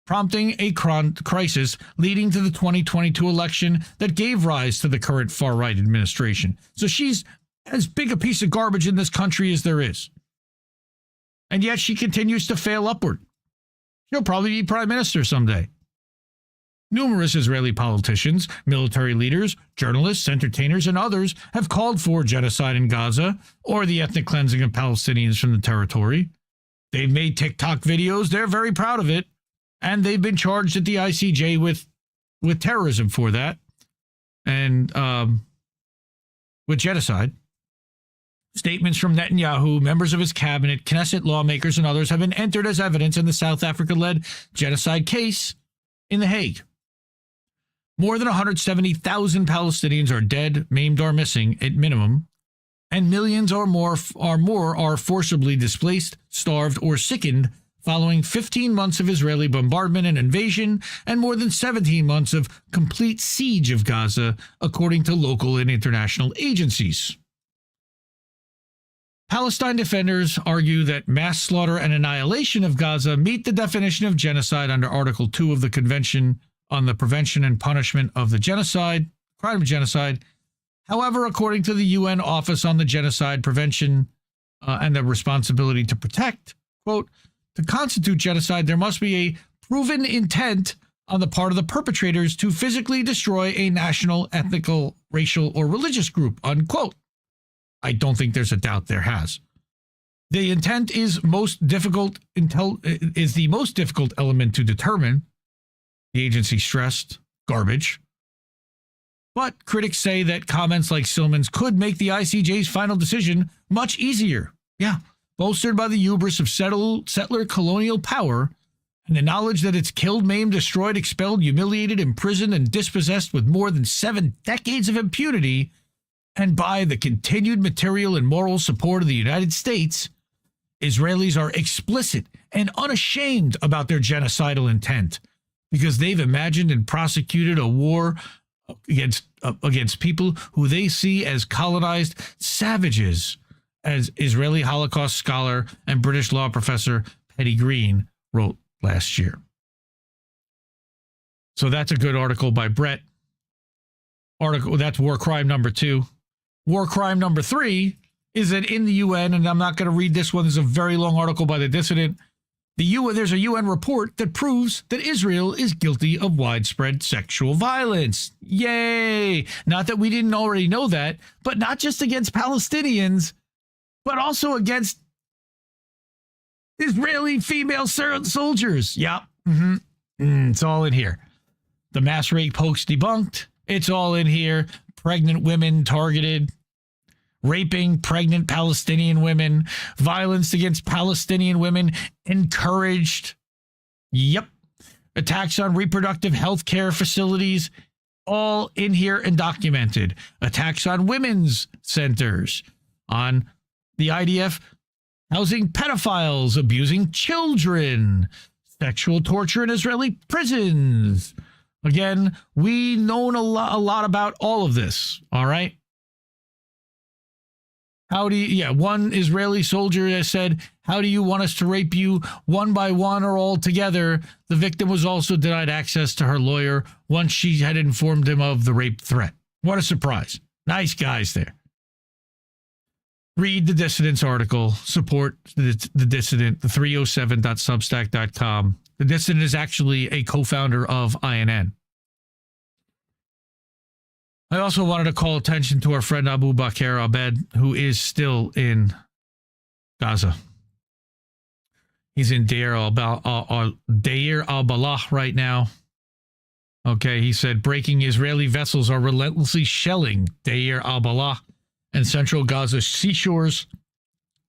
prompting a crisis leading to the 2022 election that gave rise to the current far-right administration. So she's as big a piece of garbage in this country as there is. And yet she continues to fail upward. She'll probably be prime minister someday. Numerous Israeli politicians, military leaders, journalists, entertainers, and others have called for genocide in Gaza or the ethnic cleansing of Palestinians from the territory. They've made TikTok videos. They're very proud of it. And they've been charged at the ICJ with terrorism for that and with genocide. Statements from Netanyahu, members of his cabinet, Knesset lawmakers, and others have been entered as evidence in the South Africa-led genocide case in The Hague. More than 170,000 Palestinians are dead, maimed, or missing at minimum, and millions or more are forcibly displaced, starved, or sickened following 15 months of Israeli bombardment and invasion and more than 17 months of complete siege of Gaza, according to local and international agencies. Palestine defenders argue that mass slaughter and annihilation of Gaza meet the definition of genocide under Article 2 of the Convention on the Prevention and Punishment of the Crime of Genocide. However, according to the UN Office on the Genocide Prevention and the Responsibility to Protect, quote, to constitute genocide, there must be a proven intent on the part of the perpetrators to physically destroy a national, ethnical, racial, or religious group, unquote. I don't think there's a doubt there has. The intent is the most difficult element to determine. The agency stressed. Garbage. But critics say that comments like Silman's could make the ICJ's final decision much easier. Yeah, bolstered by the hubris of settler colonial power and the knowledge that it's killed, maimed, destroyed, expelled, humiliated, imprisoned, and dispossessed with more than 7 decades of impunity, and by the continued material and moral support of the United States, Israelis are explicit and unashamed about their genocidal intent because they've imagined and prosecuted a war against people who they see as colonized savages, as Israeli Holocaust scholar and British law professor Petty Green wrote last year. So that's a good article by Brett. That's war crime number 2. War crime number 3 is that in the UN, and I'm not going to read this one, there's a very long article by The Dissident. There's a UN report that proves that Israel is guilty of widespread sexual violence. Yay! Not that we didn't already know that, but not just against Palestinians, but also against Israeli female soldiers. Yeah, it's all in here. The mass rape hoax debunked. It's all in here. Pregnant women targeted. Raping pregnant Palestinian women. Violence against Palestinian women encouraged. Yep. Attacks on reproductive health care facilities. All in here and documented. Attacks on women's centers. On the IDF housing pedophiles, abusing children. Sexual torture in Israeli prisons. Again, we know a lot about all of this, all right? One Israeli soldier has said, how do you want us to rape you one by one or all together? The victim was also denied access to her lawyer once she had informed him of the rape threat. What a surprise. Nice guys there. Read the Dissident's article. Support the Dissident, the 307.substack.com. The Dissident is actually a co-founder of INN. I also wanted to call attention to our friend Abu Bakr Abed, who is still in Gaza. He's in Deir al-Balah right now. Okay, he said breaking Israeli vessels are relentlessly shelling Deir al-Balah and central Gaza seashores.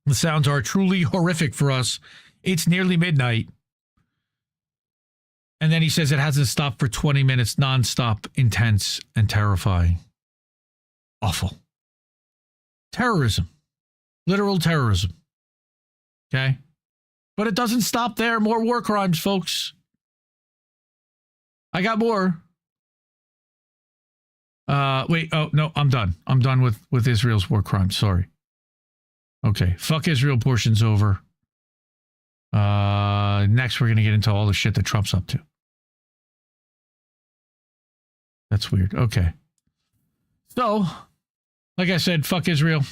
The sounds are truly horrific for us. It's nearly midnight. And then he says it hasn't stopped for 20 minutes, nonstop, intense, and terrifying. Awful. Terrorism. Literal terrorism. Okay? But it doesn't stop there. More war crimes, folks. I got more. Wait. Oh, no, I'm done. I'm done with Israel's war crimes. Sorry. Okay. Fuck Israel portion's over. Next, we're going to get into all the shit that Trump's up to. That's weird. Okay. So, like I said, fuck Israel.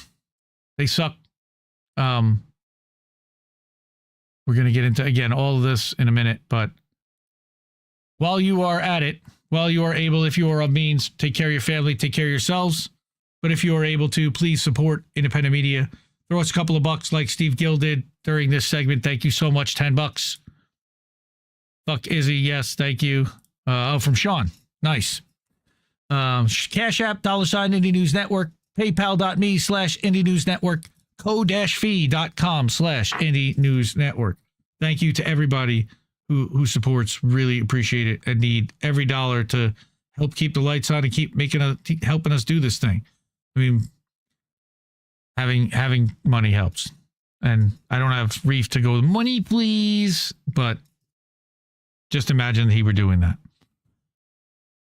They suck. We're going to get into, again, all of this in a minute, but while you are at it, while you are able, if you are of means, take care of your family, take care of yourselves. But if you are able to, please support independent media. Throw us a couple of bucks like Steve Gill did during this segment. Thank you so much. $10. Fuck Izzy. Yes, thank you. From Sean. Nice. Cash App, $ Indie News Network, paypal.me/Indie News Network, co-fee.com/Indie News Network. Thank you to everybody who supports. Really appreciate it and need every dollar to help keep the lights on and keep helping us do this thing. I mean, having money helps. And I don't have Reef to go, money please, but just imagine he were doing that.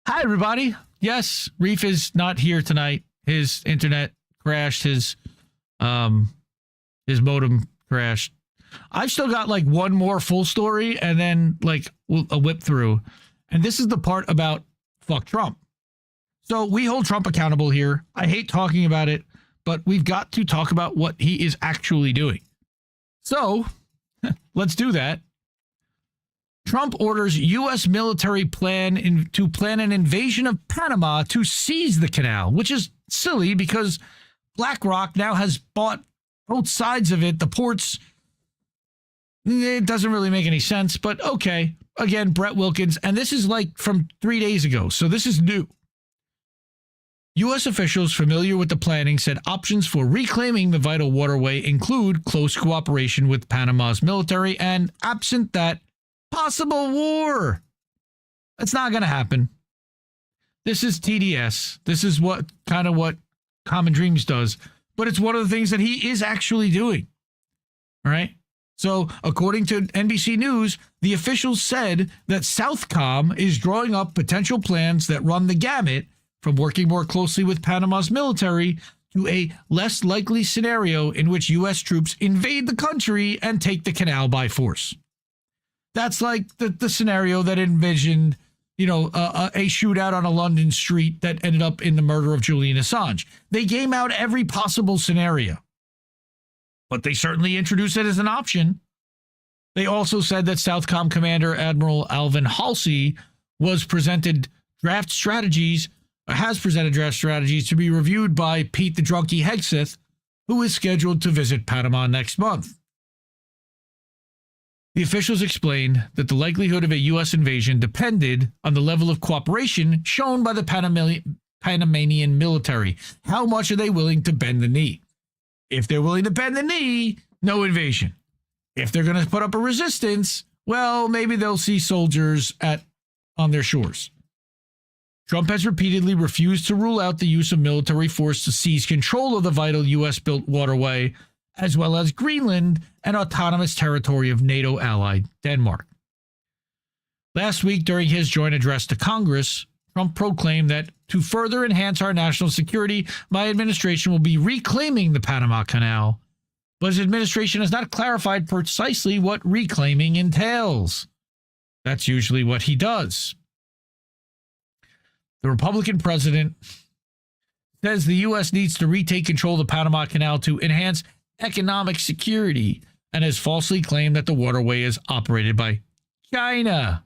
Hi everybody. Yes, Reef is not here tonight. His internet crashed. His modem crashed. I've still got like one more full story and then like a whip through. And this is the part about fuck Trump. So we hold Trump accountable here. I hate talking about it, but we've got to talk about what he is actually doing. So let's do that. Trump orders U.S. military plan an invasion of Panama to seize the canal, which is silly because BlackRock now has bought both sides of it. The ports, it doesn't really make any sense, but okay. Again, Brett Wilkins, and this is like from 3 days ago, so this is new. U.S. officials familiar with the planning said options for reclaiming the vital waterway include close cooperation with Panama's military and, absent that, possible war. That's not going to happen. This is TDS. This is what Common Dreams does, but it's one of the things that he is actually doing. All right. So according to NBC News, the officials said that Southcom is drawing up potential plans that run the gamut from working more closely with Panama's military to a less likely scenario in which U.S. troops invade the country and take the canal by force. That's like the scenario that envisioned, a shootout on a London street that ended up in the murder of Julian Assange. They game out every possible scenario, but they certainly introduced it as an option. They also said that Southcom Commander Admiral Alvin Halsey has presented draft strategies to be reviewed by Pete the Drunky Hegseth, who is scheduled to visit Panama next month. The officials explained that the likelihood of a U.S. invasion depended on the level of cooperation shown by the Panamanian military. How much are they willing to bend the knee? If they're willing to bend the knee, no invasion. If they're going to put up a resistance, well, maybe they'll see soldiers on their shores. Trump has repeatedly refused to rule out the use of military force to seize control of the vital U.S.-built waterway, as well as Greenland and autonomous territory of NATO ally Denmark. Last week, during his joint address to Congress, Trump proclaimed that to further enhance our national security, my administration will be reclaiming the Panama Canal. But his administration has not clarified precisely what reclaiming entails. That's usually what he does. The Republican president says the U.S. needs to retake control of the Panama Canal to enhance economic security and has falsely claimed that the waterway is operated by China.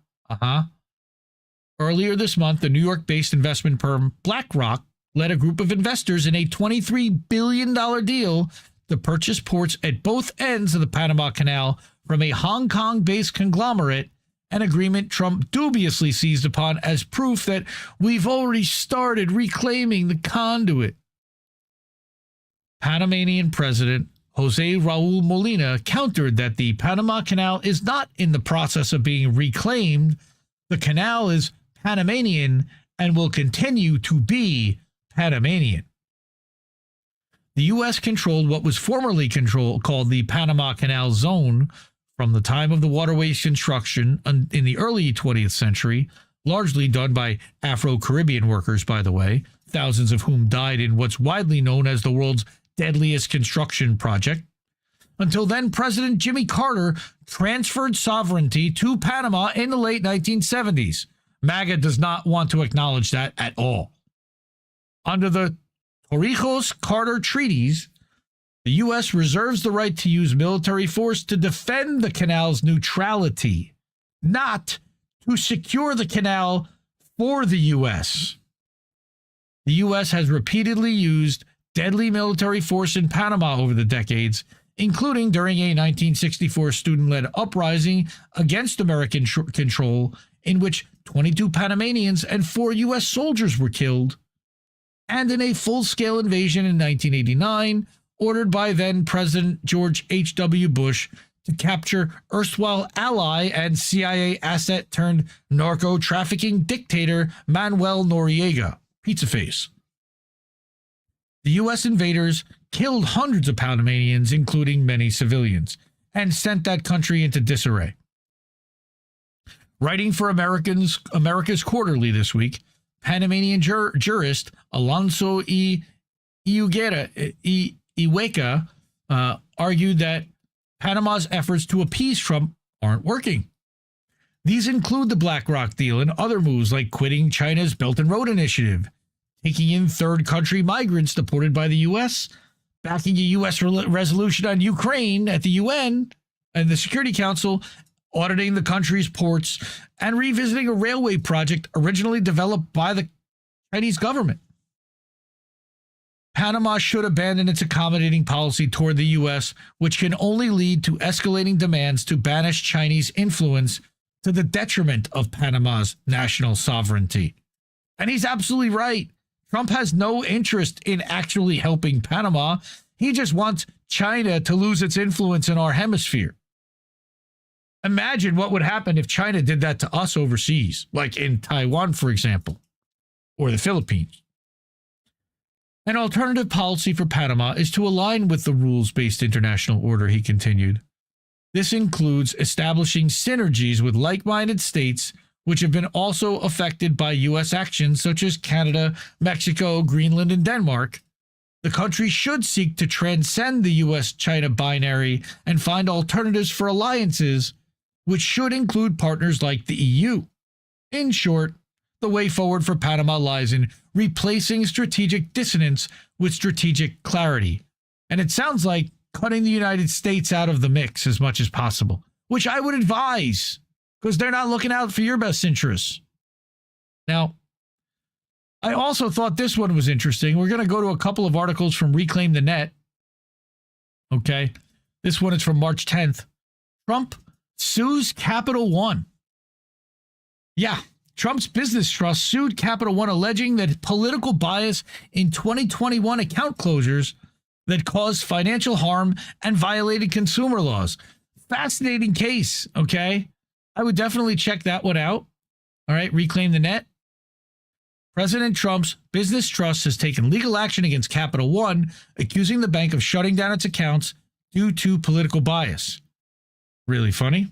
Earlier this month, the New York-based investment firm BlackRock led a group of investors in a $23 billion deal to purchase ports at both ends of the Panama Canal from a Hong Kong-based conglomerate, an agreement Trump dubiously seized upon as proof that we've already started reclaiming the conduit. Panamanian President Jose Raul Molina countered that the Panama Canal is not in the process of being reclaimed. The canal is Panamanian and will continue to be Panamanian. The U.S. controlled what was formerly called the Panama Canal Zone from the time of the waterway's construction in the early 20th century, largely done by Afro-Caribbean workers, by the way, thousands of whom died in what's widely known as the world's deadliest construction project. Until then, President Jimmy Carter transferred sovereignty to Panama in the late 1970s. MAGA does not want to acknowledge that at all. Under the Torrijos-Carter treaties, the U.S. reserves the right to use military force to defend the canal's neutrality, not to secure the canal for the U.S. The U.S. has repeatedly used deadly military force in Panama over the decades, including during a 1964 student-led uprising against American control in which 22 Panamanians and 4 U.S. soldiers were killed, and in a full-scale invasion in 1989 ordered by then-President George H.W. Bush to capture erstwhile ally and CIA asset-turned-narco-trafficking dictator Manuel Noriega, Pizza Face. The U.S. invaders killed hundreds of Panamanians, including many civilians, and sent that country into disarray. Writing for America's Quarterly this week, Panamanian jurist Alonso Iweka argued that Panama's efforts to appease Trump aren't working. These include the BlackRock deal and other moves like quitting China's Belt and Road Initiative, taking in third country migrants deported by the U.S., backing a U.S. resolution on Ukraine at the UN and the Security Council, auditing the country's ports, and revisiting a railway project originally developed by the Chinese government. Panama should abandon its accommodating policy toward the U.S., which can only lead to escalating demands to banish Chinese influence to the detriment of Panama's national sovereignty. And he's absolutely right. Trump has no interest in actually helping Panama. He just wants China to lose its influence in our hemisphere. Imagine what would happen if China did that to us overseas, like in Taiwan, for example, or the Philippines. An alternative policy for Panama is to align with the rules-based international order, he continued. This includes establishing synergies with like-minded states which have been also affected by U.S. actions such as Canada, Mexico, Greenland, and Denmark. The country should seek to transcend the U.S.-China binary and find alternatives for alliances, which should include partners like the EU. In short, the way forward for Panama lies in replacing strategic dissonance with strategic clarity. And it sounds like cutting the United States out of the mix as much as possible, which I would advise, because they're not looking out for your best interests. Now, I also thought this one was interesting. We're going to go to a couple of articles from Reclaim the Net. Okay. This one is from March 10th. Trump sues Capital One. Yeah. Trump's business trust sued Capital One, alleging that political bias in 2021 account closures that caused financial harm and violated consumer laws. Fascinating case, okay? I would definitely check that one out. All right, Reclaim the Net. President Trump's business trust has taken legal action against Capital One, accusing the bank of shutting down its accounts due to political bias. Really funny.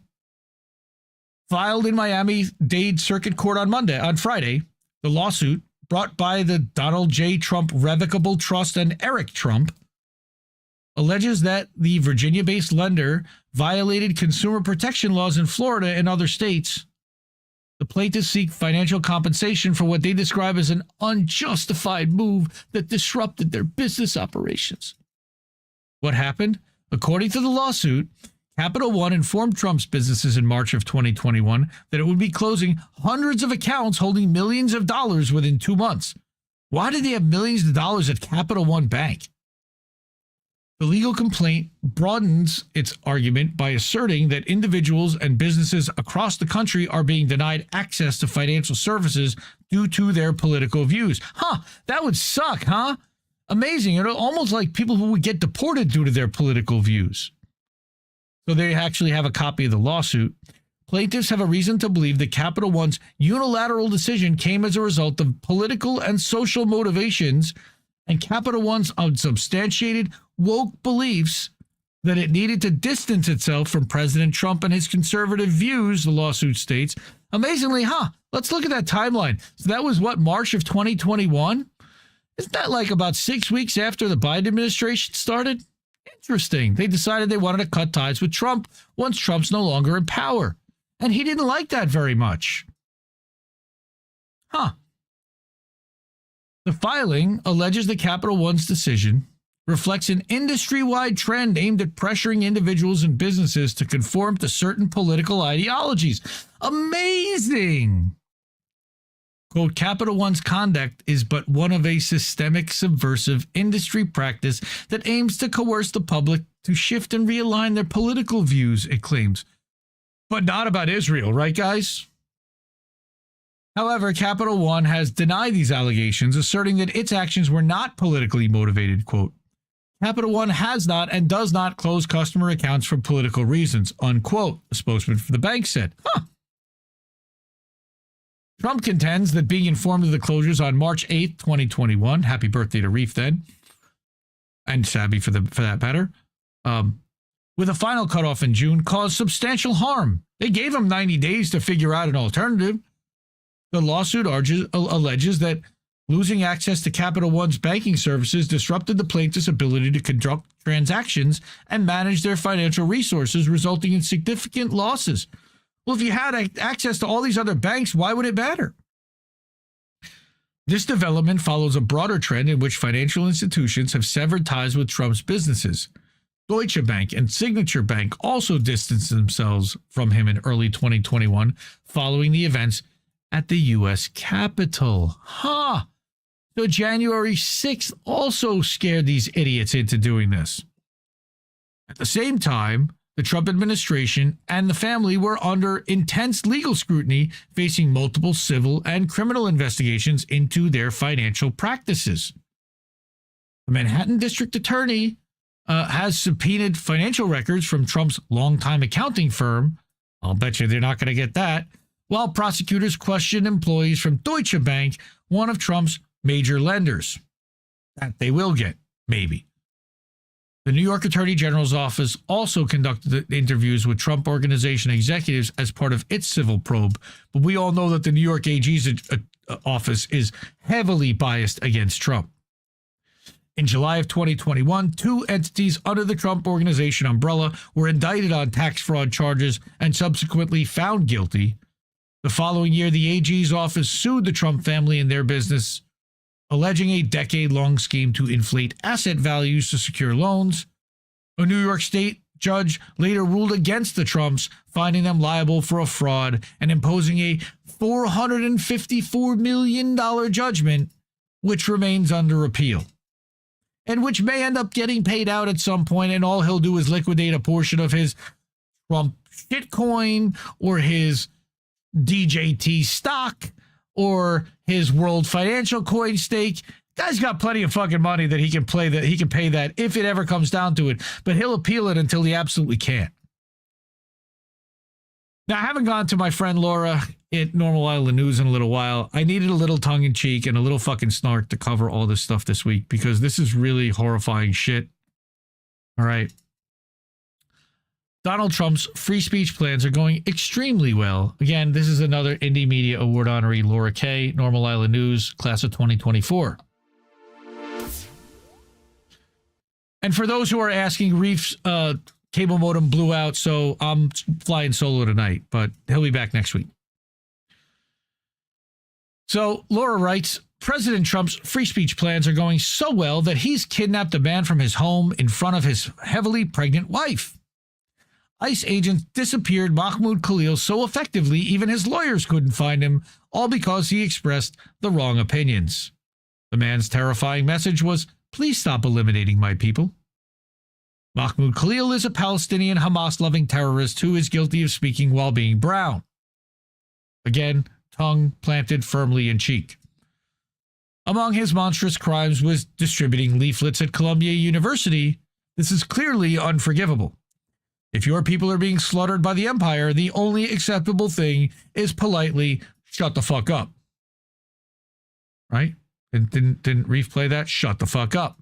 Filed in Miami-Dade Circuit Court on Friday, The lawsuit, brought by the Donald J. Trump Revocable Trust and Eric Trump, alleges that the Virginia-based lender violated consumer protection laws in Florida and other states. The plaintiffs seek financial compensation for what they describe as an unjustified move that disrupted their business operations. What happened? According to the lawsuit, Capital One informed Trump's businesses in March of 2021 that it would be closing hundreds of accounts holding millions of dollars within 2 months. Why did they have millions of dollars at Capital One Bank? The legal complaint broadens its argument by asserting that individuals and businesses across the country are being denied access to financial services due to their political views. That would suck, huh? Amazing. It's almost like people who would get deported due to their political views. So they actually have a copy of the lawsuit. Plaintiffs have a reason to believe that Capital One's unilateral decision came as a result of political and social motivations and Capital One's unsubstantiated woke beliefs that it needed to distance itself from President Trump and his conservative views, the lawsuit states. Amazingly, let's look at that timeline. So that was March of 2021? Isn't that like about 6 weeks after the Biden administration started? Interesting. They decided they wanted to cut ties with Trump once Trump's no longer in power. And he didn't like that very much. The filing alleges that Capital One's decision reflects an industry-wide trend aimed at pressuring individuals and businesses to conform to certain political ideologies. Amazing! Quote, Capital One's conduct is but one of a systemic subversive industry practice that aims to coerce the public to shift and realign their political views, it claims. But not about Israel, right, guys? However, Capital One has denied these allegations, asserting that its actions were not politically motivated, quote. Capital One has not and does not close customer accounts for political reasons, unquote, a spokesman for the bank said. Trump contends that being informed of the closures on March 8th, 2021, happy birthday to Reef then, and Sabby for that matter, with a final cutoff in June, caused substantial harm. They gave him 90 days to figure out an alternative. The lawsuit alleges that losing access to Capital One's banking services disrupted the plaintiff's ability to conduct transactions and manage their financial resources, resulting in significant losses. Well, if you had access to all these other banks, why would it matter? This development follows a broader trend in which financial institutions have severed ties with Trump's businesses. Deutsche Bank and Signature Bank also distanced themselves from him in early 2021 following the events at the U.S. Capitol. So January 6th also scared these idiots into doing this. At the same time, the Trump administration and the family were under intense legal scrutiny, facing multiple civil and criminal investigations into their financial practices. The Manhattan District Attorney has subpoenaed financial records from Trump's longtime accounting firm. I'll bet you they're not going to get that. While prosecutors question employees from Deutsche Bank, one of Trump's major lenders. That they will get, maybe. The New York Attorney General's office also conducted interviews with Trump Organization executives as part of its civil probe, but we all know that the New York AG's office is heavily biased against Trump. In July of 2021, 2 entities under the Trump Organization umbrella were indicted on tax fraud charges and subsequently found guilty. The following year, the AG's office sued the Trump family and their business, alleging a decade-long scheme to inflate asset values to secure loans. A New York State judge later ruled against the Trumps, finding them liable for a fraud and imposing a $454 million judgment, which remains under appeal, and which may end up getting paid out at some point, and all he'll do is liquidate a portion of his Trump shitcoin or his DJT stock or his World Financial Coin stake. Guy's got plenty of fucking money that he can pay that if it ever comes down to it, but he'll appeal it until he absolutely can't. Now, I haven't gone to my friend Laura at Normal Island News in a little while. I needed a little tongue-in-cheek and a little fucking snark to cover all this stuff this week because this is really horrifying shit. All right. Donald Trump's free speech plans are going extremely well. Again, this is another Indie Media Award honoree, Laura Kay, Normal Island News, class of 2024. And for those who are asking, Reef's cable modem blew out, so I'm flying solo tonight, but he'll be back next week. So Laura writes, President Trump's free speech plans are going so well that he's kidnapped a man from his home in front of his heavily pregnant wife. ICE agents disappeared Mahmoud Khalil so effectively even his lawyers couldn't find him, all because he expressed the wrong opinions. The man's terrifying message was, please stop eliminating my people. Mahmoud Khalil is a Palestinian Hamas-loving terrorist who is guilty of speaking while being brown. Again, tongue planted firmly in cheek. Among his monstrous crimes was distributing leaflets at Columbia University. This is clearly unforgivable. If your people are being slaughtered by the empire, the only acceptable thing is politely shut the fuck up. Right? And didn't Reef play that? Shut the fuck up.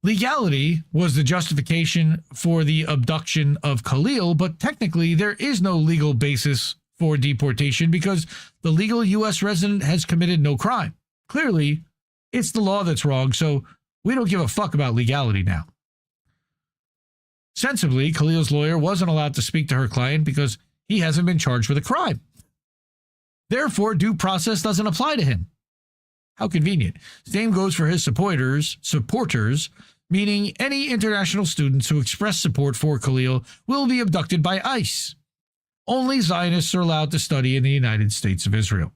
Legality was the justification for the abduction of Khalil, but technically there is no legal basis for deportation because the legal U.S. resident has committed no crime. Clearly, it's the law that's wrong, so we don't give a fuck about legality now. Sensibly, Khalil's lawyer wasn't allowed to speak to her client because he hasn't been charged with a crime. Therefore, due process doesn't apply to him. How convenient. Same goes for his supporters, meaning any international students who express support for Khalil will be abducted by ICE. Only Zionists are allowed to study in the United States of Israel.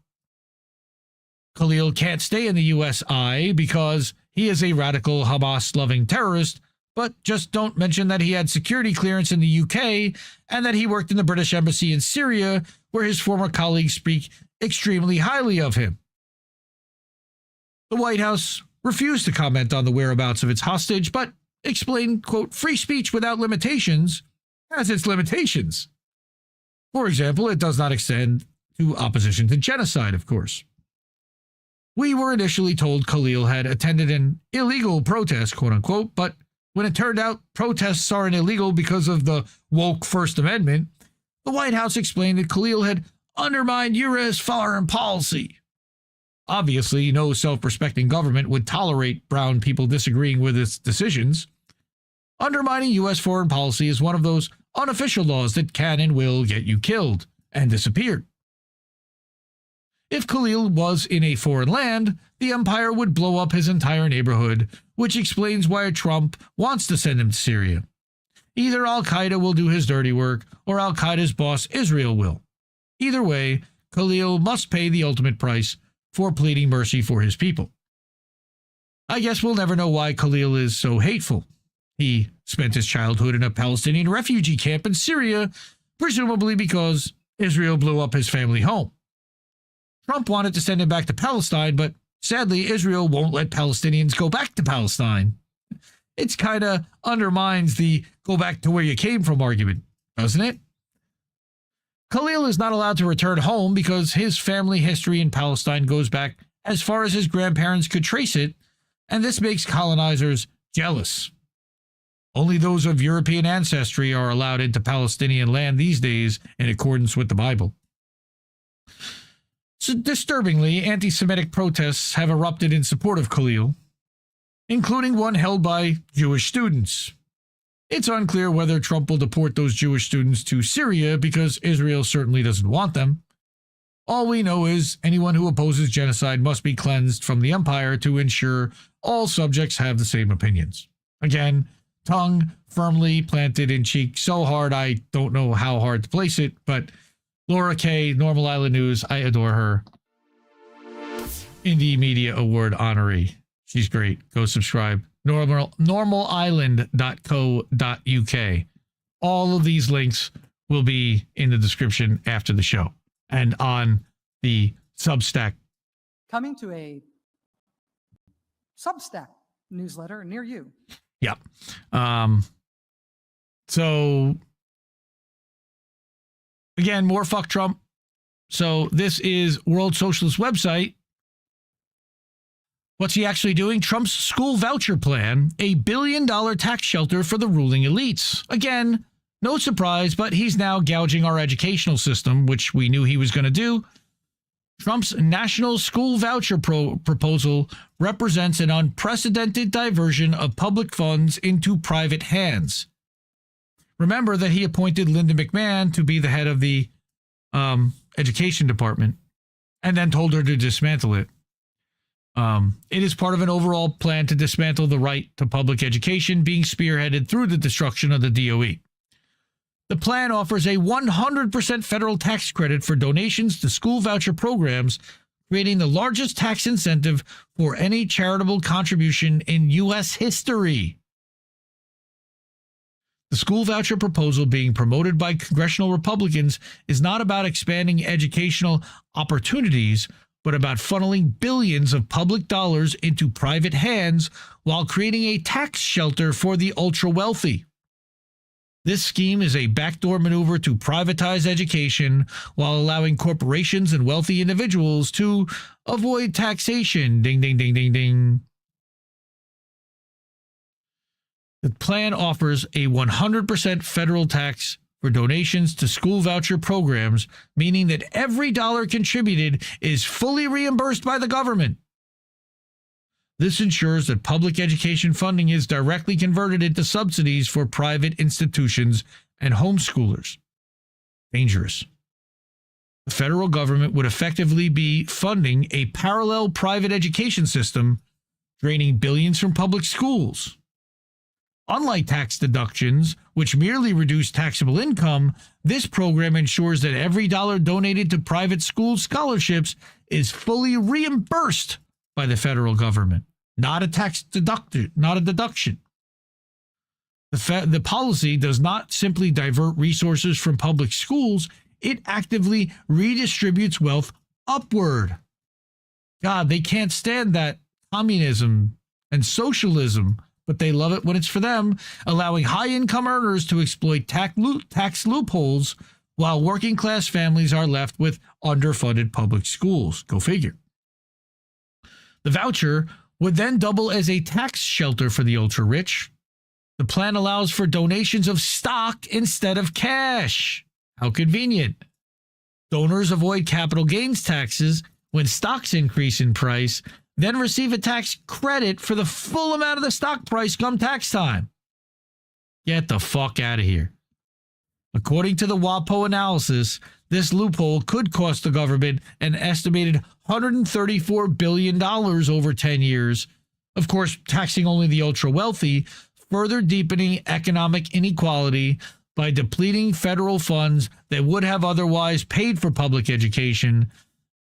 Khalil can't stay in the USI because he is a radical Hamas-loving terrorist, but just don't mention that he had security clearance in the UK and that he worked in the British Embassy in Syria, where his former colleagues speak extremely highly of him. The White House refused to comment on the whereabouts of its hostage, but explained, quote, free speech without limitations has its limitations. For example, it does not extend to opposition to genocide, of course. We were initially told Khalil had attended an illegal protest, quote unquote, but when it turned out protests aren't illegal because of the woke First Amendment, the White House explained that Khalil had undermined U.S. foreign policy. Obviously, no self-respecting government would tolerate brown people disagreeing with its decisions. Undermining U.S. foreign policy is one of those unofficial laws that can and will get you killed and disappeared. If Khalil was in a foreign land, the empire would blow up his entire neighborhood, which explains why Trump wants to send him to Syria. Either al-Qaeda will do his dirty work, or al-Qaeda's boss Israel will. Either way, Khalil must pay the ultimate price for pleading mercy for his people. I guess we'll never know why Khalil is so hateful. He spent his childhood in a Palestinian refugee camp in Syria, presumably because Israel blew up his family home. Trump wanted to send him back to Palestine, but sadly, Israel won't let Palestinians go back to Palestine. It's kind of undermines the go back to where you came from argument, doesn't it? Khalil is not allowed to return home because his family history in Palestine goes back as far as his grandparents could trace it, and this makes colonizers jealous. Only those of European ancestry are allowed into Palestinian land these days in accordance with the Bible. So disturbingly, anti-Semitic protests have erupted in support of Khalil, including one held by Jewish students. It's unclear whether Trump will deport those Jewish students to Syria because Israel certainly doesn't want them. All we know is anyone who opposes genocide must be cleansed from the empire to ensure all subjects have the same opinions. Again, tongue firmly planted in cheek so hard I don't know how hard to place it, but Laura Kay, Normal Island News, I adore her. Indie Media Award honoree. She's great. Go subscribe. Normalisland.co.uk. All of these links will be in the description after the show and on the Substack. Coming to a Substack newsletter near you. Yeah. So again, more fuck Trump. So this is World Socialist website. What's he actually doing? Trump's school voucher plan, a $1 billion tax shelter for the ruling elites. Again, No surprise, but he's now gouging our educational system, which we knew he was going to do. Trump's national school voucher proposal represents an unprecedented diversion of public funds into private hands. Remember that he appointed Linda McMahon to be the head of the education department and then told her to dismantle it. It is part of an overall plan to dismantle the right to public education being spearheaded through the destruction of the DOE. The plan offers a 100% federal tax credit for donations to school voucher programs, creating the largest tax incentive for any charitable contribution in U.S. history. The school voucher proposal being promoted by congressional Republicans is not about expanding educational opportunities, but about funneling billions of public dollars into private hands while creating a tax shelter for the ultra-wealthy. This scheme is a backdoor maneuver to privatize education while allowing corporations and wealthy individuals to avoid taxation. Ding, ding, ding, ding, ding. The plan offers a 100% federal tax for donations to school voucher programs, meaning that every dollar contributed is fully reimbursed by the government. This ensures that public education funding is directly converted into subsidies for private institutions and homeschoolers. Dangerous. The federal government would effectively be funding a parallel private education system, draining billions from public schools. Unlike tax deductions, which merely reduce taxable income, this program ensures that every dollar donated to private school scholarships is fully reimbursed by the federal government, not a deduction. The policy does not simply divert resources from public schools, it actively redistributes wealth upward. God, they can't stand that communism and socialism, but they love it when it's for them, allowing high-income earners to exploit tax loopholes while working-class families are left with underfunded public schools. Go figure. The voucher would then double as a tax shelter for the ultra-rich. The plan allows for donations of stock instead of cash. How convenient. Donors avoid capital gains taxes when stocks increase in price, then receive a tax credit for the full amount of the stock price come tax time. Get the fuck out of here. According to the WAPO analysis, this loophole could cost the government an estimated $134 billion over 10 years, of course, taxing only the ultra-wealthy, further deepening economic inequality by depleting federal funds that would have otherwise paid for public education,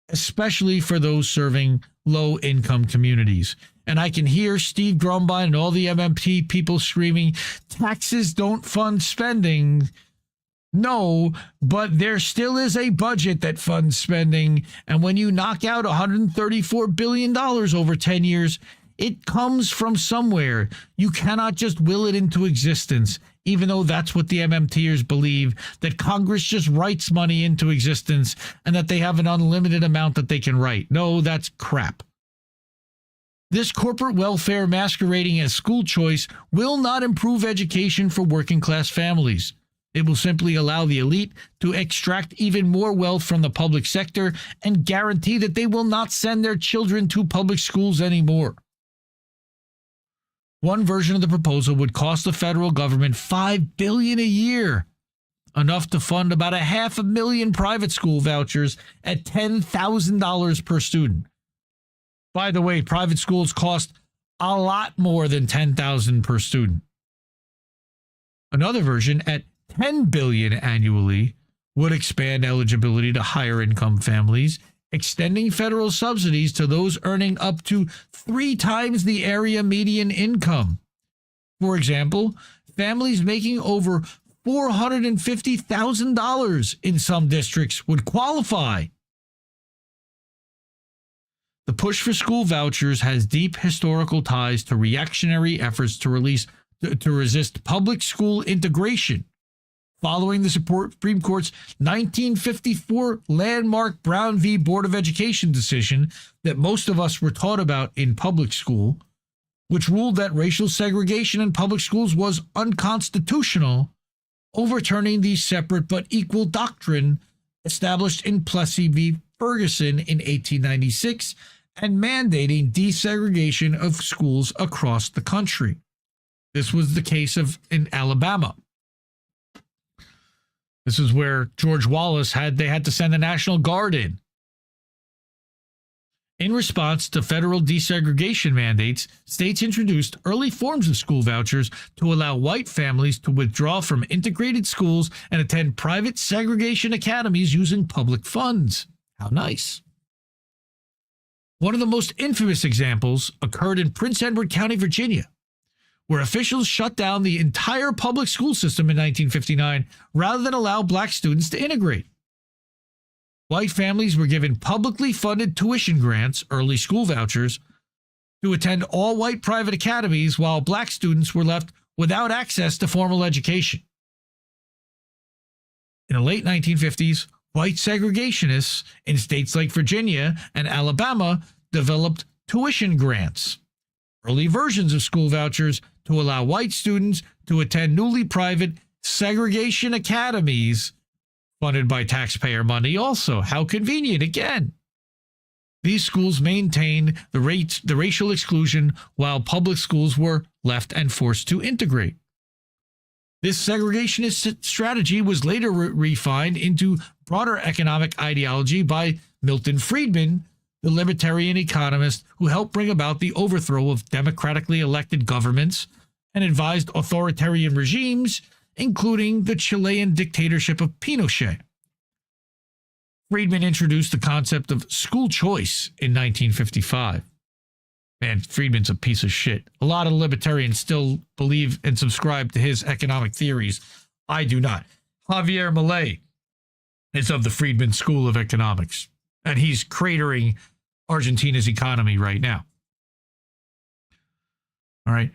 especially for those serving low-income communities. And I can hear Steve Grumbine and all the MMT people screaming, taxes don't fund spending. No, but there still is a budget that funds spending. And when you knock out $134 billion over 10 years, it comes from somewhere. You cannot just will it into existence, even though that's what the MMTers believe, that Congress just writes money into existence and that they have an unlimited amount that they can write. No, that's crap. This corporate welfare masquerading as school choice will not improve education for working class families. It will simply allow the elite to extract even more wealth from the public sector and guarantee that they will not send their children to public schools anymore. One version of the proposal would cost the federal government $5 billion a year, enough to fund about 500,000 private school vouchers at $10,000 per student. By the way, private schools cost a lot more than $10,000 per student. Another version at $10 billion annually would expand eligibility to higher income families, extending federal subsidies to those earning up to 3 times the area median income. For example, families making over $450,000 in some districts would qualify. The push for school vouchers has deep historical ties to reactionary efforts to resist public school integration. Following the Supreme Court's 1954 landmark Brown v. Board of Education decision that most of us were taught about in public school, which ruled that racial segregation in public schools was unconstitutional, overturning the separate but equal doctrine established in Plessy v. Ferguson in 1896 and mandating desegregation of schools across the country. This was the case in Alabama. This is where George Wallace had to send the National Guard in. In response to federal desegregation mandates, states introduced early forms of school vouchers to allow white families to withdraw from integrated schools and attend private segregation academies using public funds. How nice. One of the most infamous examples occurred in Prince Edward County, Virginia, where officials shut down the entire public school system in 1959 rather than allow black students to integrate. White families were given publicly funded tuition grants, early school vouchers, to attend all white private academies, while black students were left without access to formal education. In the late 1950s, white segregationists in states like Virginia and Alabama developed tuition grants, early versions of school vouchers to allow white students to attend newly private segregation academies funded by taxpayer money also. How convenient again. These schools maintained the racial exclusion while public schools were left and forced to integrate. This segregationist strategy was later refined into broader economic ideology by Milton Friedman, the libertarian economist who helped bring about the overthrow of democratically elected governments and advised authoritarian regimes, including the Chilean dictatorship of Pinochet. Friedman introduced the concept of school choice in 1955. Man, Friedman's a piece of shit. A lot of libertarians still believe and subscribe to his economic theories. I do not. Javier Milei is of the Friedman School of Economics, and he's cratering Argentina's economy right now. All right.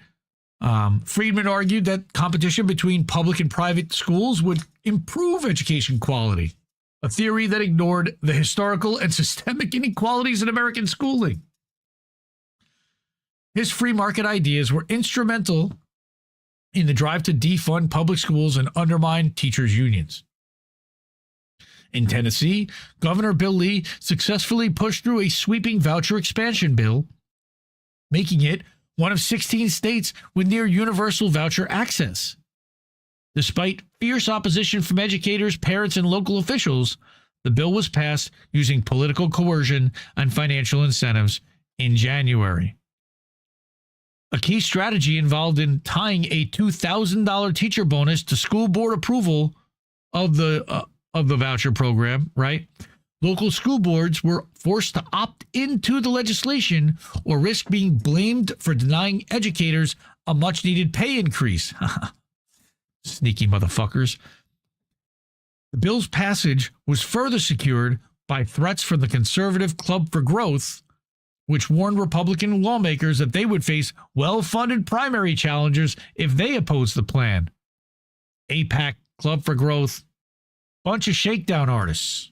Friedman argued that competition between public and private schools would improve education quality, a theory that ignored the historical and systemic inequalities in American schooling. His free market ideas were instrumental in the drive to defund public schools and undermine teachers' unions. In Tennessee, Governor Bill Lee successfully pushed through a sweeping voucher expansion bill, making it one of 16 states with near universal voucher access. Despite fierce opposition from educators, parents, and local officials, the bill was passed using political coercion and financial incentives in January. A key strategy involved in tying a $2,000 teacher bonus to school board approval of the voucher program, right? Local school boards were forced to opt into the legislation or risk being blamed for denying educators a much-needed pay increase. Sneaky motherfuckers. The bill's passage was further secured by threats from the conservative Club for Growth, which warned Republican lawmakers that they would face well-funded primary challengers if they opposed the plan. AIPAC, Club for Growth, bunch of shakedown artists.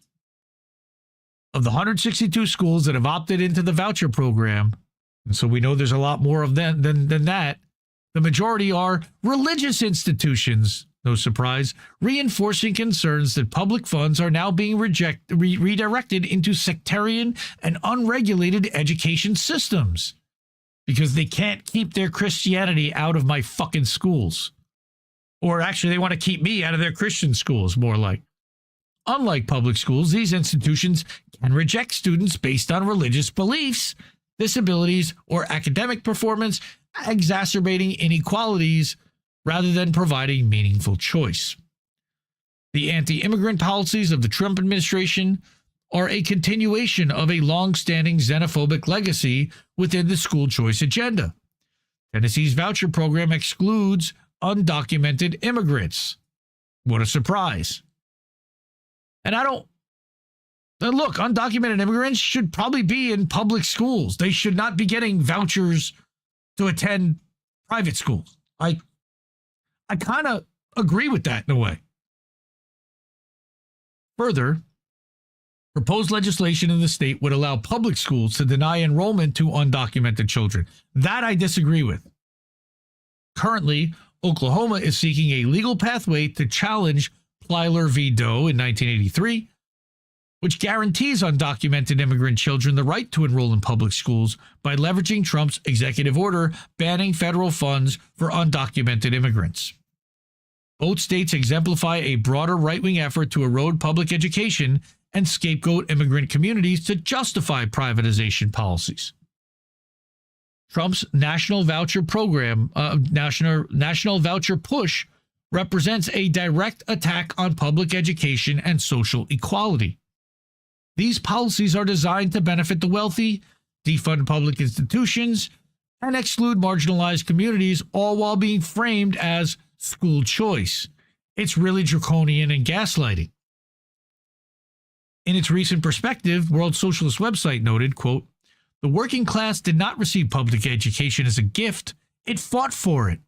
Of the 162 schools that have opted into the voucher program, and so we know there's a lot more of them than that, the majority are religious institutions, no surprise, reinforcing concerns that public funds are now being redirected into sectarian and unregulated education systems because they can't keep their Christianity out of my fucking schools. Or actually, they want to keep me out of their Christian schools, more like. Unlike public schools, these institutions can reject students based on religious beliefs, disabilities, or academic performance, exacerbating inequalities rather than providing meaningful choice. The anti-immigrant policies of the Trump administration are a continuation of a long-standing xenophobic legacy within the school choice agenda. Tennessee's voucher program excludes undocumented immigrants. What a surprise. And look, undocumented immigrants should probably be in public schools. They should not be getting vouchers to attend private schools. I kind of agree with that in a way. Further, proposed legislation in the state would allow public schools to deny enrollment to undocumented children. That I disagree with. Currently, Oklahoma is seeking a legal pathway to challenge Plyler v. Doe in 1983, which guarantees undocumented immigrant children the right to enroll in public schools by leveraging Trump's executive order banning federal funds for undocumented immigrants. Both states exemplify a broader right-wing effort to erode public education and scapegoat immigrant communities to justify privatization policies. Trump's national voucher program, national voucher push, represents a direct attack on public education and social equality. These policies are designed to benefit the wealthy, defund public institutions, and exclude marginalized communities, all while being framed as school choice. It's really draconian and gaslighting. In its recent perspective, World Socialist website noted, quote, "The working class did not receive public education as a gift. It fought for it.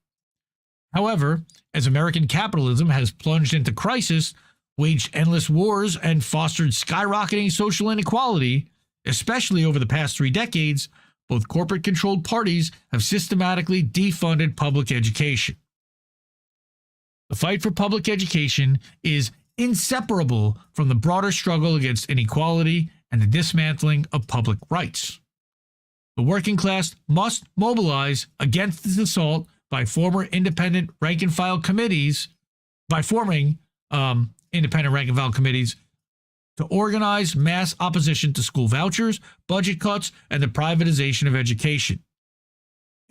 However, as American capitalism has plunged into crisis, waged endless wars, and fostered skyrocketing social inequality, especially over the past 3 decades, both corporate-controlled parties have systematically defunded public education. The fight for public education is inseparable from the broader struggle against inequality and the dismantling of public rights. The working class must mobilize against this assault by forming independent rank-and-file committees to organize mass opposition to school vouchers, budget cuts, and the privatization of education.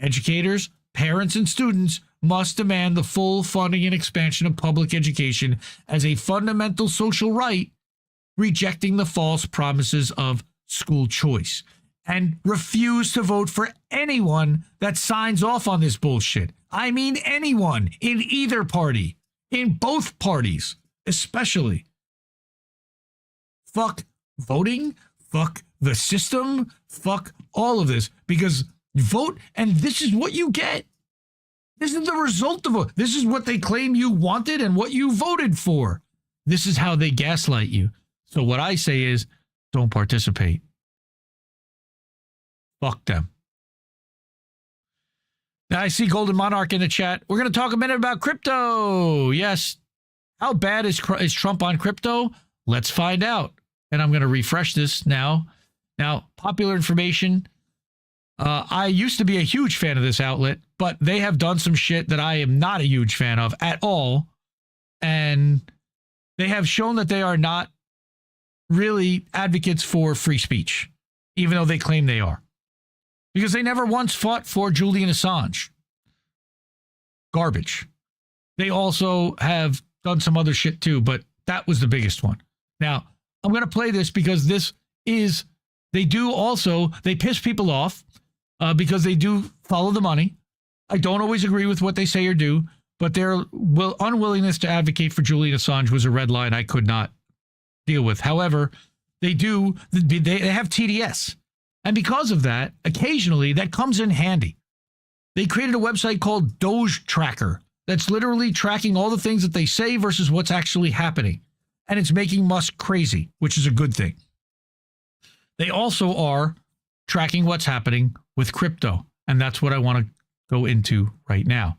Educators, parents, and students must demand the full funding and expansion of public education as a fundamental social right, rejecting the false promises of school choice, and refuse to vote for anyone that signs off on this bullshit. I mean anyone, in either party, in both parties, especially. Fuck voting, fuck the system, fuck all of this, because you vote and this is what you get. This is the result of it. This is what they claim you wanted and what you voted for. This is how they gaslight you. So what I say is, don't participate. Fuck them. Now I see Golden Monarch in the chat. We're going to talk a minute about crypto. Yes. How bad is Trump on crypto? Let's find out. And I'm going to refresh this now. Now, popular information. I used to be a huge fan of this outlet, but they have done some shit that I am not a huge fan of at all. And they have shown that they are not really advocates for free speech, even though they claim they are. Because they never once fought for Julian Assange. Garbage. They also have done some other shit too, but that was the biggest one. Now, I'm going to play this because this is, they piss people off because they do follow the money. I don't always agree with what they say or do, but their unwillingness to advocate for Julian Assange was a red line I could not deal with. However, they have TDS. And because of that, occasionally that comes in handy. They created a website called DOGE Tracker that's literally tracking all the things that they say versus what's actually happening. And it's making Musk crazy, which is a good thing. They also are tracking what's happening with crypto. And that's what I want to go into right now.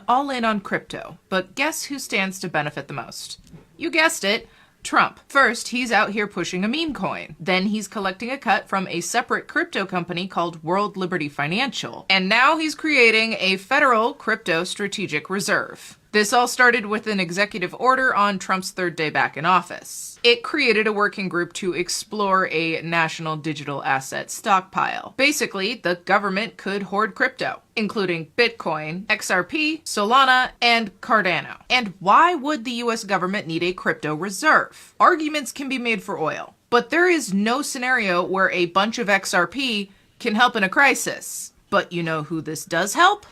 All in on crypto, but guess who stands to benefit the most? You guessed it, Trump. First, he's out here pushing a meme coin. Then he's collecting a cut from a separate crypto company called World Liberty Financial. And now he's creating a federal crypto strategic reserve. This all started with an executive order on Trump's 3rd day back in office. It created a working group to explore a national digital asset stockpile. Basically, the government could hoard crypto, including Bitcoin, XRP, Solana, and Cardano. And why would the US government need a crypto reserve? Arguments can be made for oil, but there is no scenario where a bunch of XRP can help in a crisis. But you know who this does help?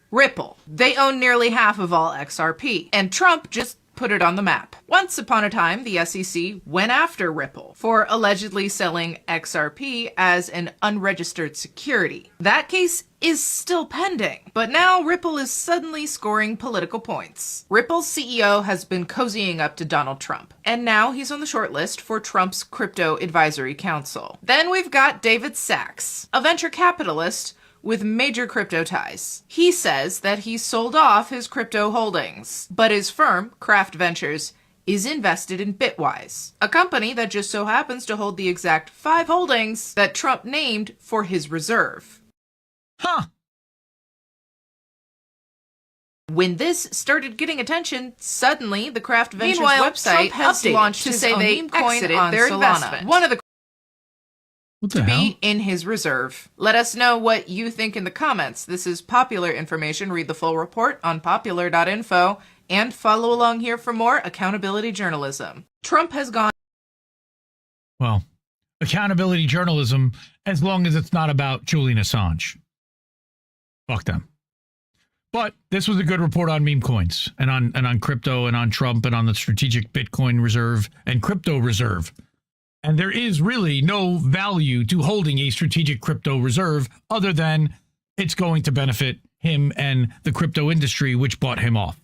Ripple. They own nearly half of all XRP, and Trump just put it on the map. Once upon a time, the SEC went after Ripple for allegedly selling XRP as an unregistered security. That case is still pending, but now Ripple is suddenly scoring political points. Ripple's CEO has been cozying up to Donald Trump, and now he's on the short list for Trump's Crypto Advisory Council. Then we've got David Sachs, a venture capitalist with major crypto ties. He says that he sold off his crypto holdings, but his firm, Craft Ventures, is invested in Bitwise, a company that just so happens to hold the exact 5 holdings that Trump named for his reserve. Huh. When this started getting attention, suddenly the Craft Ventures website Trump has launched to say they exited their investment. One of the to be in his reserve. Let us know what you think in the comments. This is popular information. Read the full report on popular.info and follow along here for more accountability journalism. Trump has gone. Well, accountability journalism, as long as it's not about Julian Assange. Fuck them. But this was a good report on meme coins and on crypto and on Trump and on the strategic Bitcoin reserve and crypto reserve. And there is really no value to holding a strategic crypto reserve other than it's going to benefit him and the crypto industry, which bought him off.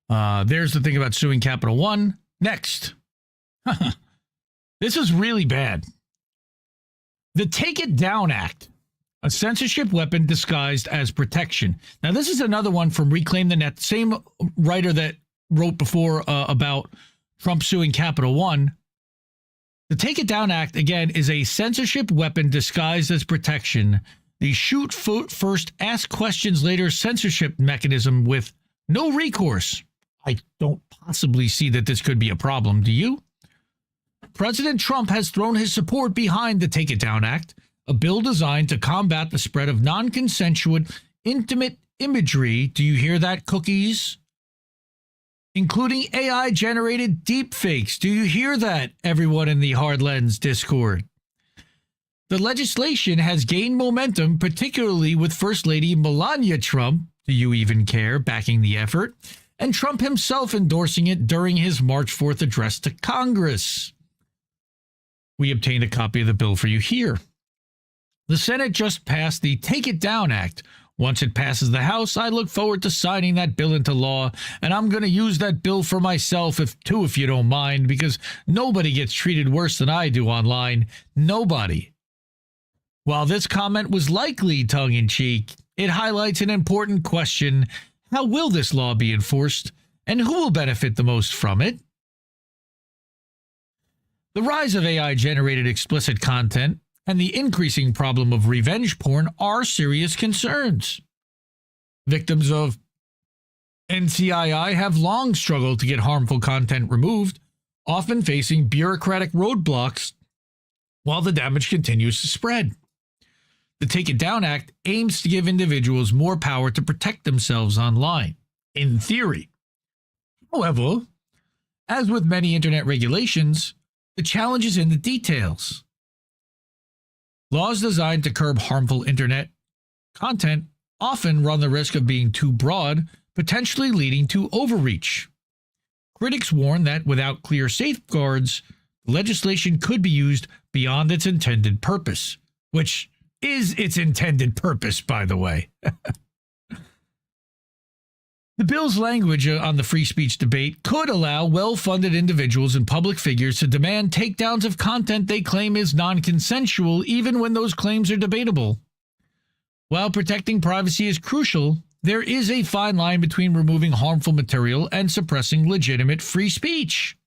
There's the thing about suing Capital One. Next. This is really bad. The Take It Down Act, a censorship weapon disguised as protection. Now, this is another one from Reclaim the Net, the same writer that wrote before about Trump suing Capital One. The Take It Down Act, again, is a censorship weapon disguised as protection. The shoot first, ask questions later censorship mechanism with no recourse. I don't possibly see that this could be a problem. Do you? President Trump has thrown his support behind the Take It Down Act, a bill designed to combat the spread of non-consensual, intimate imagery. Do you hear that, cookies? Including AI-generated deepfakes. Do you hear that, everyone in the Hard Lens Discord? The legislation has gained momentum, particularly with First Lady Melania Trump, do you even care, backing the effort, and Trump himself endorsing it during his March 4th address to Congress. We obtained a copy of the bill for you here. The Senate just passed the Take It Down Act. Once it passes the House, I look forward to signing that bill into law, and I'm going to use that bill for myself if you don't mind, because nobody gets treated worse than I do online. Nobody. While this comment was likely tongue-in-cheek, it highlights an important question. How will this law be enforced, and who will benefit the most from it? The rise of AI-generated explicit content and the increasing problem of revenge porn are serious concerns. Victims of NCII have long struggled to get harmful content removed, often facing bureaucratic roadblocks while the damage continues to spread. The Take It Down Act aims to give individuals more power to protect themselves online, in theory. However, as with many internet regulations, the challenge is in the details. Laws designed to curb harmful internet content often run the risk of being too broad, potentially leading to overreach. Critics warn that without clear safeguards, legislation could be used beyond its intended purpose, which is its intended purpose, by the way. The bill's language on the free speech debate could allow well-funded individuals and public figures to demand takedowns of content they claim is non-consensual, even when those claims are debatable. While protecting privacy is crucial, there is a fine line between removing harmful material and suppressing legitimate free speech.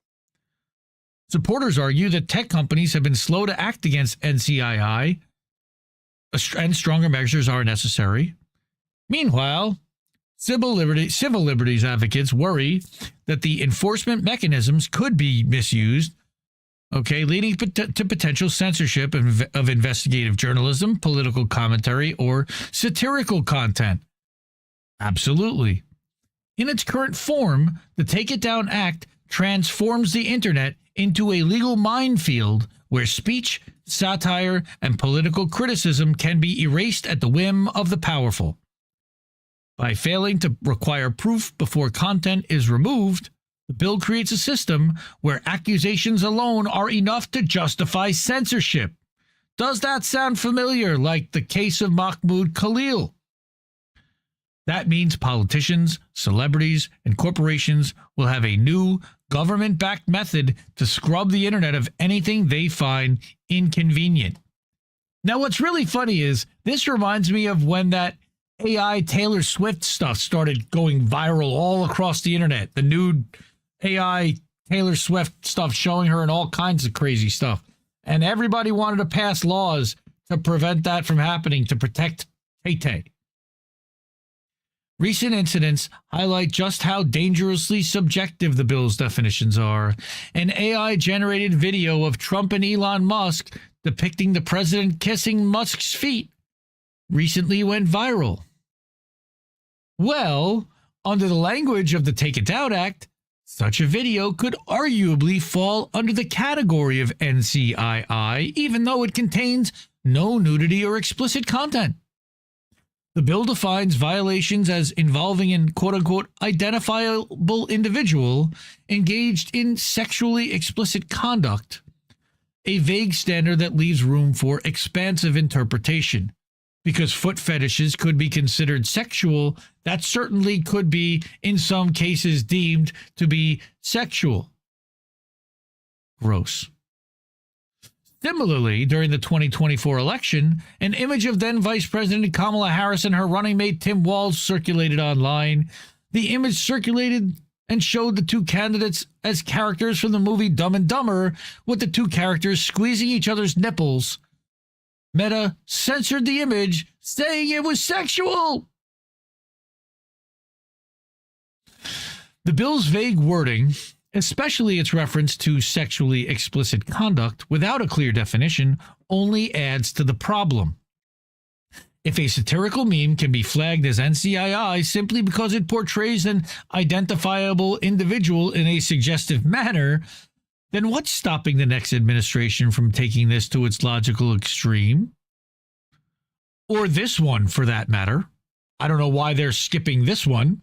Supporters argue that tech companies have been slow to act against NCII, and stronger measures are necessary. Meanwhile, civil liberties advocates worry that the enforcement mechanisms could be misused, leading to potential censorship of investigative journalism, political commentary, or satirical content. Absolutely. In its current form, the Take It Down Act transforms the internet into a legal minefield where speech, satire, and political criticism can be erased at the whim of the powerful. By failing to require proof before content is removed, the bill creates a system where accusations alone are enough to justify censorship. Does that sound familiar, like the case of Mahmoud Khalil? That means politicians, celebrities, and corporations will have a new government-backed method to scrub the internet of anything they find inconvenient. Now, what's really funny is this reminds me of when that AI Taylor Swift stuff started going viral all across the internet. The nude AI Taylor Swift stuff showing her in all kinds of crazy stuff. And everybody wanted to pass laws to prevent that from happening, to protect Tay-Tay. Recent incidents highlight just how dangerously subjective the bill's definitions are. An AI-generated video of Trump and Elon Musk depicting the president kissing Musk's feet recently went viral. Well, under the language of the Take It Down Act, such a video could arguably fall under the category of NCII, even though it contains no nudity or explicit content. The bill defines violations as involving an quote-unquote identifiable individual engaged in sexually explicit conduct, a vague standard that leaves room for expansive interpretation. Because foot fetishes could be considered sexual, that certainly could be, in some cases, deemed to be sexual. Gross. Similarly, during the 2024 election, an image of then Vice President Kamala Harris and her running mate Tim Walz circulated online. The image circulated and showed the two candidates as characters from the movie Dumb and Dumber, with the two characters squeezing each other's nipples. Meta censored the image, saying it was sexual. The bill's vague wording, especially its reference to sexually explicit conduct without a clear definition, only adds to the problem. If a satirical meme can be flagged as NCII simply because it portrays an identifiable individual in a suggestive manner, then what's stopping the next administration from taking this to its logical extreme? Or this one, for that matter. I don't know why they're skipping this one.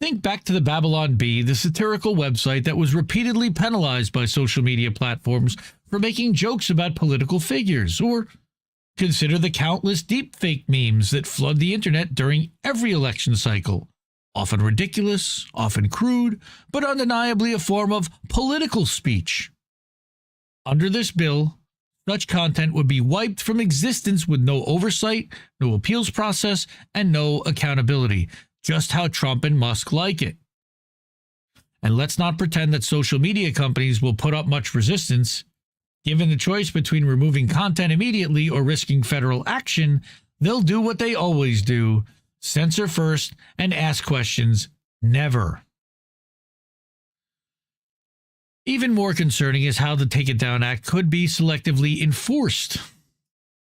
Think back to the Babylon Bee, the satirical website that was repeatedly penalized by social media platforms for making jokes about political figures. Or consider the countless deepfake memes that flood the internet during every election cycle. Often ridiculous, often crude, but undeniably a form of political speech. Under this bill, such content would be wiped from existence with no oversight, no appeals process, and no accountability, just how Trump and Musk like it. And let's not pretend that social media companies will put up much resistance. Given the choice between removing content immediately or risking federal action, they'll do what they always do: censor first and ask questions never. Even more concerning is how the Take It Down Act could be selectively enforced.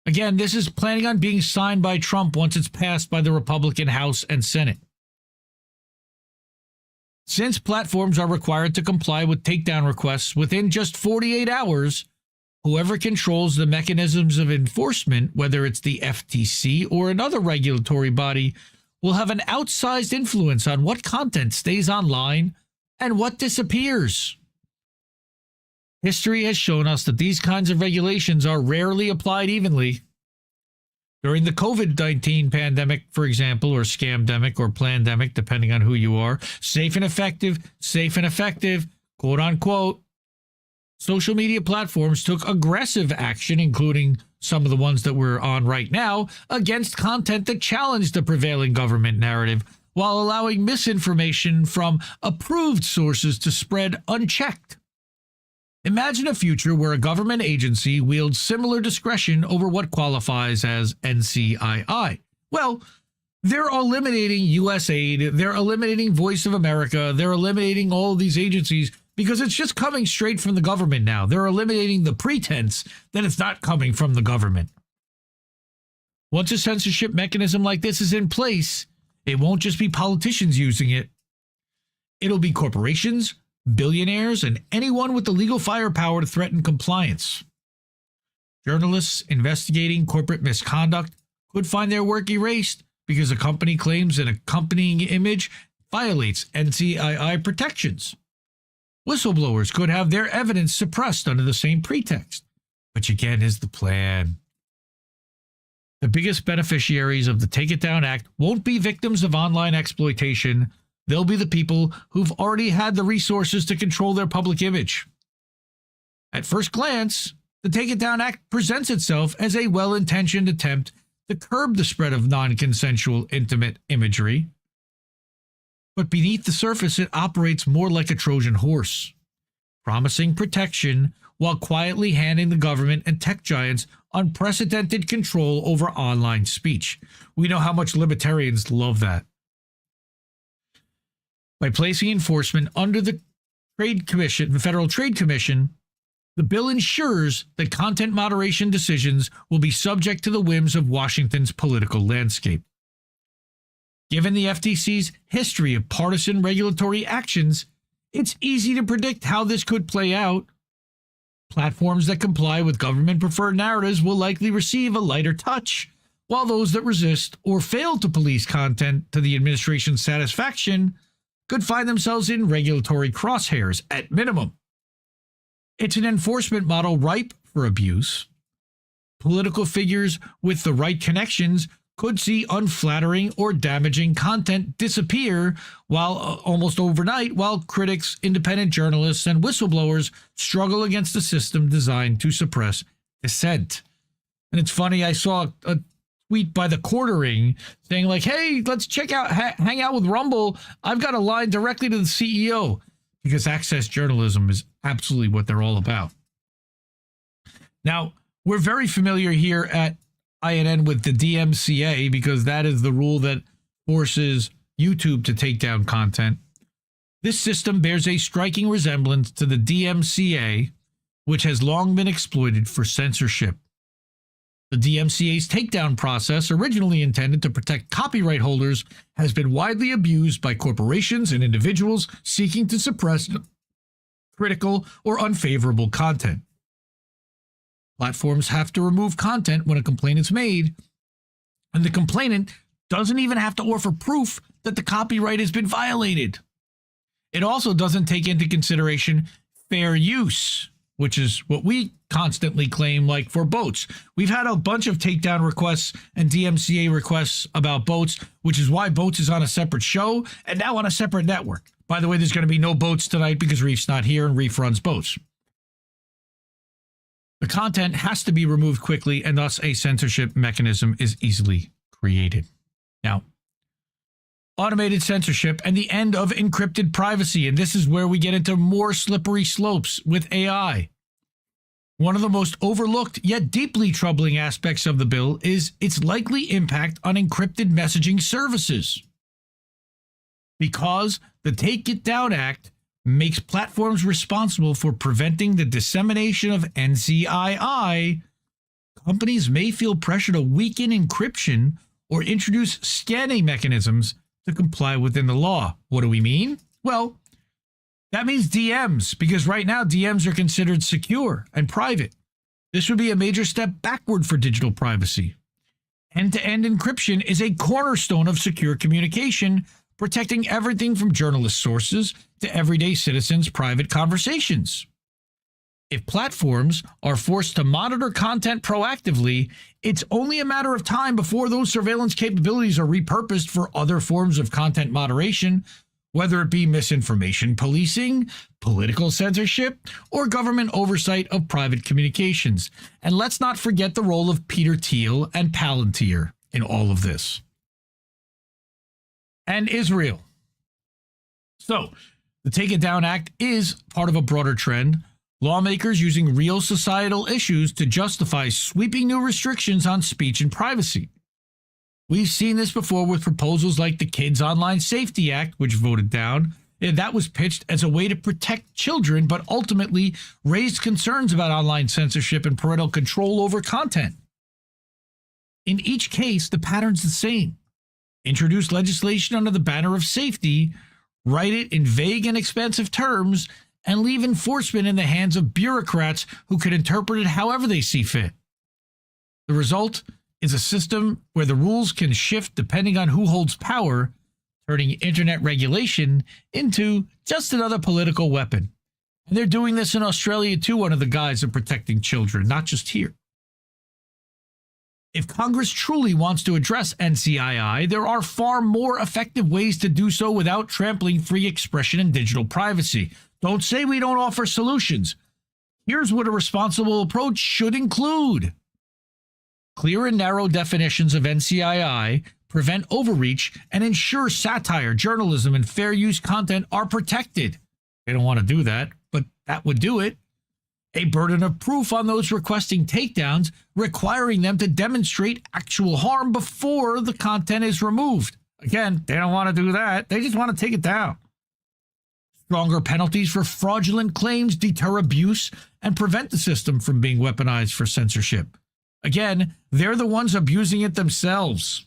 Again, this is planning on being signed by Trump once it's passed by the Republican House and Senate. Since platforms are required to comply with takedown requests within just 48 hours, whoever controls the mechanisms of enforcement, whether it's the FTC or another regulatory body, will have an outsized influence on what content stays online and what disappears. History has shown us that these kinds of regulations are rarely applied evenly. During the COVID-19 pandemic, for example, or scamdemic or plandemic, depending on who you are, safe and effective, quote unquote, social media platforms took aggressive action, including some of the ones that we're on right now, against content that challenged the prevailing government narrative, while allowing misinformation from approved sources to spread unchecked. Imagine a future where a government agency wields similar discretion over what qualifies as NCII. Well, they're eliminating USAID, they're eliminating Voice of America, they're eliminating all of these agencies because it's just coming straight from the government now. They're eliminating the pretense that it's not coming from the government. Once a censorship mechanism like this is in place, it won't just be politicians using it. It'll be corporations, billionaires, and anyone with the legal firepower to threaten compliance. Journalists investigating corporate misconduct could find their work erased because a company claims an accompanying image violates NCII protections. Whistleblowers could have their evidence suppressed under the same pretext. Which again is the plan. The biggest beneficiaries of the Take It Down Act won't be victims of online exploitation. They'll be the people who've already had the resources to control their public image. At first glance, the Take It Down Act presents itself as a well-intentioned attempt to curb the spread of non-consensual intimate imagery. But beneath the surface, it operates more like a Trojan horse, promising protection while quietly handing the government and tech giants unprecedented control over online speech. We know how much libertarians love that. By placing enforcement under the Federal Trade Commission, the bill ensures that content moderation decisions will be subject to the whims of Washington's political landscape. Given the FTC's history of partisan regulatory actions, it's easy to predict how this could play out. Platforms that comply with government-preferred narratives will likely receive a lighter touch, while those that resist or fail to police content to the administration's satisfaction could find themselves in regulatory crosshairs at minimum. It's an enforcement model ripe for abuse. Political figures with the right connections could see unflattering or damaging content disappear almost overnight, while critics, independent journalists, and whistleblowers struggle against a system designed to suppress dissent. And it's funny, I saw a tweet by the Quartering saying like, hey, let's hang out with Rumble. I've got a line directly to the CEO, because access journalism is absolutely what they're all about. Now, we're very familiar here at INN with the DMCA, because that is the rule that forces YouTube to take down content. This system bears a striking resemblance to the DMCA, which has long been exploited for censorship. The DMCA's takedown process, originally intended to protect copyright holders, has been widely abused by corporations and individuals seeking to suppress critical or unfavorable content. Platforms have to remove content when a complaint is made, and the complainant doesn't even have to offer proof that the copyright has been violated. It also doesn't take into consideration fair use, which is what we constantly claim, like for boats. We've had a bunch of takedown requests and DMCA requests about boats, which is why Boats is on a separate show and now on a separate network. By the way, there's going to be no Boats tonight because Reef's not here and Reef runs Boats. The content has to be removed quickly, and thus a censorship mechanism is easily created. Now, automated censorship and the end of encrypted privacy, and this is where we get into more slippery slopes with AI. One of the most overlooked yet deeply troubling aspects of the bill is its likely impact on encrypted messaging services. Because the Take It Down Act makes platforms responsible for preventing the dissemination of NCII, companies may feel pressure to weaken encryption or introduce scanning mechanisms to comply within the law. What do we mean? Well, that means DMs, because right now DMs are considered secure and private. This would be a major step backward for digital privacy. End-to-end encryption is a cornerstone of secure communication, protecting everything from journalist sources to everyday citizens' private conversations. If platforms are forced to monitor content proactively, it's only a matter of time before those surveillance capabilities are repurposed for other forms of content moderation, whether it be misinformation policing, political censorship, or government oversight of private communications. And let's not forget the role of Peter Thiel and Palantir in all of this. And Israel. So, the Take It Down Act is part of a broader trend. Lawmakers using real societal issues to justify sweeping new restrictions on speech and privacy. We've seen this before with proposals like the Kids Online Safety Act, which voted down. That was pitched as a way to protect children, but ultimately raised concerns about online censorship and parental control over content. In each case, the pattern's the same. Introduce legislation under the banner of safety, write it in vague and expensive terms, and leave enforcement in the hands of bureaucrats who can interpret it however they see fit. The result is a system where the rules can shift depending on who holds power, turning internet regulation into just another political weapon. And they're doing this in Australia too, under the guise of protecting children, not just here. If Congress truly wants to address NCII, there are far more effective ways to do so without trampling free expression and digital privacy. Don't say we don't offer solutions. Here's what a responsible approach should include. Clear and narrow definitions of NCII prevent overreach and ensure satire, journalism, and fair use content are protected. They don't want to do that, but that would do it. A burden of proof on those requesting takedowns, requiring them to demonstrate actual harm before the content is removed. Again, they don't want to do that. They just want to take it down. Stronger penalties for fraudulent claims deter abuse and prevent the system from being weaponized for censorship. Again, they're the ones abusing it themselves.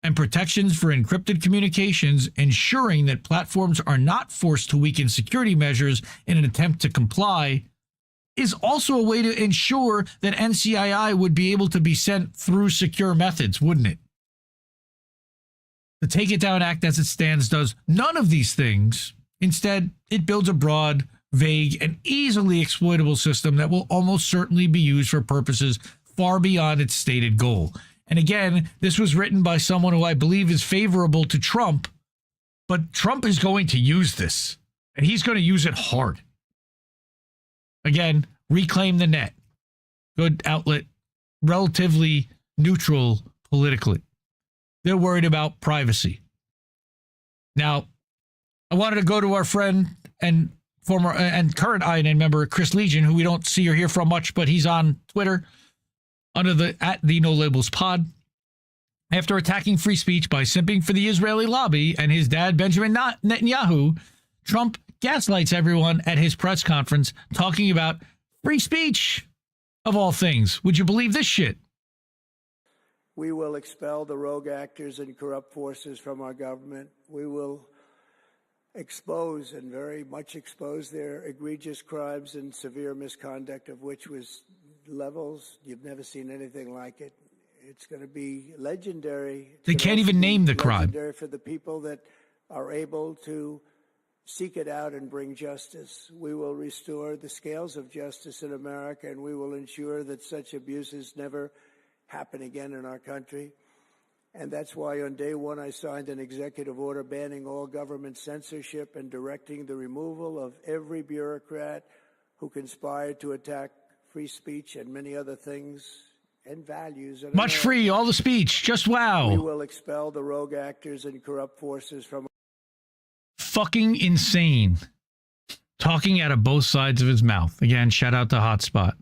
And protections for encrypted communications, ensuring that platforms are not forced to weaken security measures in an attempt to comply, is also a way to ensure that NCII would be able to be sent through secure methods, wouldn't it? The Take It Down Act as it stands does none of these things. Instead, it builds a broad, vague, and easily exploitable system that will almost certainly be used for purposes far beyond its stated goal. And again, this was written by someone who I believe is favorable to Trump, but Trump is going to use this, and he's going to use it hard. Again, Reclaim the Net. Good outlet, relatively neutral politically. They're worried about privacy. Now, I wanted to go to our friend and former and current INN member, Chris Legion, who we don't see or hear from much, but he's on Twitter under the @TheNoLabelsPod. After attacking free speech by simping for the Israeli lobby and his dad, Benjamin Netanyahu, Trump gaslights everyone at his press conference talking about free speech, of all things. Would you believe this shit? We will expel the rogue actors and corrupt forces from our government. We will expose and very much expose their egregious crimes and severe misconduct, of which was levels you've never seen anything like it. It's going to be legendary. They can't even name the crime. Legendary for the people that are able to seek it out and bring justice. We will restore the scales of justice in America, and we will ensure that such abuses never happen again in our country. And that's why on day one I signed an executive order banning all government censorship and directing the removal of every bureaucrat who conspired to attack free speech and many other things and values. Much free, all the speech, just wow. We will expel the rogue actors and corrupt forces from... Fucking insane. Talking out of both sides of his mouth. Again, shout out to Hotspot.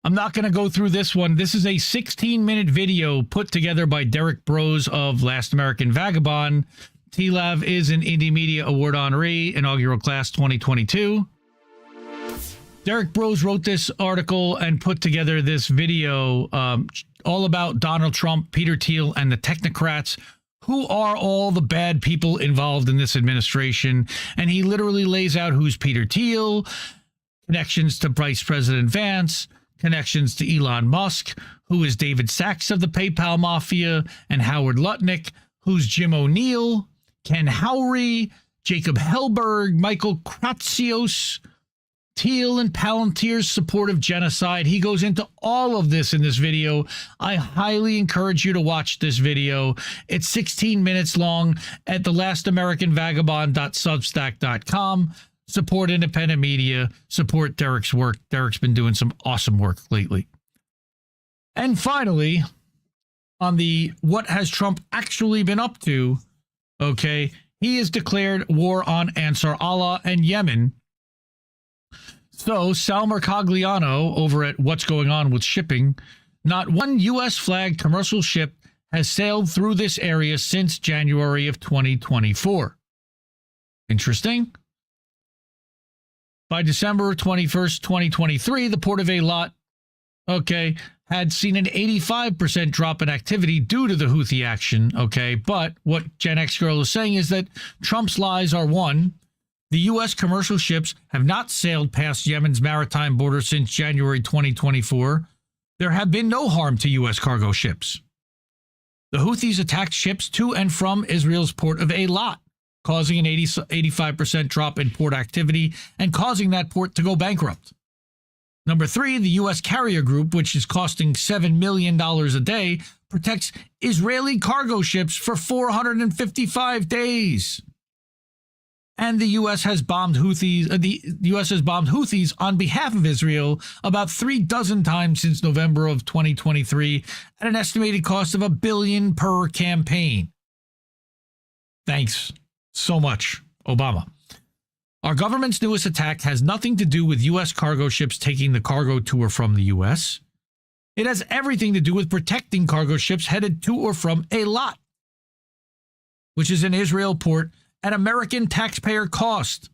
I'm not going to go through this one. This is a 16-minute video put together by Derek Brose of Last American Vagabond. TLAV is an Indie Media Award honoree, inaugural class 2022. Derek Brose wrote this article and put together this video all about Donald Trump, Peter Thiel, and the technocrats. Who are all the bad people involved in this administration? And he literally lays out who's Peter Thiel, connections to Vice President Vance, connections to Elon Musk, who is David Sachs of the PayPal Mafia, and Howard Lutnick, who's Jim O'Neill, Ken Howry, Jacob Hellberg, Michael Kratsios, Thiel and Palantir's support of genocide. He goes into all of this in this video. I highly encourage you to watch this video. It's 16 minutes long at thelast.americanvagabond.substack.com. Support independent media. Support Derek's work. Derek's been doing some awesome work lately. And finally, on the what has Trump actually been up to, okay, he has declared war on Ansar Allah and Yemen. So, Sal Mercogliano over at What's Going On with Shipping, not one U.S. flagged commercial ship has sailed through this area since January of 2024. Interesting. By December 21st, 2023, the Port of Eilat, had seen an 85% drop in activity due to the Houthi action, But what Gen X Girl is saying is that Trump's lies are one. The U.S. commercial ships have not sailed past Yemen's maritime border since January 2024. There have been no harm to U.S. cargo ships. The Houthis attacked ships to and from Israel's port of Eilat, causing an 85% drop in port activity and causing that port to go bankrupt. Number 3, the U.S. carrier group, which is costing $7 million a day, protects Israeli cargo ships for 455 days. and the U.S. has bombed Houthis. The U.S. has bombed Houthis on behalf of Israel about 36 times since November of 2023, at an estimated cost of $1 billion per campaign. Thanks so much, Obama. Our government's newest attack has nothing to do with U.S. cargo ships taking the cargo to or from the U.S. It has everything to do with protecting cargo ships headed to or from a lot, which is an Israel port at American taxpayer cost.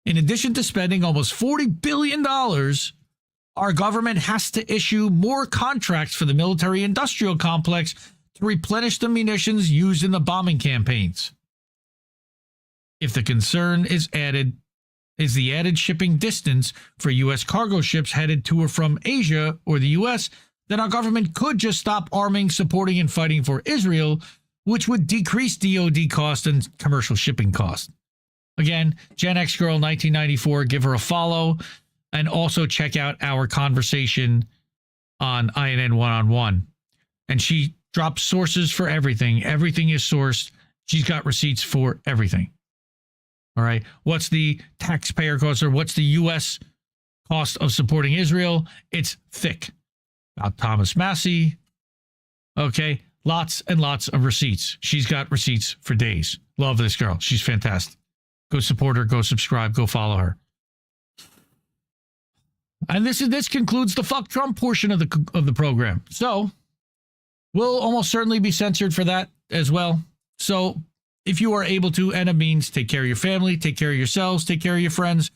In addition to spending almost $40 billion, our government has to issue more contracts for the military-industrial complex to replenish the munitions used in the bombing campaigns. If the concern is the added shipping distance for U.S. cargo ships headed to or from Asia or the U.S., then our government could just stop arming, supporting, and fighting for Israel, which would decrease DOD cost and commercial shipping cost. Again, Gen X Girl 1994, give her a follow, and also check out our conversation on INN One-on-One. And she drops sources for everything. Everything is sourced. She's got receipts for everything. All right. What's the taxpayer cost, or what's the U.S. cost of supporting Israel? It's thick. About Thomas Massey. Okay. Lots and lots of receipts. She's got receipts for days. Love this girl. She's fantastic. Go support her. Go subscribe. Go follow her. And this concludes the fuck Trump portion of the program. So we'll almost certainly be censored for that as well. So if you are able to and a means, take care of your family, take care of yourselves, take care of your friends,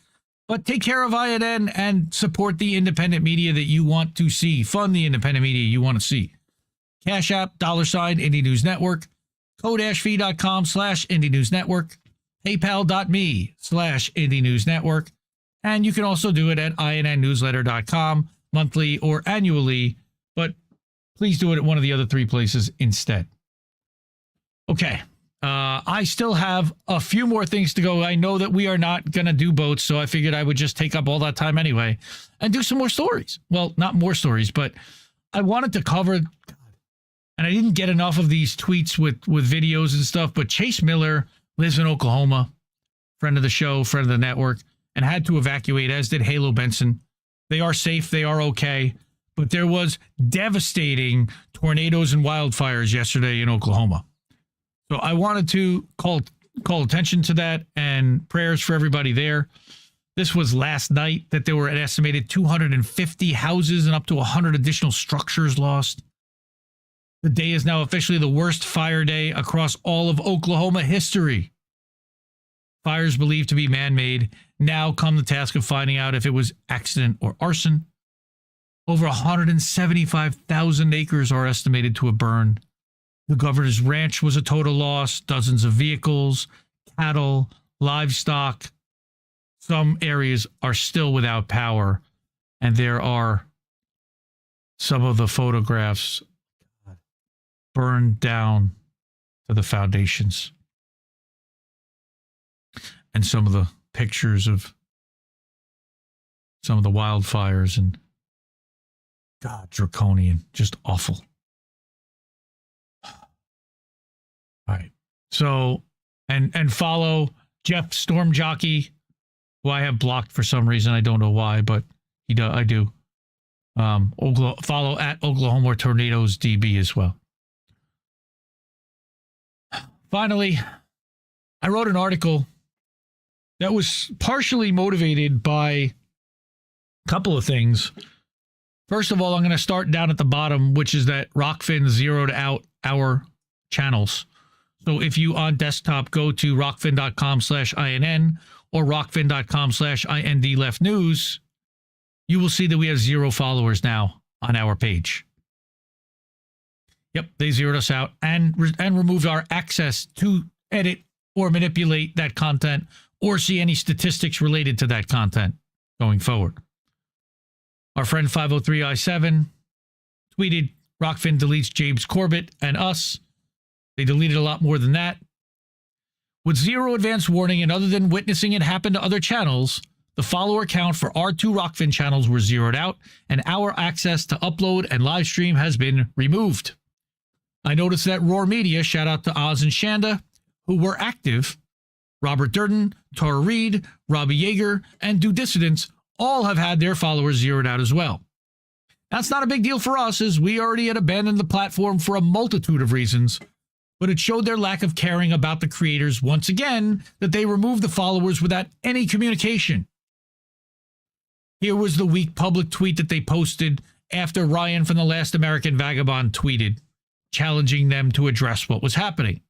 but take care of INN and support the independent media that you want to see. Fund the independent media you want to see. Cash App, $, Indie News Network, co-fi.com/Indie News Network, paypal.me/Indie News Network, and you can also do it at innnewsletter.com monthly or annually, but please do it at one of the other three places instead. Okay. I still have a few more things to go. I know that we are not going to do boats, so I figured I would just take up all that time anyway and do some more stories. Well, not more stories, but I wanted to cover, and I didn't get enough of these tweets with videos and stuff, but Chase Miller lives in Oklahoma, friend of the show, friend of the network, and had to evacuate, as did Halo Benson. They are safe. They are okay. But there was devastating tornadoes and wildfires yesterday in Oklahoma. So I wanted to call attention to that, and prayers for everybody there. This was last night that there were an estimated 250 houses and up to 100 additional structures lost. The day is now officially the worst fire day across all of Oklahoma history. Fires believed to be man-made now come the task of finding out if it was accident or arson. Over 175,000 acres are estimated to have burned. The governor's ranch was a total loss, dozens of vehicles, cattle, livestock. Some areas are still without power, and there are some of the photographs burned down to the foundations. And some of the pictures of some of the wildfires, and God, draconian, just awful. All right. So, and follow Jeff Storm Jockey, who I have blocked for some reason. I don't know why, but I do. Follow at Oklahoma Tornadoes DB as well. Finally, I wrote an article that was partially motivated by a couple of things. First of all, I'm going to start down at the bottom, which is that Rockfin zeroed out our channels. So if you on desktop go to rockfin.com/INN or rockfin.com/IND Left News, you will see that we have 0 followers now on our page. Yep, they zeroed us out and removed our access to edit or manipulate that content or see any statistics related to that content going forward. Our friend 503i7 tweeted, Rockfin deletes James Corbett and us. They deleted a lot more than that. With 0 advance warning, and other than witnessing it happen to other channels, the follower count for our 2 Rockfin channels were zeroed out, and our access to upload and live stream has been removed. I noticed that Roar Media, shout out to Oz and Shanda, who were active, Robert Durden, Tara Reid, Robbie Yeager, and Do Dissidents all have had their followers zeroed out as well. That's not a big deal for us, as we already had abandoned the platform for a multitude of reasons, but it showed their lack of caring about the creators once again that they removed the followers without any communication. Here was the weak public tweet that they posted after Ryan from The Last American Vagabond tweeted, challenging them to address what was happening.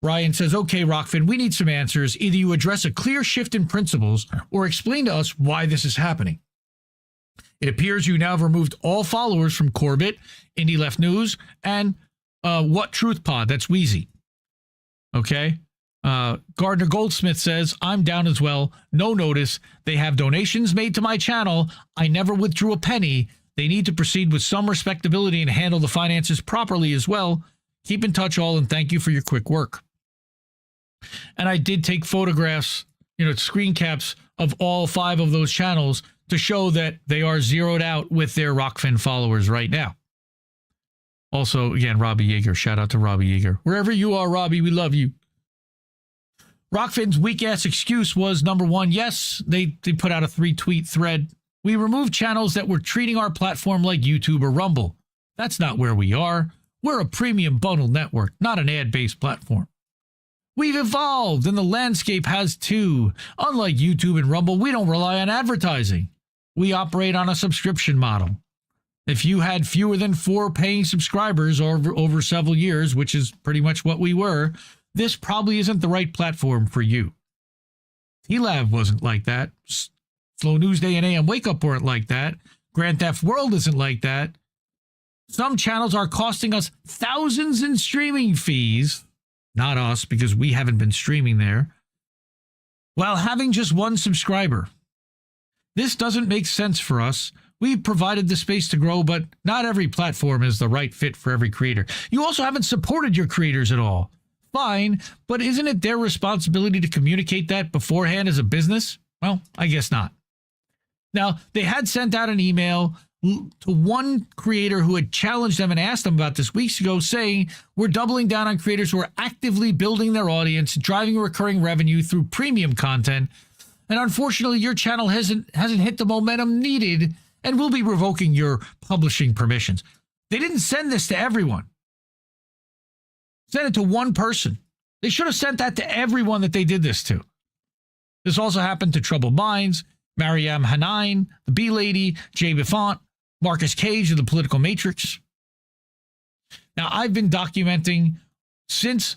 Ryan says, okay, Rockfin, we need some answers. Either you address a clear shift in principles or explain to us why this is happening. It appears you now have removed all followers from Corbett, Indie Left News, and What Truth Pod. That's Wheezy. Okay. Gardner Goldsmith says, I'm down as well. No notice. They have donations made to my channel. I never withdrew a penny. They need to proceed with some respectability and handle the finances properly as well. Keep in touch all, and thank you for your quick work. And I did take photographs, screen caps of all 5 of those channels to show that they are zeroed out with their Rockfin followers right now. Also, again, Robbie Yeager. Shout out to Robbie Yeager. Wherever you are, Robbie, we love you. Rockfin's weak-ass excuse was, number one, yes, they put out a 3-tweet thread. We removed channels that were treating our platform like YouTube or Rumble. That's not where we are. We're a premium bundled network, not an ad-based platform. We've evolved, and the landscape has too. Unlike YouTube and Rumble, we don't rely on advertising. We operate on a subscription model. If you had fewer than 4 paying subscribers over several years, which is pretty much what we were, this probably isn't the right platform for you. T-Lab wasn't like that. Slow News Day and AM Wake Up weren't like that. Grand Theft World isn't like that. Some channels are costing us thousands in streaming fees. Not us, because we haven't been streaming there. While having just 1 subscriber. This doesn't make sense for us. We've provided the space to grow, but not every platform is the right fit for every creator. You also haven't supported your creators at all. Fine, but isn't it their responsibility to communicate that beforehand as a business? Well, I guess not. Now, they had sent out an email to one creator who had challenged them and asked them about this weeks ago, saying, we're doubling down on creators who are actively building their audience, driving recurring revenue through premium content. And unfortunately, your channel hasn't hit the momentum needed, and we'll be revoking your publishing permissions. They didn't send this to everyone. Send it to one person. They should have sent that to everyone that they did this to. This also happened to Troubled Minds, Mariam Hanine, the Bee Lady, Jay Buffont, Marcus Cage of the Political Matrix. Now, I've been documenting since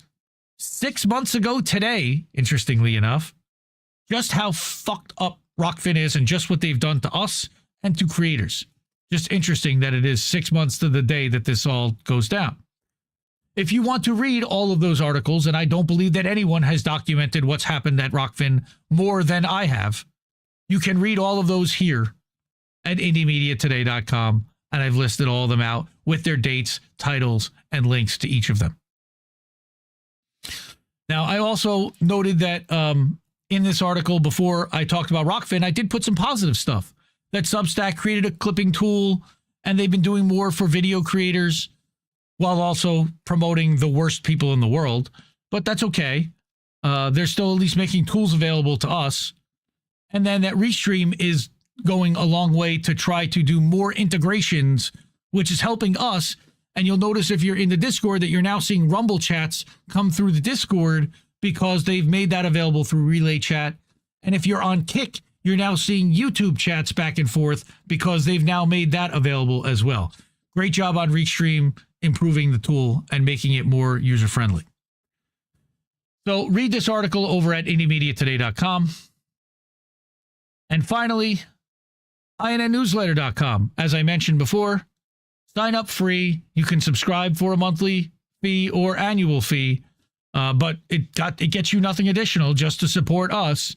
6 months ago today, interestingly enough, just how fucked up Rockfin is and just what they've done to us and to creators. Just interesting that it is 6 months to the day that this all goes down. If you want to read all of those articles, and I don't believe that anyone has documented what's happened at Rockfin more than I have, you can read all of those here at IndieMediaToday.com, and I've listed all of them out with their dates, titles, and links to each of them. Now, I also noted that in this article, before I talked about Rockfin, I did put some positive stuff. That Substack created a clipping tool, and they've been doing more for video creators while also promoting the worst people in the world. But that's okay. They're still at least making tools available to us. And then that Restream is going a long way to try to do more integrations, which is helping us. And you'll notice if you're in the Discord that you're now seeing Rumble chats come through the Discord because they've made that available through Relay Chat. And if you're on Kick, you're now seeing YouTube chats back and forth because they've now made that available as well. Great job on Restream improving the tool and making it more user-friendly. So read this article over at IndieMediaToday.com. And finally, INNNewsletter.com. As I mentioned before, sign up free. You can subscribe for a monthly fee or annual fee, but it gets you nothing additional just to support us.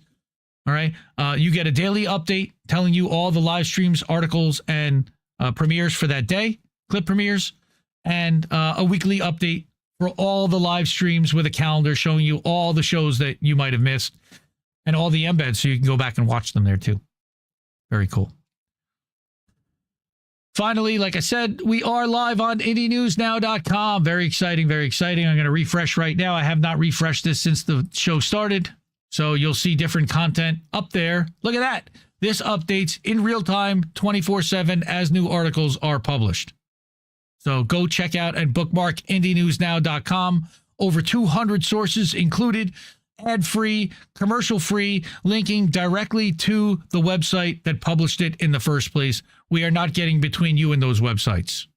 All right. You get a daily update telling you all the live streams, articles, and premieres for that day, clip premieres, and a weekly update for all the live streams with a calendar showing you all the shows that you might have missed and all the embeds so you can go back and watch them there too. Very cool. Finally, like I said, we are live on IndieNewsNow.com. Very exciting, very exciting. I'm going to refresh right now. I have not refreshed this since the show started. So you'll see different content up there. Look at that. This updates in real time, 24/7 as new articles are published. So go check out and bookmark IndieNewsNow.com. Over 200 sources included, ad-free, commercial-free, linking directly to the website that published it in the first place. We are not getting between you and those websites.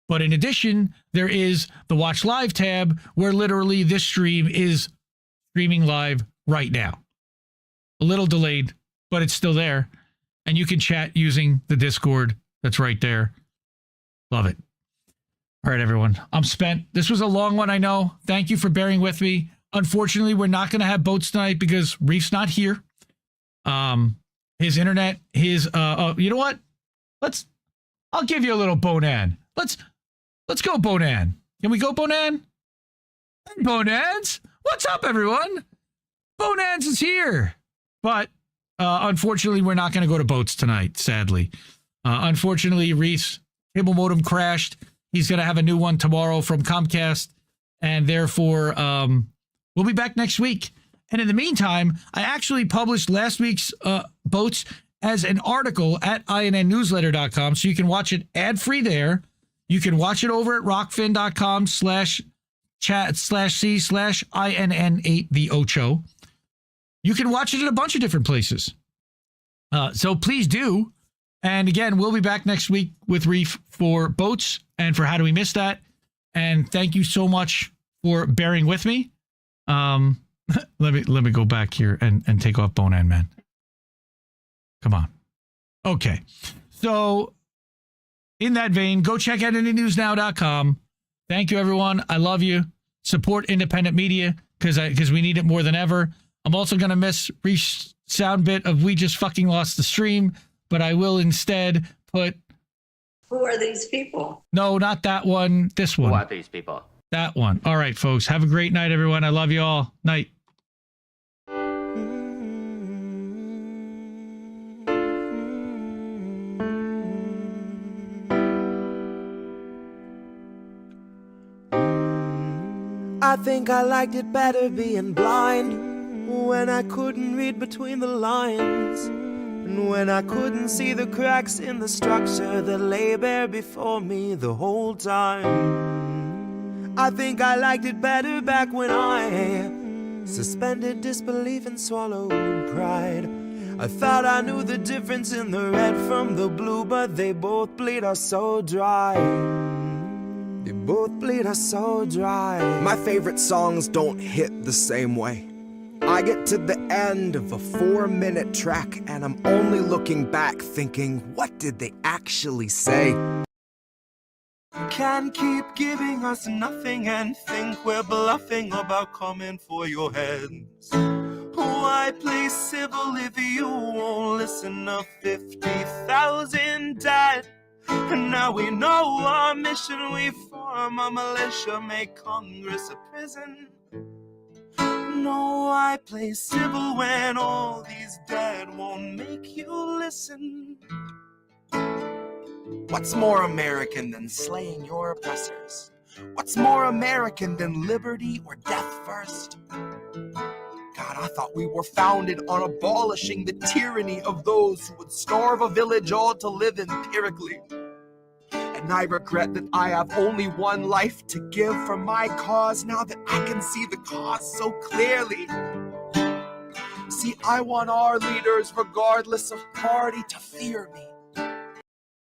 But in addition, there is the Watch Live tab where literally this stream is streaming live right now. A little delayed, but it's still there. And you can chat using the Discord that's right there. Love it. All right, everyone. I'm spent. This was a long one, I know. Thank you for bearing with me. Unfortunately, we're not going to have boats tonight because Reef's not here. His internet, you know what? I'll give you a little Bonan. Let's go Bonan. Can we go Bonan? Hey, Bonans. What's up, everyone? Bonans is here. But unfortunately, we're not going to go to boats tonight, sadly. Unfortunately, Reef's cable modem crashed. He's going to have a new one tomorrow from Comcast. And therefore, we'll be back next week. And in the meantime, I actually published last week's boats as an article at INNnewsletter.com. So you can watch it ad-free there. You can watch it over at rockfin.com/chat/C/INN8TheOcho. You can watch it in a bunch of different places. So please do. And again, we'll be back next week with Reef for boats and for How Do We Miss That? And thank you so much for bearing with me. Let me go back here and take off Bonan Man. Come on. Okay. So in that vein, go check out IndieNewsNow.com. Thank you, everyone. I love you. Support independent media because we need it more than ever. I'm also going to miss Reef's sound bit of we just fucking lost the stream, but I will instead put... Who are these people? No, not that one. This one. Who are these people? That one. All right, folks. Have a great night, everyone. I love you all. Night. I think I liked it better being blind, when I couldn't read between the lines, and when I couldn't see the cracks in the structure that lay bare before me the whole time. I think I liked it better back when I suspended disbelief and swallowed pride. I thought I knew the difference in the red from the blue, but they both bleed us so dry. They both bleed us so dry. My favorite songs don't hit the same way. I get to the end of a 4-minute track and I'm only looking back thinking, what did they actually say? Can't keep giving us nothing and think we're bluffing about coming for your heads. Why play civil if you won't listen to 50,000 dead? And now we know our mission, we form a militia, make Congress a prison. No, I play civil when all these dead won't make you listen. What's more American than slaying your oppressors? What's more American than liberty or death first? God, I thought we were founded on abolishing the tyranny of those who would starve a village all to live empirically. And I regret that I have only one life to give for my cause now that I can see the cause so clearly. See, I want our leaders, regardless of party, to fear me.